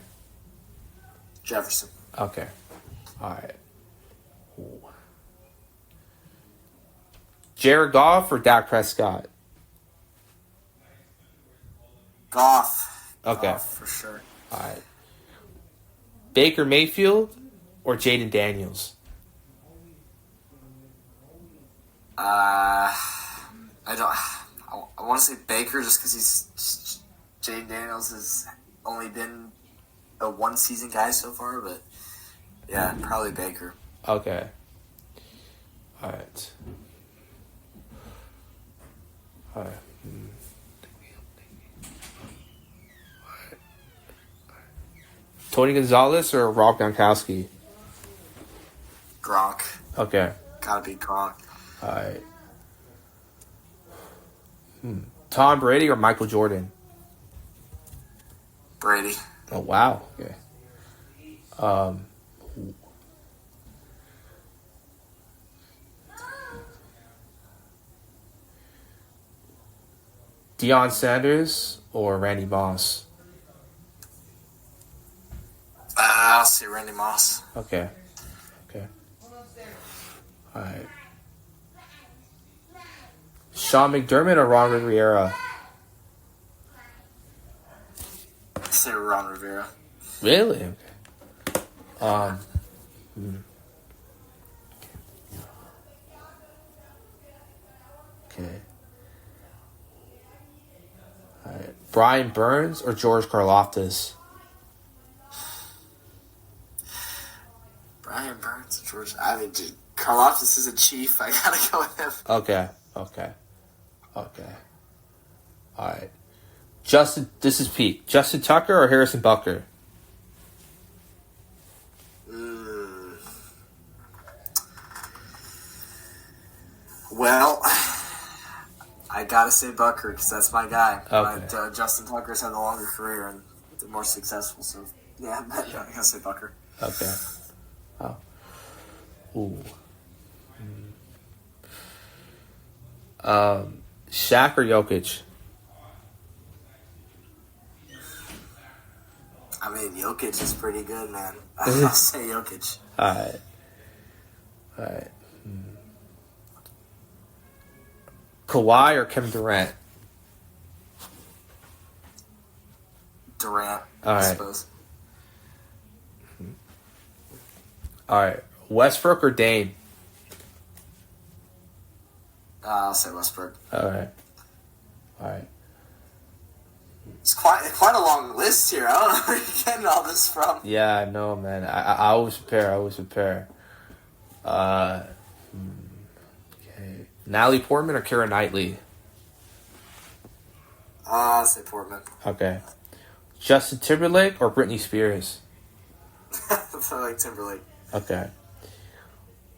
Jefferson. Okay. All right. Ooh. Jared Goff or Dak Prescott? Goff. Okay. Goff, for sure. All right. Baker Mayfield or Jaden Daniels? I want to say Baker just because Jaden Daniels has only been a one-season guy so far, but yeah, probably Baker. Okay. All right. All right. Tony Gonzalez or Rob Gronkowski? Gronk. Okay. Gotta be Gronk. All right. Tom Brady or Michael Jordan? Brady. Oh, wow. Okay. Deion Sanders or Randy Moss? I'll say Randy Moss. Okay. Okay. All right. Sean McDermott or Ron Rivera? I'll say Ron Rivera. Really? Okay. Okay. All right. Brian Burns or George Karlaftis? Brian Burns, George. I mean, dude, Karlaftis is a Chief. I gotta go with him. Okay. Okay. Okay. All right. This is Pete. Justin Tucker or Harrison Butker? Well, I gotta say Butker because that's my guy. Okay. But Justin Tucker's had a longer career and been more successful, so yeah, I gotta say Butker. Okay. Oh. Ooh. Shaq or Jokic? mean, Jokic is pretty good, man. I'll say Jokic. All right. Kawhi or Kevin Durant? Durant, All right. I suppose. All right. Westbrook or Dame? I'll say Westbrook. All right. It's quite a long list here. I don't know where you're getting all this from. Yeah, I know, man. I always prepare. Okay. Natalie Portman or Keira Knightley? I'll say Portman. Okay. Justin Timberlake or Britney Spears? I like Timberlake. Okay.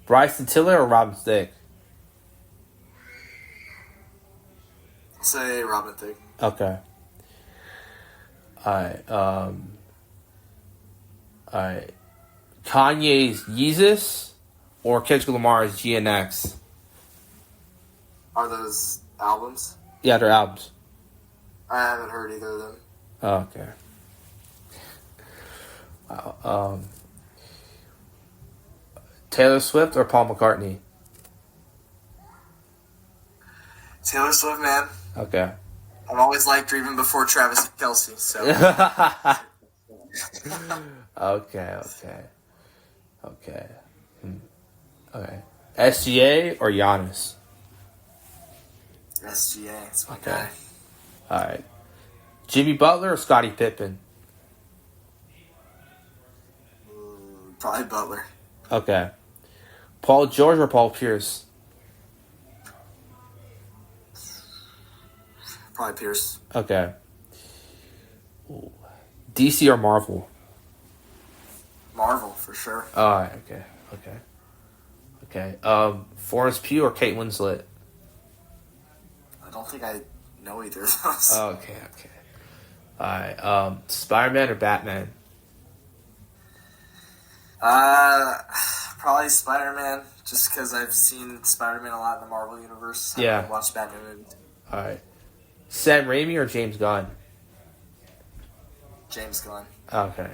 Bryson Tiller or Robin Thicke? I'll say Robin Thicke. Okay. Alright. Alright. Kanye's Yeezus or Kendrick Lamar's GNX? Are those albums? Yeah, they're albums. I haven't heard either of them. Oh, okay. Wow. Taylor Swift or Paul McCartney? Taylor Swift, man. Okay. I've always liked her even before Travis Kelce, so. Okay. Okay. SGA or Giannis? SGA, it's my Okay. guy. Alright. Jimmy Butler or Scottie Pippen? Probably Butler. Okay. Paul George or Paul Pierce? Probably Pierce. Okay. Ooh. DC or Marvel? Marvel, for sure. Alright, okay. Florence Pugh or Kate Winslet? I don't think I know either of those. Okay. Alright, Spider-Man or Batman? Probably Spider-Man, just because I've seen Spider-Man a lot in the Marvel universe. Yeah. I've watched Batman movies. Alright. Sam Raimi or James Gunn? James Gunn. Okay.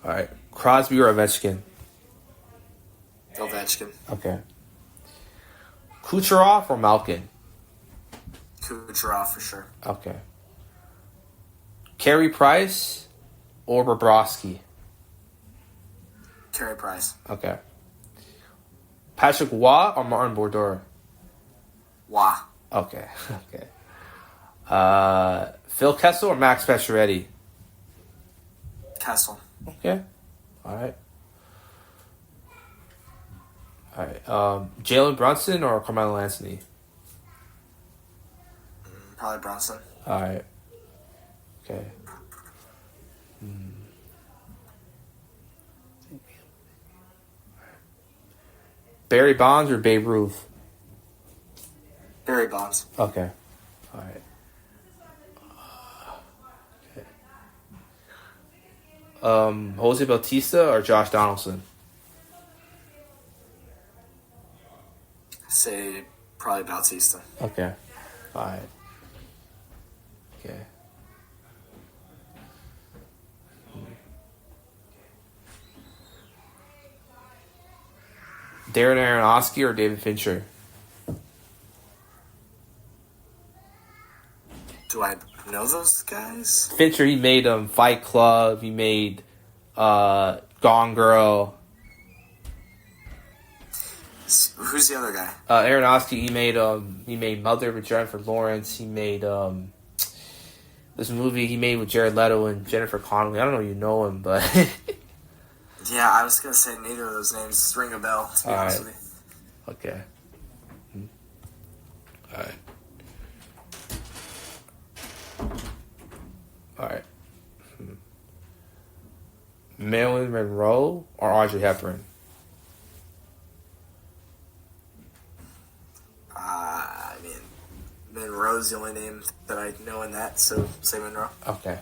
Alright. Crosby or Ovechkin? Ovechkin. Okay. Kucherov or Malkin? Kucherov, for sure. Okay. Carey Price or Bobrovsky? Carey Price. Okay. Patrick Waugh or Martin Brodeur? Wah. Okay. Phil Kessel or Max Pacioretty? Kessel. Okay. Alright. Jalen Brunson or Carmelo Anthony? Probably Brunson. Alright. Okay. Barry Bonds or Babe Ruth? Barry Bonds. Okay. Alright. Jose Bautista or Josh Donaldson? Say probably Bautista. Okay. Alright. Okay. Darren Aronofsky or David Fincher? Do I know those guys? Fincher, he made Fight Club. He made Gone Girl. Who's the other guy? Aronofsky, he made Mother with Jennifer Lawrence. He made this movie he made with Jared Leto and Jennifer Connelly. I don't know if you know him, but Yeah, I was gonna say neither of those names ring a bell. To be honest with you. Okay. All right. Marilyn Monroe or Audrey Hepburn? I mean, Monroe's the only name that I know in that, so say Monroe. Okay.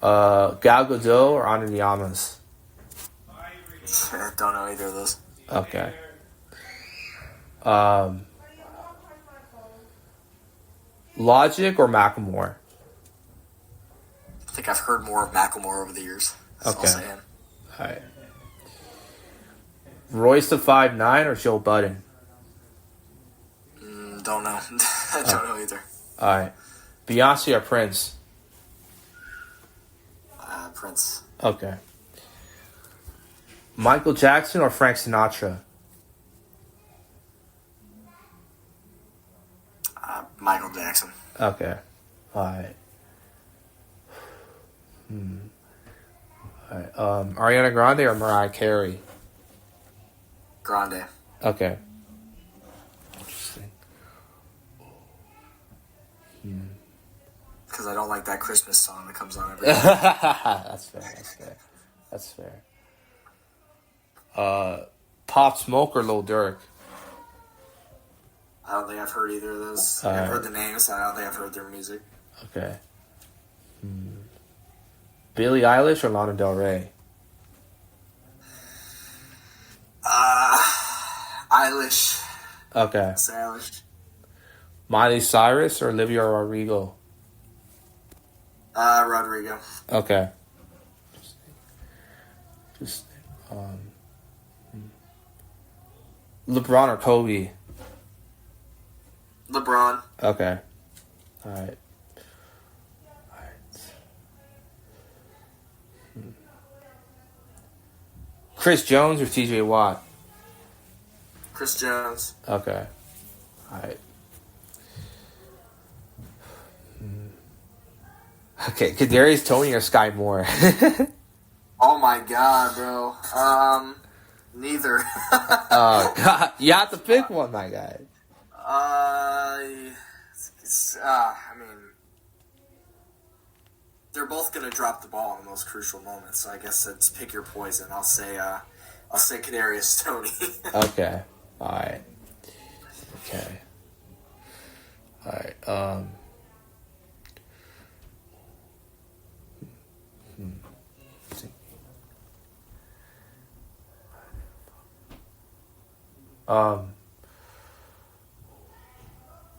Gal Gadot or Ana de Armas? I don't know either of those. Okay. Logic or Macklemore? I think I've heard more of Macklemore over the years. That's Okay. all I'm saying. All right. Royce the 5'9" or Joe Budden? Don't know. I don't know either. All right. Beyonce or Prince? Prince. Okay. Michael Jackson or Frank Sinatra? Michael Jackson. Okay. All right. All right. Ariana Grande or Mariah Carey? Grande. Okay. Interesting. Because I don't like that Christmas song that comes on every That's fair. That's fair. Pop Smoke or Lil Durk? I don't think I've heard either of those. I've heard the names. I don't think I've heard their music. Okay. Billie Eilish or Lana Del Rey? Eilish. Okay. It's Eilish. Miley Cyrus or Olivia Rodrigo? Rodrigo. Okay. LeBron or Kobe? LeBron. Okay. All right. Chris Jones or TJ Watt? Chris Jones. Okay. All right. Okay, Kadarius Toney or Sky Moore? Oh my god, bro. Neither. Oh God, you have to pick one, my guy. I mean, they're both gonna drop the ball in the most crucial moments. So I guess it's pick your poison. I'll say Kadarius Toney. Okay. All right. Okay. All right.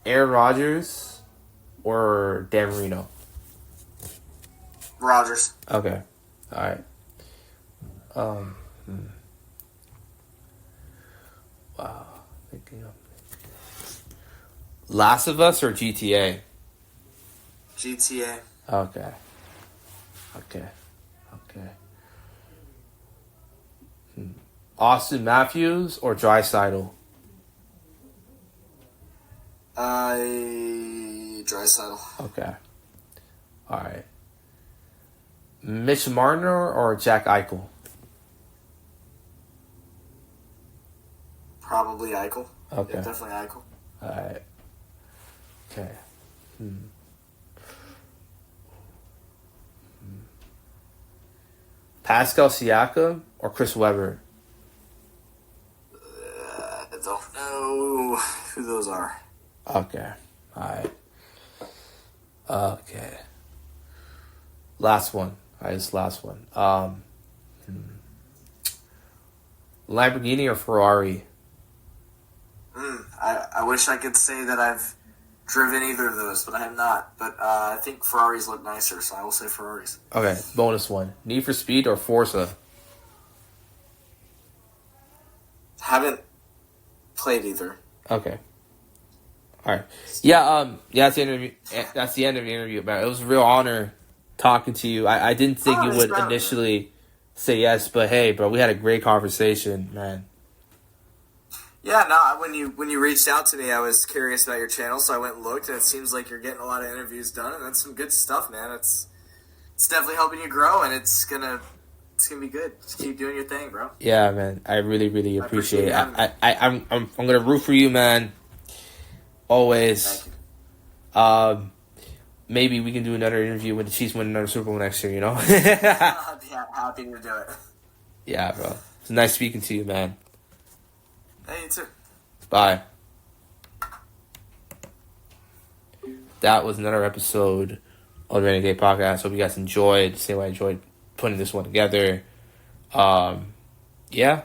Aaron Rodgers or Dan Marino? Rodgers. Okay. All right. Wow. Last of Us or GTA? GTA. Okay. Austin Matthews or Draisaitl? Draisaitl. Okay. All right. Mitch Marner or Jack Eichel? Probably Eichel. Okay. Yeah, definitely Eichel. All right. Okay. Pascal Siakam or Chris Webber? I don't know who those are. Okay. All right. Okay. Last one. All right, this last one. Lamborghini or Ferrari? I wish I could say that I've driven either of those, but I have not. But I think Ferraris look nicer, so I will say Ferraris. Okay, bonus one. Need for Speed or Forza? Haven't played either. Okay. All right. Yeah. That's the interview. That's the end of the interview. Man, it was a real honor talking to you. I didn't think you would initially say yes, but hey, bro, we had a great conversation, man. Yeah, no. When you reached out to me, I was curious about your channel, so I went and looked, and it seems like you're getting a lot of interviews done, and that's some good stuff, man. It's definitely helping you grow, and it's gonna be good. Just keep doing your thing, bro. Yeah, man. I really, really appreciate it. I'm gonna root for you, man. Always. Thank you. Maybe we can do another interview when the Chiefs win another Super Bowl next year. You know. I'd be happy to do it. Yeah, bro. It's nice speaking to you, man. Hey, you too. Bye. That was another episode of the Renegade Podcast. Hope you guys enjoyed. Same way I enjoyed putting this one together. Yeah.